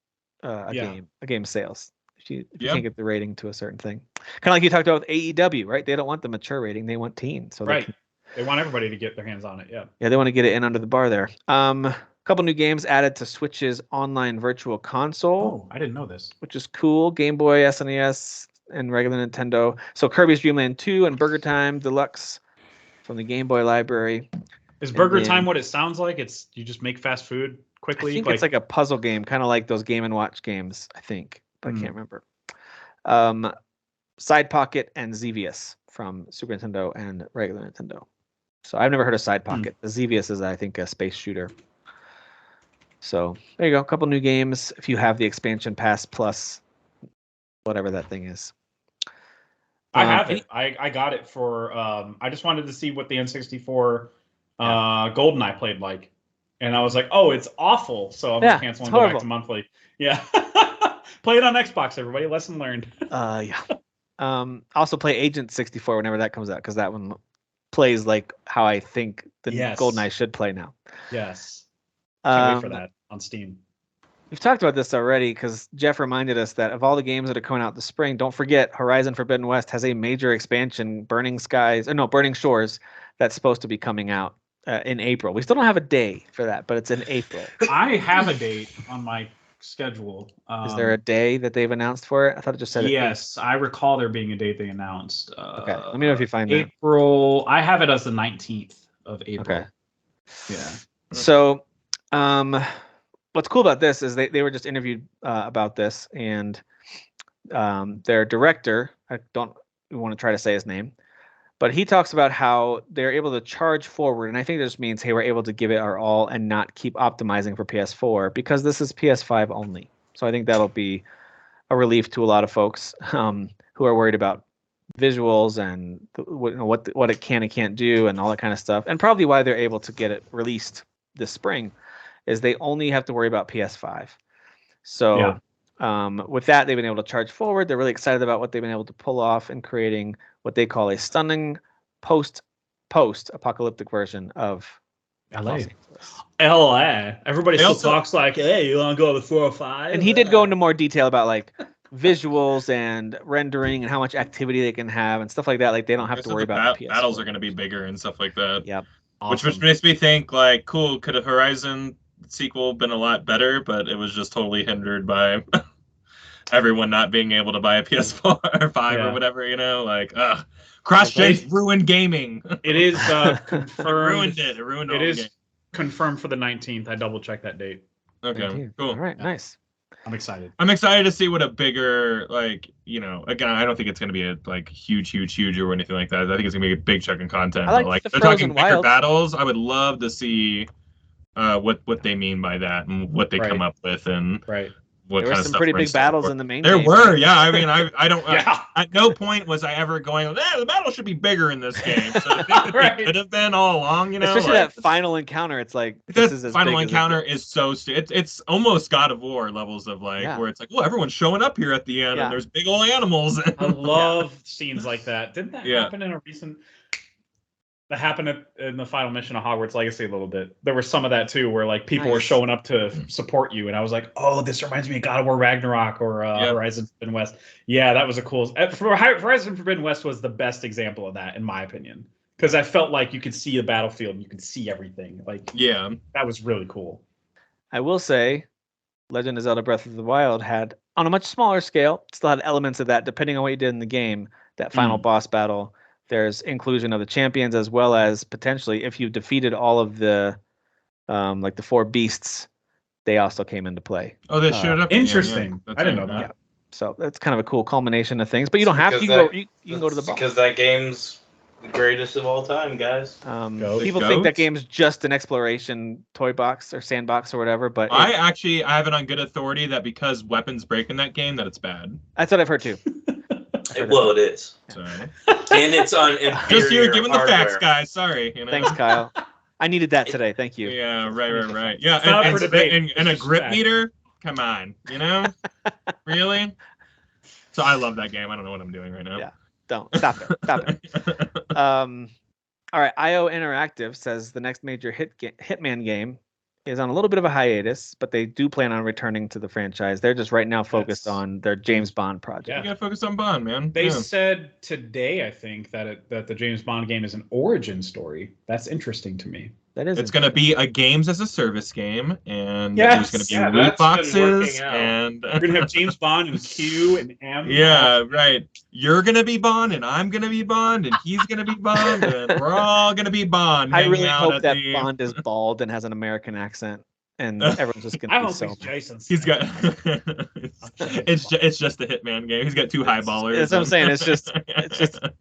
a game's sales if you can't get the rating to a certain thing. Kind of like you talked about with AEW, right? They don't want the mature rating; they want teen. So they want everybody to get their hands on it. Yeah. Yeah, they want to get it in under the bar there. A couple new games added to Switch's online virtual console. Oh, I didn't know this. Which is cool. Game Boy, SNES, and regular Nintendo. So Kirby's Dream Land 2 and Burger Time Deluxe from the Game Boy library. Is Burger Time what it sounds like? It's you just make fast food quickly? I think it's like a puzzle game, kind of like those Game & Watch games, I think. But I can't remember. Side Pocket and Xevious from Super Nintendo and regular Nintendo. So I've never heard of Side Pocket. The Xevious is, I think, a space shooter. So there you go. A couple new games if you have the expansion pass plus whatever that thing is. I have it. I got it for. I just wanted to see what the N64 GoldenEye played like, and I was like, "Oh, it's awful." So I'm just canceling and go back to monthly. Yeah, play it on Xbox, everybody. Lesson learned. Also play Agent 64 whenever that comes out, because that one plays like how I think the GoldenEye should play now. Yes. Can't wait for that on Steam. We've talked about this already, because Jeff reminded us that of all the games that are coming out this spring, don't forget Horizon Forbidden West has a major expansion, Burning Shores, that's supposed to be coming out in April. We still don't have a day for that, but it's in April. I have a date on my schedule. Is there a day that they've announced for it? I thought it just said yes, I recall there being a date they announced. Okay, let me know if you find April. I have it as the 19th of April. Okay. Yeah. So, what's cool about this is they were just interviewed about this, and their director, I don't want to try to say his name, but he talks about how they're able to charge forward, and I think this means, hey, we're able to give it our all and not keep optimizing for PS4, because this is PS5 only. So I think that'll be a relief to a lot of folks who are worried about visuals and what it can and can't do and all that kind of stuff, and probably why they're able to get it released this spring is they only have to worry about PS5. So with that, they've been able to charge forward. They're really excited about what they've been able to pull off in creating what they call a stunning post-apocalyptic version of LA. Everybody still talks like, hey, you want to go to 405? And he did go into more detail about like visuals and rendering and how much activity they can have and stuff like that. Like they don't have to worry about PS4. Battles are going to be bigger and stuff like that. Yep. Awesome. Which makes me think, like, cool, could a Horizon sequel been a lot better, but it was just totally hindered by everyone not being able to buy a PS4 or 5 or whatever, like, cross-gen ruined gaming. It is confirmed. It ruined it is confirmed for the 19th. I double-checked that date. Okay, cool. All right, nice. I'm excited. I'm excited to see what a bigger, again, I don't think it's going to be a huge or anything like that. I think it's going to be a big chunk of content. Like they're talking bigger battles. I would love to see what they mean by that and what they come up with and what there kind were of some stuff pretty big battles in the main There game. were, yeah. I mean, I don't. At no point was I ever going, the battle should be bigger in this game. So I think that it could have been all along, Especially that final encounter. It's like this is as final big encounter is so it's almost God of War levels of where it's like, everyone's showing up here at the end and there's big old animals. I love scenes like that. Didn't that happen in a recent? That happened in the final mission of Hogwarts Legacy a little bit. There was some of that too, where people were showing up to support you, and I was like, "Oh, this reminds me of God of War Ragnarok or Horizon Forbidden West." Yeah, that was a cool. Horizon Forbidden West was the best example of that, in my opinion, because I felt like you could see the battlefield, and you could see everything. That was really cool. I will say, Legend of Zelda: Breath of the Wild had, on a much smaller scale, still had elements of that, depending on what you did in the game. that final boss battle. There's inclusion of the champions, as well as potentially if you defeated all of the like the 4 beasts, they also came into play. Oh, they showed up. Interesting. Yeah, I didn't know that. Yeah. So that's kind of a cool culmination of things. But you don't have to. You can go to the boss. Because that game's the greatest of all time, guys. People think that game's just an exploration toy box or sandbox or whatever, but I have it on good authority that because weapons break in that game, that it's bad. That's what I've heard too. It is. So. And it's on just you're giving hardware. the facts, guys. Sorry. Thanks, Kyle. I needed that today. Thank you. Yeah, right. Yeah, and a grip meter. Come on, really? So I love that game. I don't know what I'm doing right now. Yeah, don't stop it. All right. IO Interactive says the next major Hitman game is on a little bit of a hiatus, but they do plan on returning to the franchise. They're just right now focused on their James Bond project. Yeah, you gotta focus on Bond, man. They said today, I think, that the James Bond game is an origin story. That's interesting to me. It's going to be a games as a service game, and there's going to be loot boxes, and we're going to have James Bond and Q and M. Yeah, right. You're going to be Bond, and I'm going to be Bond, and he's going to be Bond, and we're all going to to be Bond. I really hope that Bond is bald and has an American accent, and everyone's just gonna. I don't think Jason's. He's got. it's just a Hitman game. He's got two highballers. That's what I'm saying. It's just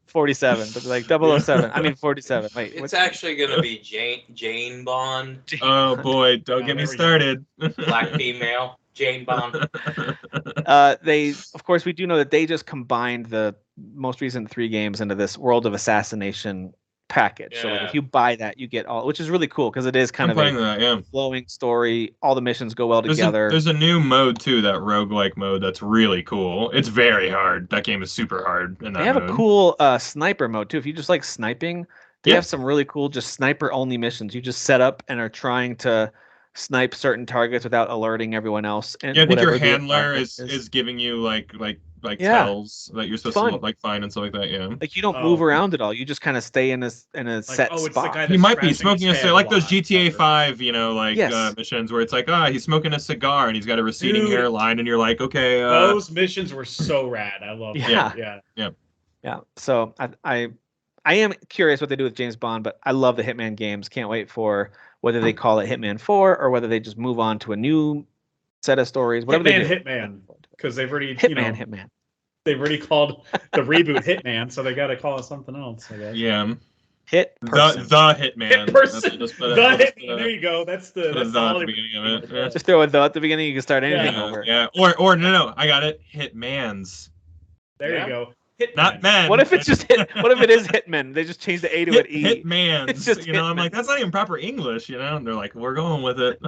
47, but like 007. I mean 47. Wait, it's actually gonna be Jane Bond. Oh boy, don't get me started. Black female. Jane Bond. Of course, we do know that they just combined the most recent 3 games into this World of Assassination package. Yeah. So like, if you buy that, you get all, which is really cool because it is kind of a flowing story. All the missions go well together. There's a new mode too, that roguelike mode that's really cool. It's very hard. That game is super hard. In that they have mode. A cool sniper mode too. If you just like sniping, they have some really cool just sniper only missions. You just set up and are trying to snipe certain targets without alerting everyone else. And I think your handler is giving you like tells that you're supposed to like find and stuff like that. Yeah, like you don't move around at all. You just kind of stay in a set spot. He might be smoking like those GTA 5, missions where it's like he's smoking a cigar and he's got a receding hairline, and you're like, okay. Those missions were so rad. I love that. Yeah. So I am curious what they do with James Bond, but I love the Hitman games. Can't wait for whether they call it Hitman 4 or whether they just move on to a new set of stories. Whatever Hitman, because they've already Hitman. They've already called the reboot Hitman, so they got to call it something else, I guess. Yeah. The Hitman. Hit person. The Hitman. There you go. That's the at the beginning of it. Yeah. Just throw a the at the beginning. You can start anything over. Yeah. Or no, I got it. Hitmans. There you go. Hitman. Not men. What if it's just What if it is Hitman? They just change the A to an E. Hitmans. It's just I'm like, that's not even proper English, And they're like, we're going with it.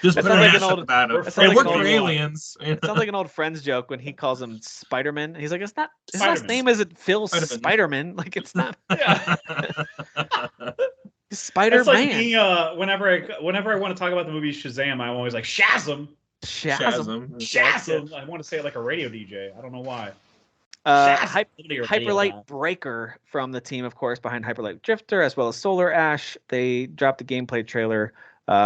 Just put like an old about it. It worked for aliens. It sounds like an old Friends joke when he calls him Spider-Man. He's like, it's not. His last name isn't Phil Spider-Man. Like it's not. Spider-Man. It's like me. Whenever I want to talk about the movie Shazam, I'm always like Shazam. I want to say it like a radio DJ. I don't know why. Hyperlight Breaker from the team, of course, behind Hyperlight Drifter, as well as Solar Ash. They dropped a gameplay trailer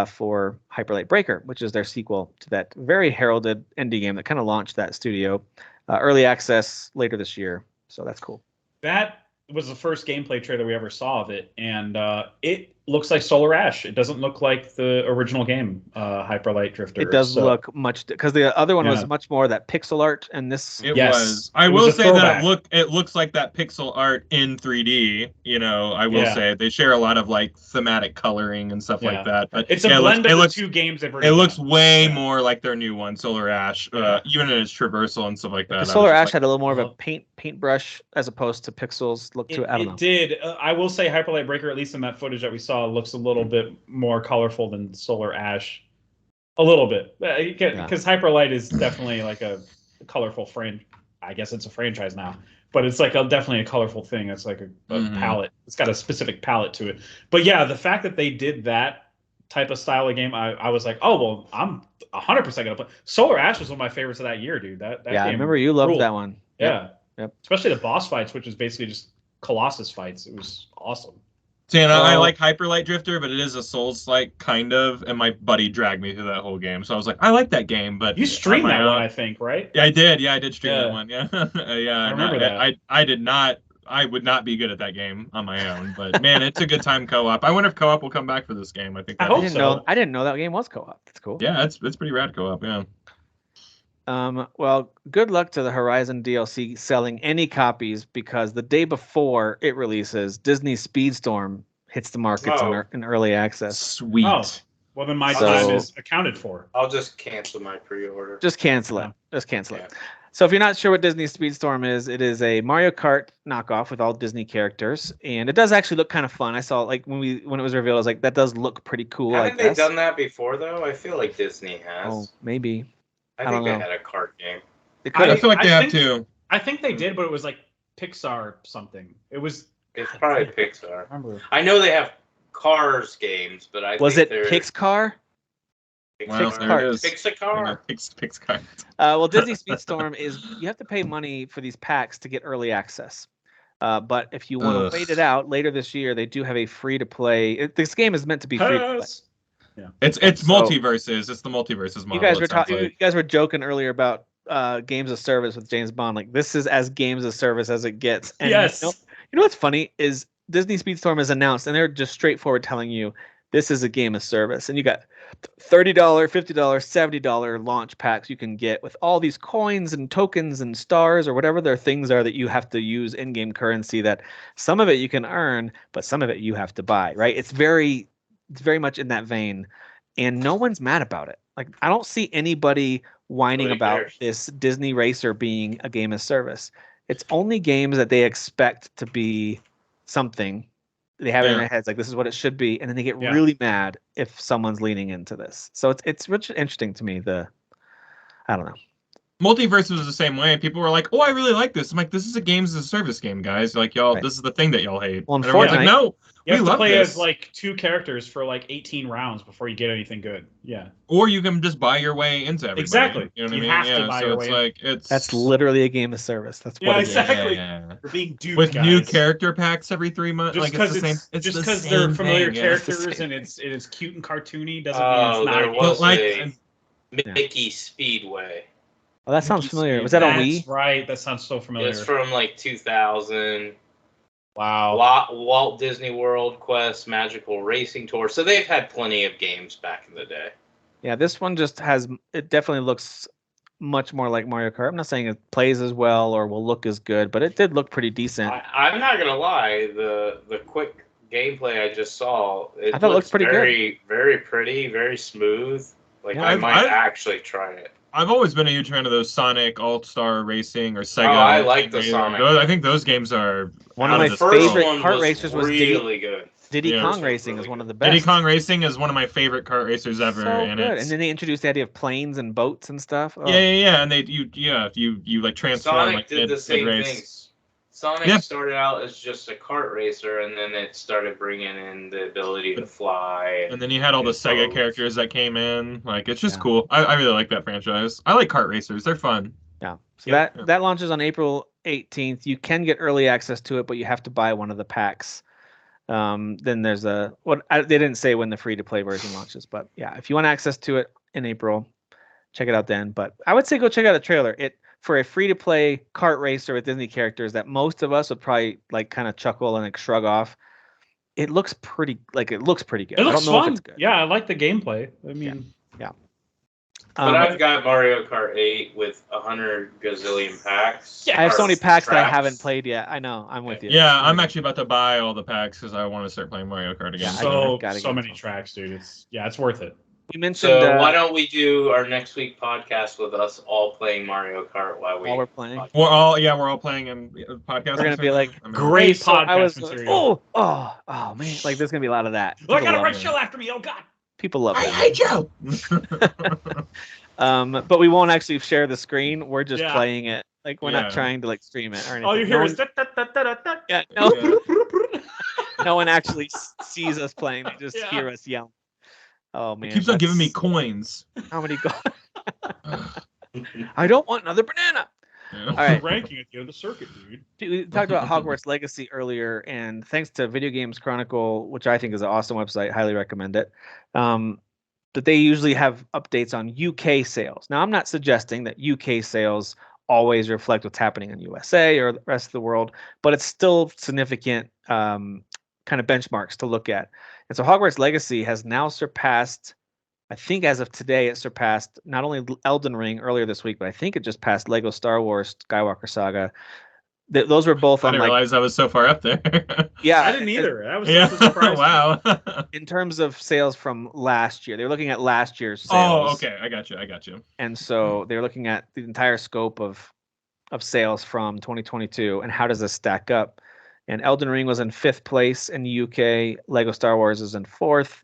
for Hyperlight Breaker, which is their sequel to that very heralded indie game that kind of launched that studio. Early access later this year, so that's cool. That was the first gameplay trailer we ever saw of it, and it looks like Solar Ash. It doesn't look like the original game, Hyperlight Drifter. It does look much, because the other one was much more that pixel art, and this was. I will say that it looks like that pixel art in 3D. I will say they share a lot of like thematic coloring and stuff like that. But it's a blend of the 2 games they've already done. It looks way more like their new one, Solar Ash, even in its traversal and stuff like that. Solar Ash had a little more of a paintbrush as opposed to pixels. I don't know. It did. I will say Hyperlight Breaker, at least in that footage that we saw, looks a little bit more colorful than Solar Ash. A little bit. Because Hyperlight is definitely like a colorful I guess it's a franchise now. But it's like definitely a colorful thing. It's like a palette. It's got a specific palette to it. But yeah, the fact that they did that type of style of game, I was like, oh, well, I'm 100% going to play. Solar Ash was one of my favorites of that year, dude. That game I remember you loved that one. Yeah. Yep. Especially the boss fights, which is basically just Colossus fights. It was awesome. See, and I like Hyper Light Drifter, but it is a Souls-like kind of, and my buddy dragged me through that whole game. So I was like, I like that game, but you streamed that one, I think, right? Yeah, I did. Yeah, I did stream that one. Yeah, yeah. I remember that. I did not. I would not be good at that game on my own, but man, it's a good time co-op. I wonder if co-op will come back for this game. I think. I hope so. I didn't know that game was co-op. That's cool. Yeah, it's pretty rad co-op. Yeah. Well, good luck to the Horizon DLC selling any copies, because the day before it releases, Disney Speedstorm hits the markets in early access. Sweet. Oh, well, then my time is accounted for. I'll just cancel my pre-order. Just cancel it. Just cancel it. So if you're not sure what Disney Speedstorm is, it is a Mario Kart knockoff with all Disney characters, and it does actually look kind of fun. I saw like when it was revealed, I was like, that does look pretty cool. Haven't they done that before though? I feel like Disney has. Oh, maybe. I think they had a kart game. I feel like they have too. I think they did, but it was like Pixar something. It's probably Pixar. I remember. I know they have Cars games, but was it Pixcar? Pixar. Pixar. Well, Disney Speedstorm is you have to pay money for these packs to get early access. But if you want to wait it out later this year, they do have a free to play. This game is meant to be free to play. Yeah. It's multiverses. It's the multiverses model. You guys were joking earlier about games of service with James Bond. Like, this is as games of service as it gets. And yes. You know what's funny is Disney Speedstorm is announced, and they're just straightforward telling you this is a game of service, and you got $30, $50, $70 launch packs you can get with all these coins and tokens and stars or whatever their things are that you have to use in-game currency. That some of it you can earn, but some of it you have to buy. Right? It's very much in that vein, and no one's mad about it. Like, I don't see anybody whining about this Disney Racer being a game of service. It's only games that they expect to be something. They have it in their heads like this is what it should be, and then they get really mad if someone's leaning into this. So it's really interesting to me. I don't know. Multiverse was the same way. People were like, "Oh, I really like this." I'm like, "This is a games as a service game, guys. Like, y'all, this is the thing that y'all hate." Well, unfortunately, like, no, you have to play as like 2 characters for like 18 rounds before you get anything good. Yeah. Or you can just buy your way into everybody. Exactly. You know what you I mean? have to buy your way. That's literally a game of service. That's what it exactly. is. You're being duped, with guys. new character packs every 3 months. Just because they're familiar characters and it is cute and cartoony doesn't mean it's not. There was a Mickey Speedway. Oh, that sounds familiar. Was that on Wii? That's right. That sounds so familiar. It's from like 2000. Wow. Walt Disney World Quest Magical Racing Tour. So they've had plenty of games back in the day. Yeah, this one just has. It definitely looks much more like Mario Kart. I'm not saying it plays as well or will look as good, but it did look pretty decent. I'm not gonna lie. The quick gameplay I just saw, I thought it looked pretty good. Very pretty, very smooth. Like, I might actually try it. I've always been a huge fan of those Sonic All-Star Racing or Sega. Oh, I like the Sonic. I think those games are one of my favorite kart racers. Was really good. Diddy Kong Racing is one of the best. Diddy Kong Racing is one of my favorite kart racers ever. So and good. And then they introduced the idea of planes and boats and stuff. Oh. Yeah. And you like transform. Sonic like did the same things. Sonic started out as just a kart racer, and then it started bringing in the ability to fly. And then you had all the Sega characters that came in. Like, it's just cool. I really like that franchise. I like kart racers. They're fun. Yeah. So that launches on April 18th. You can get early access to it, but you have to buy one of the packs. Then there's they didn't say when the free-to-play version launches, but yeah, if you want access to it in April, check it out then. But I would say go check out the trailer. For a free-to-play kart racer with Disney characters that most of us would probably like kind of chuckle and like shrug off. It looks pretty good. It looks I don't know fun. If it's good. Yeah, I like the gameplay. I mean, yeah. But I've got Mario Kart 8 with 100 gazillion packs. Yeah, I have so many packs that I haven't played yet. I know. I'm with you. Yeah, I'm actually about to buy all the packs because I want to start playing Mario Kart again. So many tracks, dude. It's worth it. We mentioned. So why don't we do our next week podcast with us all playing Mario Kart while we're playing? We're all playing in podcast. We're gonna be like great podcast material. Oh man, like there's gonna be a lot of that. I got a red shell after me. Oh god. People love it. I hate you. But we won't actually share the screen. We're just playing it. Like we're not trying to like stream it or anything. All you hear is no one actually sees us playing. They just hear us yell. Oh man! It keeps on giving me coins. How many I don't want another banana. Yeah. All right. Ranking at the end of the circuit, dude. We talked about Hogwarts Legacy earlier, and thanks to Video Games Chronicle, which I think is an awesome website, highly recommend it. That they usually have updates on UK sales. Now, I'm not suggesting that UK sales always reflect what's happening in USA or the rest of the world, but it's still significant kind of benchmarks to look at. And so Hogwarts Legacy has now surpassed, I think as of today, it surpassed not only Elden Ring earlier this week, but I think it just passed Lego Star Wars Skywalker Saga. Those were both I on didn't realize I was so far up there. yeah, I didn't either. That was Yeah. such a surprise. Wow. in terms of sales from last year. They're looking at last year's Oh, sales. okay. I got you. And so they're looking at the entire scope of sales from 2022 and how does this stack up? And Elden Ring was in 5th place in the UK. Lego Star Wars is in 4th.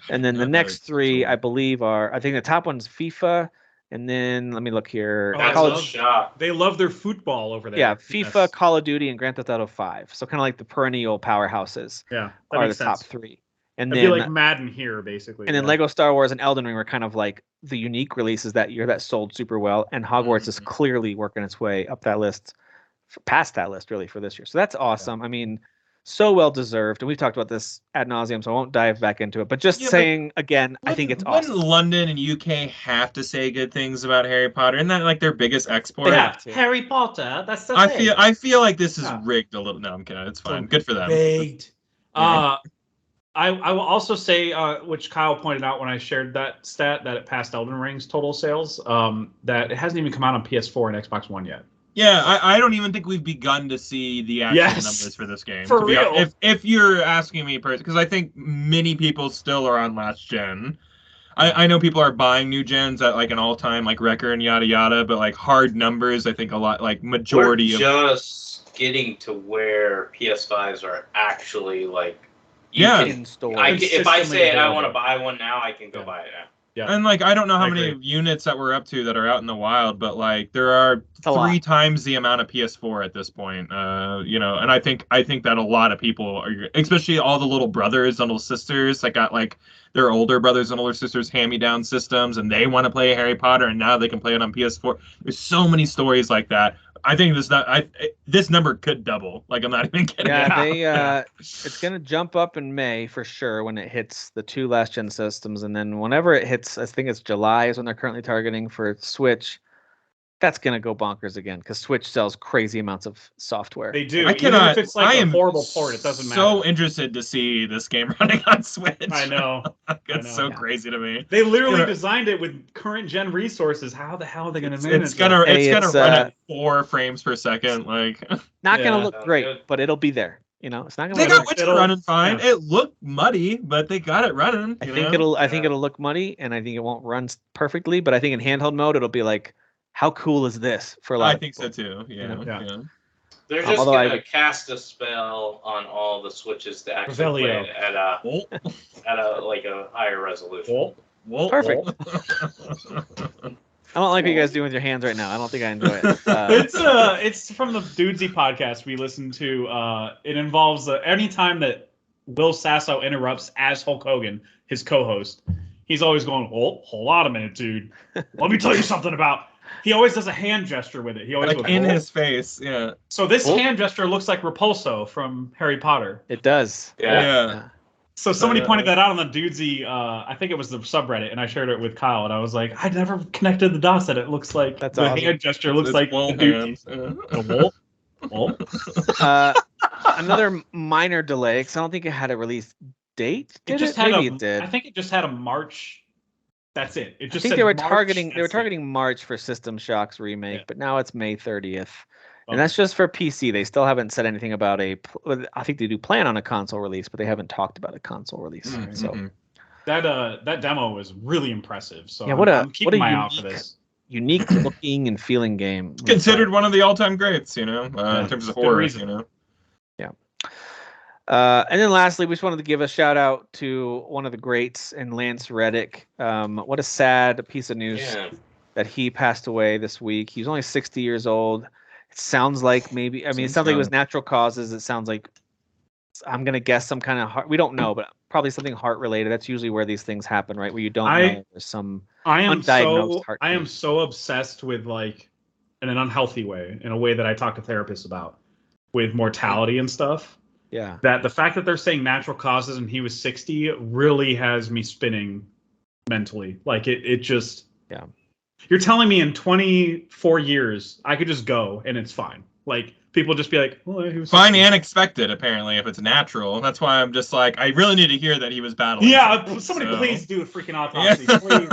And then the next three, I believe, I think the top one's FIFA. And then let me look here. Oh, That's a shock. They love their football over there. Yeah, FIFA, Call of Duty, and Grand Theft Auto 5. So kind of like the perennial powerhouses Yeah, that are the makes top sense. 3. And It'd then be like Madden here, basically. And then Lego Star Wars and Elden Ring were kind of like the unique releases that year that sold super well. And Hogwarts is clearly working its way up that list, past that list really for this year. So that's awesome. I mean, so well deserved. And we've talked about this ad nauseum, so I won't dive back into it. But just saying again, I think it's awesome. Wouldn't London and UK have to say good things about Harry Potter? Isn't that like their biggest export? They have to. Harry Potter. That's the thing. I feel like this is rigged a little. No, I'm kidding. It's fine. Good for them. Rigged. Yeah. I will also say, which Kyle pointed out when I shared that stat, that it passed Elden Ring's total sales, that it hasn't even come out on PS4 and Xbox One yet. Yeah, I don't even think we've begun to see the actual numbers for this game. For real. If you're asking me, because I think many people still are on last gen. I know people are buying new gens at like an all-time like record and yada yada, but like hard numbers, I think a lot like majority We're just getting to where PS5s are actually like. In store. If I say I want to buy one now, I can go buy it now. Yeah. And like I don't know how many units that we're up to that are out in the wild, but like there are 3 times the amount of PS4 at this point. And I think that a lot of people are, especially all the little brothers and little sisters that got like their older brothers and older sisters hand-me-down systems, and they want to play Harry Potter, and now they can play it on PS4. There's so many stories like that. I think this number could double. Like I'm not even kidding. Yeah, it's gonna jump up in May for sure when it hits the 2 last gen systems, and then whenever it hits, I think it's July is when they're currently targeting for Switch. That's gonna go bonkers again because Switch sells crazy amounts of software. They do. I cannot. Even if it's like I am a horrible port, it doesn't matter. So interested to see this game running on Switch. I know. It's so crazy to me. They literally designed it with current gen resources. How the hell are they going to manage It's gonna run at 4 frames per second. Like not gonna look great, but it'll be there. You know, it's not gonna. They got Witcher running fine. Yeah. It looked muddy, but they got it running. I think it'll look muddy, and I think it won't run perfectly. But I think in handheld mode, it'll be like, how cool is this for a lot? I think so too. Yeah. They're just gonna cast a spell on all the Switches to actually play it at a higher resolution. Perfect. I don't like what you guys do with your hands right now. I don't think I enjoy it. It's from the Dudesy podcast we listen to. It involves any time that Will Sasso interrupts as Hulk Hogan, his co-host. He's always going, hold on a minute, dude. Let me tell you something about. He always does a hand gesture with it. He always goes, in his face. Yeah. So this hand gesture looks like Repulso from Harry Potter. It does. Yeah. So somebody pointed that out on the Dudesy, I think it was the subreddit, and I shared it with Kyle, and I was like, I never connected the dots that it looks like that's the awesome. hand gesture looks like the Dudesy. Another minor delay, because I don't think it had a release date. It did. I think it just had a March. That's it. It just. I think they were targeting March for System Shock's remake, but now it's May 30th. And that's just for PC. They still haven't said anything about I think they do plan on a console release, but they haven't talked about a console release. Mm-hmm. So that demo was really impressive. So yeah, I'm keeping my eye out for this. Unique looking and feeling game. Considered one of the all-time greats, in terms of horror, Yeah. And then lastly, we just wanted to give a shout out to one of the greats in Lance Reddick. What a sad piece of news that he passed away this week. He's only 60 years old. It sounds like it sounds like it was natural causes. It sounds like, I'm going to guess some kind of heart. We don't know, but probably something heart related. That's usually where these things happen, right? Where you don't know there's some undiagnosed heart. I am so obsessed with like in an unhealthy way, in a way that I talk to therapists about, with mortality and stuff. Yeah. That the fact that they're saying natural causes and he was 60 really has me spinning mentally. Like it just. Yeah. You're telling me in 24 years I could just go and it's fine. Like people just be like, "Well, he was fine 60. and expected." Apparently, if it's natural, that's why I'm just like, I really need to hear that he was battling. Yeah, somebody please do a freaking autopsy, please.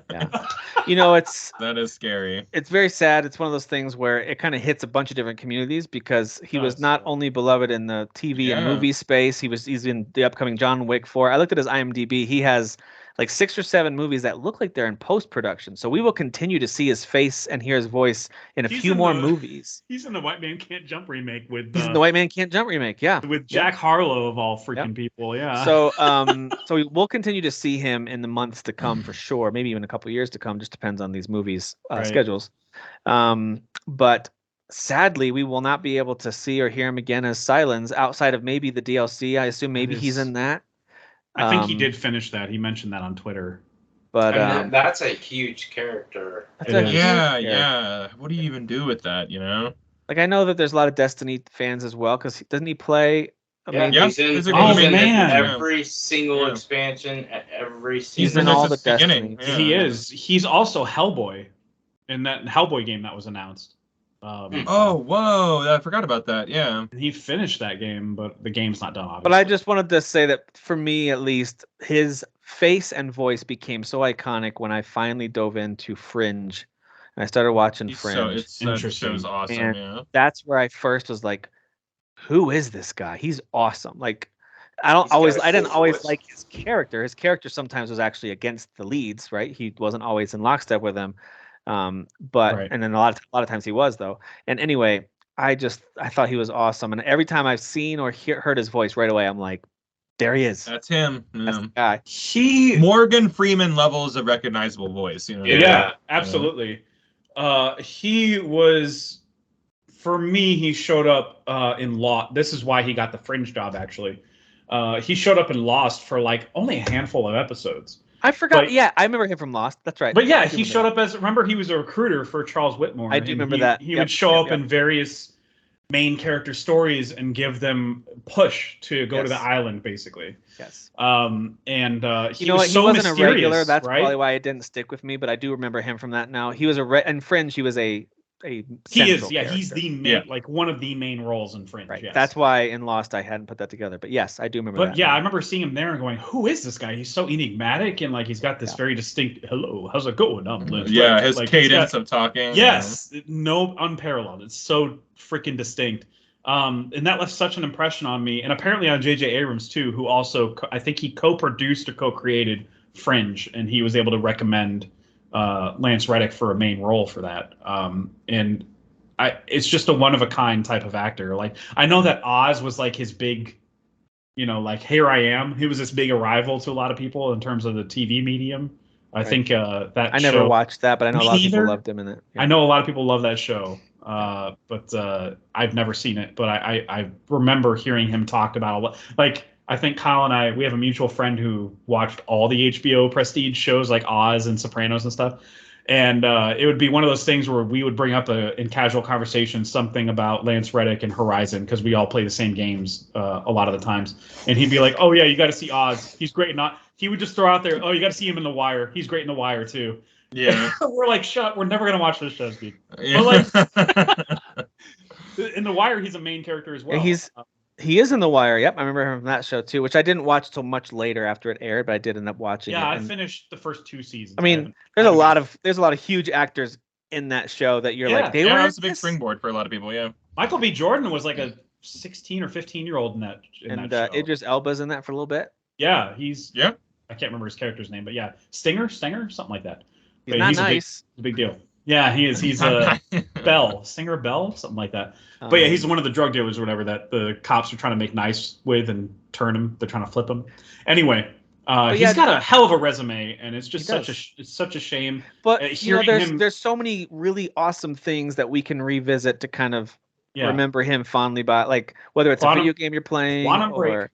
Yeah. You know, that is scary. It's very sad. It's one of those things where it kind of hits a bunch of different communities because he was not only beloved in the TV and movie space. He's in the upcoming John Wick 4. I looked at his IMDb. He has like 6 or 7 movies that look like they're in post-production. So we will continue to see his face and hear his voice in a few more movies. He's in the White Man Can't Jump remake with. He's in the White Man Can't Jump remake, yeah. With Jack Harlow of all freaking people, yeah. So, so we'll continue to see him in the months to come for sure. Maybe even a couple of years to come. Just depends on these movies' schedules. But sadly, we will not be able to see or hear him again as Silence outside of maybe the DLC. I assume maybe he's in that. I think he did finish that. He mentioned that on Twitter. But that's a huge character. Yeah. What do you even do with that? You know, like I know that there's a lot of Destiny fans as well because doesn't he play? He's in every single expansion, every season. He's in all the Destiny. Yeah. He is. He's also Hellboy in that Hellboy game that was announced. Whoa! I forgot about that. Yeah, he finished that game, but the game's not done. Obviously. But I just wanted to say that for me, at least, his face and voice became so iconic when I finally dove into Fringe, and I started watching Fringe. That show's awesome. And that's where I first was like, "Who is this guy? He's awesome!" Like, I didn't always like his character. His character sometimes was actually against the leads, right? He wasn't always in lockstep with them. And then a lot of times he was though. And anyway, I thought he was awesome. And every time I've seen or heard his voice right away, I'm like, there he is. That's him. That's the guy. Morgan Freeman levels of recognizable voice. You know? Yeah, absolutely. He was, for me, he showed up in Lost. This is why he got the Fringe job. Actually, he showed up in Lost for like only a handful of episodes. I forgot. I remember him from Lost. That's right. But yeah, he showed up as. Remember, he was a recruiter for Charles Whitmore. I do remember that. He would show up in various main character stories and give them push to go to the island, basically. Yes. He was he so wasn't mysterious, a regular. That's right? probably why it didn't stick with me. But I do remember him from that. Now he was in Fringe. He was a he is character. He's the main, like one of the main roles in Fringe. Right. Yes. That's why in Lost I hadn't put that together. But yes, I do remember that. But yeah, I remember seeing him there and going, "Who is this guy? He's so enigmatic and like he's got this very distinct. Hello, how's it going? I'm Lance Reddick." His like, cadence of talking. Yes, no unparalleled. It's so freaking distinct. And that left such an impression on me, and apparently on J.J. Abrams too, who also I think he co-produced or co-created Fringe, and he was able to recommend Lance Reddick for a main role for that. It's just a one-of-a-kind type of actor. Like, I know that Oz was like his big, like Here I Am. He was this big arrival to a lot of people in terms of the TV medium. I think that I never watched that, but I know a lot of people loved him in it. Yeah. I know a lot of people love that show, but I've never seen it. But I remember hearing him talk about a lot. Like, I think Kyle and we have a mutual friend who watched all the HBO prestige shows like Oz and Sopranos and stuff. And it would be one of those things where we would bring up in casual conversation something about Lance Reddick and Horizon because we all play the same games a lot of the times. And he'd be like, "Oh yeah, you got to see Oz. He's great." He would just throw out there, "Oh, you got to see him in The Wire. He's great in The Wire too." Yeah. We're like, "Shut! We're never gonna watch this show, dude." Yeah. But like, in The Wire, he's a main character as well. He is in The Wire. Yep, I remember him from that show too, which I didn't watch till much later after it aired, but I did end up watching it. Yeah, I finished the first 2 seasons. I mean, there's a lot of huge actors in that show that you're like, that was a big springboard for a lot of people. Yeah, Michael B. Jordan was like a 16 or 15-year-old in that show. Idris Elba's in that for a little bit. Yeah, I can't remember his character's name, but yeah, Stinger, something like that. He's not nice. It's a big deal. Yeah, he is. He's a Singer Bell, something like that. But yeah, he's one of the drug dealers or whatever that the cops are trying to make nice with and turn him. They're trying to flip him. Anyway, he's got a hell of a resume, and it's just such a shame. But there's so many really awesome things that we can revisit to kind of remember him fondly by, like whether it's a video game you're playing or.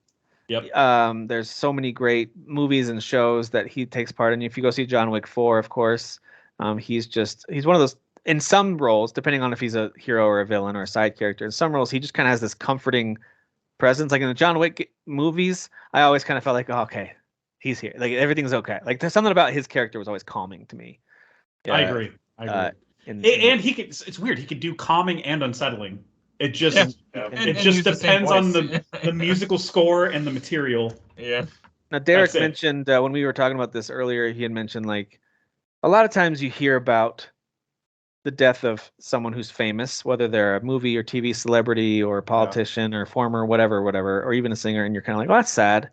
Yep. There's so many great movies and shows that he takes part in. If you go see John Wick 4, of course, he's one of those in some roles, depending on if he's a hero or a villain or a side character, in some roles he just kind of has this comforting presence. Like in the John Wick movies, I always kind of felt like, oh, okay, he's here. Like everything's okay. Like there's something about his character was always calming to me. I agree. And he could. It's weird. He could do calming and unsettling. It just depends on the musical score and the material. Yeah. Now Derek mentioned when we were talking about this earlier, he had mentioned like a lot of times you hear about the death of someone who's famous, whether they're a movie or TV celebrity or a politician or former whatever, or even a singer, and you're kind of like, oh, that's sad.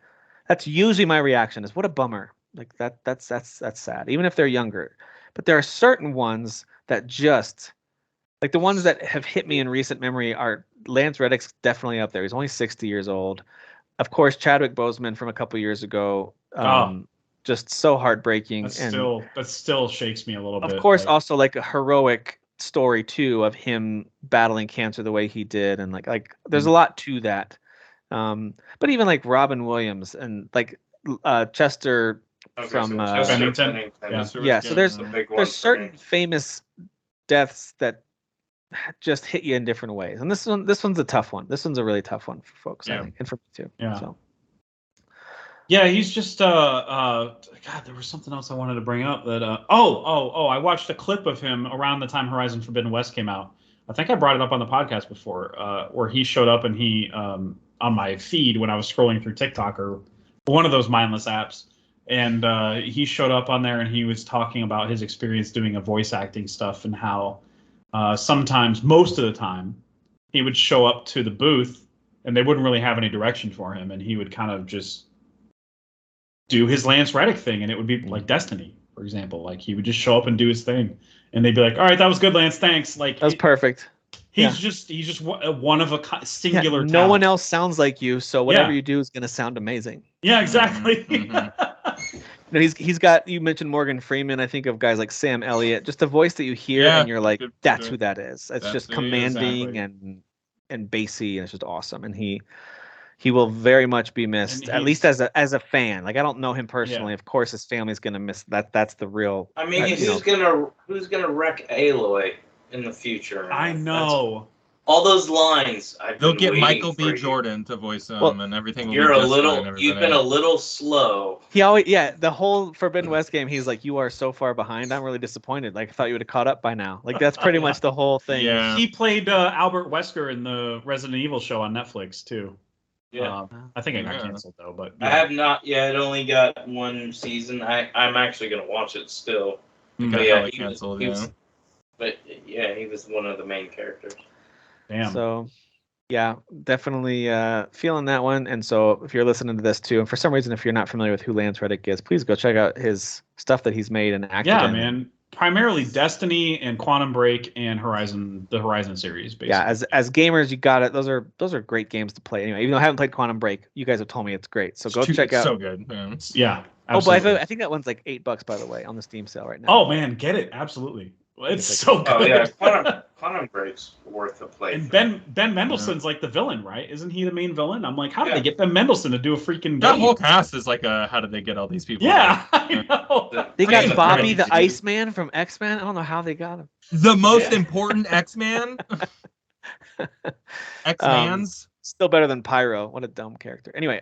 That's usually my reaction is, what a bummer. Like that's sad, even if they're younger. But there are certain ones that just, like the ones that have hit me in recent memory are Lance Reddick's definitely up there. He's only 60 years old. Of course, Chadwick Boseman from a couple years ago. Just so heartbreaking. That still shakes me a little bit. Of course, also like a heroic story too of him battling cancer the way he did, and like there's a lot to that. But even like Robin Williams and like Chester from Bennington. Yeah. So there's certain famous deaths that just hit you in different ways, and this one's a tough one. This one's a really tough one for folks, I think, and for me too. Yeah. So. Yeah, he's just God, there was something else I wanted to bring up that I watched a clip of him around the time Horizon Forbidden West came out. I think I brought it up on the podcast before, where he showed up and he on my feed when I was scrolling through TikTok or one of those mindless apps, and he showed up on there and he was talking about his experience doing a voice acting stuff and how sometimes, most of the time, he would show up to the booth and they wouldn't really have any direction for him, and he would kind of just do his Lance Reddick thing, and it would be like Destiny, for example. Like he would just show up and do his thing, and they'd be like, "All right, that was good, Lance. Thanks." Like that was perfect. He's just one of a singular. No one else sounds like you, so whatever you do is going to sound amazing. Yeah, exactly. He's got. You mentioned Morgan Freeman. I think of guys like Sam Elliott. Just a voice that you hear and you're like, "That's who that is." It's just commanding and bassy, and it's just awesome. And he will very much be missed, at least as a fan. Like I don't know him personally. Of course, his family's gonna miss that. That's the real. I mean, who's gonna wreck Aloy in the future? I know. All those lines. They'll get Michael B. Jordan to voice him, and everything will be You've been a little slow. He always, the whole Forbidden West game, he's like, you are so far behind. I'm really disappointed. Like I thought you would have caught up by now. Like that's pretty much the whole thing. Yeah. He played Albert Wesker in the Resident Evil show on Netflix too. Yeah, I think it got canceled though, but I have not yet. Only got one season. I'm actually gonna watch it still. But yeah, he canceled. But yeah, he was one of the main characters. Damn. So, yeah, definitely feeling that one. And so, if you're listening to this too, and for some reason, if you're not familiar with who Lance Reddick is, please go check out his stuff that he's made and acted in. Yeah, man. Primarily Destiny and Quantum Break and the Horizon series, basically. Yeah, as gamers, you got it. Those are great games to play. Anyway, even though I haven't played Quantum Break, you guys have told me it's great. So go check out. So good. Yeah. Absolutely. I think that one's like $8 by the way on the Steam sale right now. Oh man, get it! Absolutely. It's so good. Oh yeah, Quantum Break's worth a play. And Ben Mendelsohn's like the villain, right? Isn't he the main villain? I'm like, how did they get Ben Mendelsohn to do a freaking game? That whole cast is like how did they get all these people? Yeah, I know. They got Bobby the Iceman from X-Men. I don't know how they got him. The most important X-Man. X-Mans. Still better than Pyro. What a dumb character. Anyway,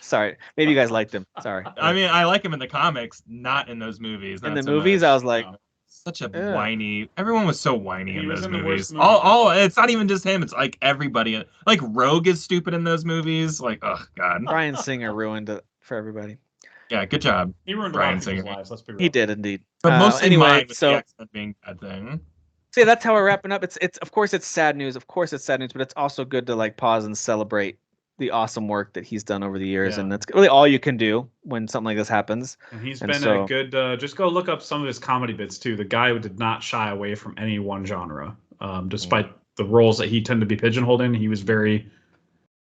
sorry. Maybe you guys liked him. Sorry. I mean, I like him in the comics, not in those movies. In the movies, I was like, such a whiny. Everyone was so whiny in those movies. All it's not even just him. It's like everybody. Like Rogue is stupid in those movies. Like, oh god. Bryan Singer ruined it for everybody. Yeah, good job. He ruined Bryan Singer lives. Let's be real. He did indeed. But mostly anyway, with the X-Men being a bad thing. So yeah, that's how we're wrapping up. It's of course it's sad news. Of course it's sad news, but it's also good to like pause and celebrate the awesome work that he's done over the years, and that's really all you can do when something like this happens. And he's been a good. Just go look up some of his comedy bits too. The guy who did not shy away from any one genre, despite the roles that he tended to be pigeonholed in. He was very.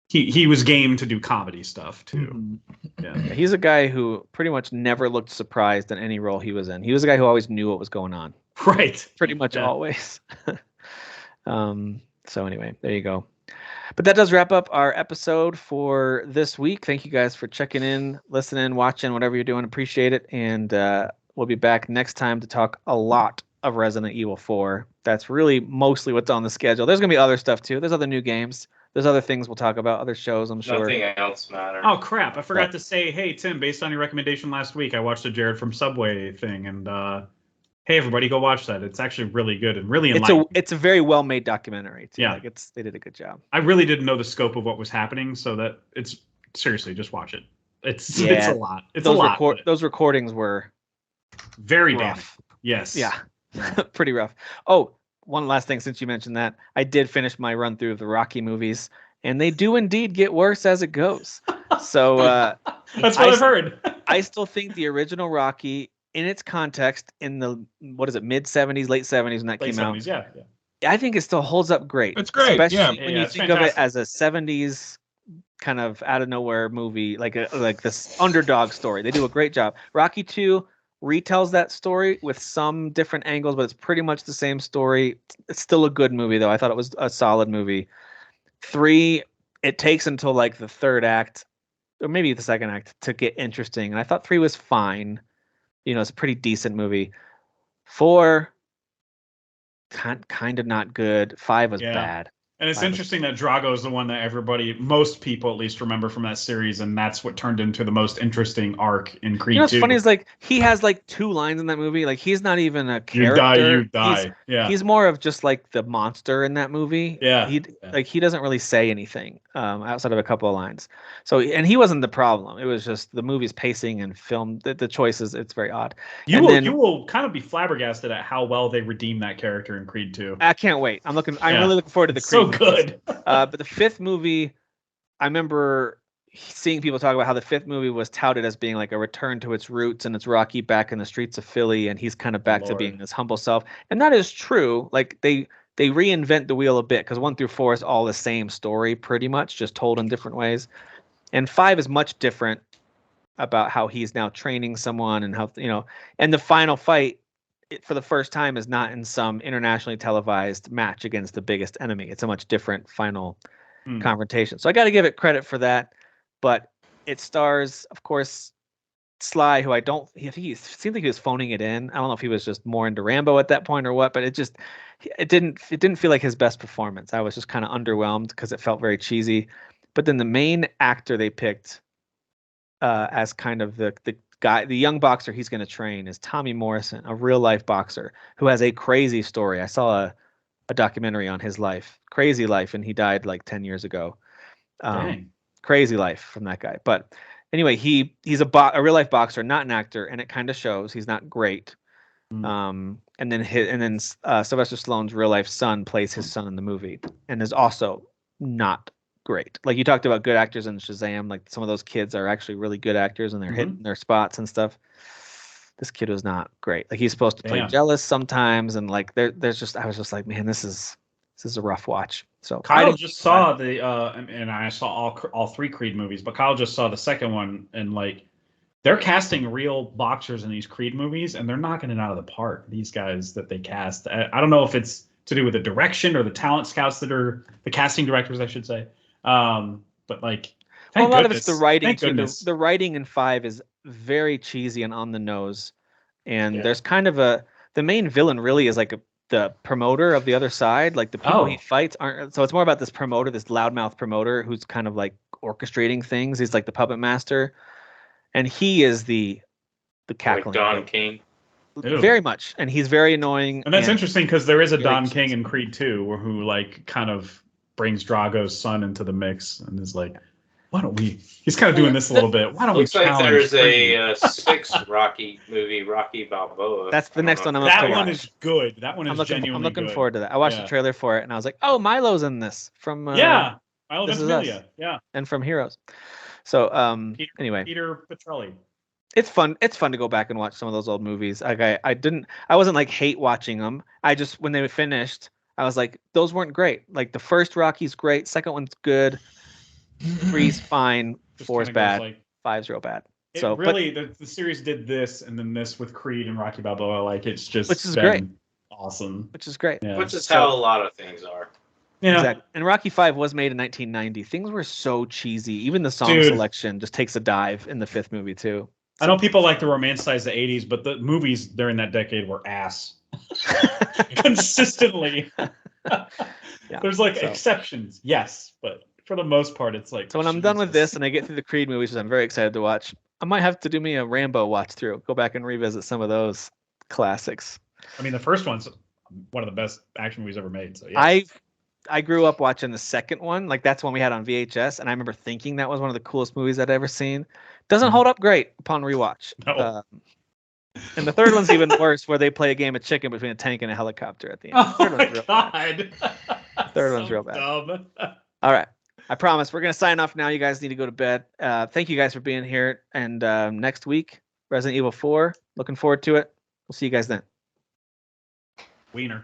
He was game to do comedy stuff too. Yeah, he's a guy who pretty much never looked surprised in any role he was in. He was a guy who always knew what was going on. Right. Pretty much always. So anyway, there you go. But that does wrap up our episode for this week. Thank you guys for checking in, listening, watching, whatever you're doing. Appreciate it. And we'll be back next time to talk a lot of Resident Evil 4. That's really mostly what's on the schedule. There's gonna be other stuff too. There's other new games. There's other things we'll talk about, other shows, I'm sure. Nothing else matters. Oh crap! I forgot to say, hey Tim, based on your recommendation last week, I watched the Jared from Subway thing, and hey everybody, go watch that. It's actually really good and really enlightening. It's a very well made documentary too. Yeah, like they did a good job. I really didn't know the scope of what was happening, so that it's seriously just watch it. It's a lot. It's a lot. Those recordings were very rough. Yes. Yeah. Pretty rough. Oh, one last thing since you mentioned that. I did finish my run through of the Rocky movies, and they do indeed get worse as it goes. So that's what I've heard. I still think the original Rocky, in its context, in the mid 70s, late 70s when that came out. Yeah. I think it still holds up great. It's great. Especially when you think fantastic. of it as a 70s kind of out of nowhere movie, like this underdog story. They do a great job. Rocky 2 retells that story with some different angles, but it's pretty much the same story. It's still a good movie, though. I thought it was a solid movie. 3, it takes until like the third act, or maybe the second act, to get interesting. And I thought 3 was fine. It's a pretty decent movie. 4, kind of not good. 5 was bad. And it's interesting that Drago is the one that most people at least remember from that series, and that's what turned into the most interesting arc in Creed 2. What's funny is he has 2 lines in that movie. He's not even a character. You die. He's more of just the monster in that movie. Yeah. He doesn't really say anything outside of a couple of lines. So, and he wasn't the problem. It was just the movie's pacing and film, the choices. It's very odd. You will kind of be flabbergasted at how well they redeem that character in Creed 2. I can't wait. I'm really looking forward to the Creed. So good. But the 5th movie, I remember seeing people talk about how the 5th movie was touted as being a return to its roots, and it's Rocky back in the streets of Philly, and he's kind of back to being his humble self. And that is true. They reinvent the wheel a bit, because 1 through 4 is all the same story, pretty much, just told in different ways. And 5 is much different about how he's now training someone, and how, and the final fight, for the first time, is not in some internationally televised match against the biggest enemy. It's a much different final confrontation. So I got to give it credit for that. But it stars, of course, Sly, who I think he seemed like he was phoning it in. I don't know if he was just more into Rambo at that point or what, but it didn't feel like his best performance. I was just kind of underwhelmed because it felt very cheesy. But then the main actor they picked as kind of the guy, the young boxer he's going to train, is Tommy Morrison, a real life boxer who has a crazy story. I saw a documentary on his life, crazy life, and he died 10 years ago. Crazy life from that guy. But anyway, he's a real life boxer, not an actor, and it kind of shows. He's not great. And then Sylvester Stallone's real life son plays his son in the movie, and is also not great. You talked about good actors in Shazam. Some of those kids are actually really good actors, and they're hitting their spots and stuff. This kid was not great. He's supposed to play jealous sometimes, and I was just like, man, this is a rough watch. So Kyle just saw the and I saw all 3 Creed movies, but Kyle just saw the second one, and they're casting real boxers in these Creed movies, and they're knocking it out of the park. These guys that they cast, I don't know if it's to do with the direction or the talent scouts that are the casting directors, I should say. But a lot of it's the writing too. The writing in 5 is very cheesy and on the nose, and there's kind of the main villain really is the promoter of the other side. The people he fights aren't. So it's more about this promoter, this loudmouth promoter who's kind of orchestrating things. He's the puppet master, and he is the cackling. Don King. Very much, and he's very annoying. And that's interesting because there is a Don King in Creed 2 who kind of brings Drago's son into the mix and is why don't we? He's kind of doing this a little bit. Why don't we challenge? There's a 6th Rocky movie, Rocky Balboa. That's the next one I'm that one is good. That one is genuinely I'm looking good. forward to that. I watched the trailer for it, and I was like, oh, Milo's in this from Milo This Is Ventimiglia. Us. Yeah, and from Heroes. So anyway, Peter Petrelli. It's fun. It's fun to go back and watch some of those old movies. I wasn't hate watching them. I just, when they were finished, I was like, those weren't great. The first Rocky's great, second one's good, 3's fine, 4's bad, 5's real bad. So really, the series did this and then this with Creed and Rocky Balboa. It's just which is great, awesome. Which is great. Yeah. Which is how a lot of things are. Yeah. Exactly. And Rocky 5 was made in 1990. Things were so cheesy. Even the song selection just takes a dive in the 5th movie too. I know people like to romanticize the 80s, but the movies during that decade were ass. consistently. Yeah, There's like so- exceptions, yes, but for the most part, it's like. So when I'm done with Jesus. this and I get through the Creed movies, which I'm very excited to watch, I might have to do me a Rambo watch through. Go back and revisit some of those classics. I mean, the first one's one of the best action movies ever made. So yeah. I grew up watching the second one, like that's one we had on VHS, and I remember thinking that was one of the coolest movies I'd ever seen. Doesn't hold up great upon rewatch. No. And the third one's even worse, where they play a game of chicken between a tank and a helicopter at the end. Oh my god. Third one's real bad. Dumb. All right. I promise we're going to sign off now. You guys need to go to bed. Thank you guys for being here. And next week, Resident Evil 4. Looking forward to it. We'll see you guys then. Wiener.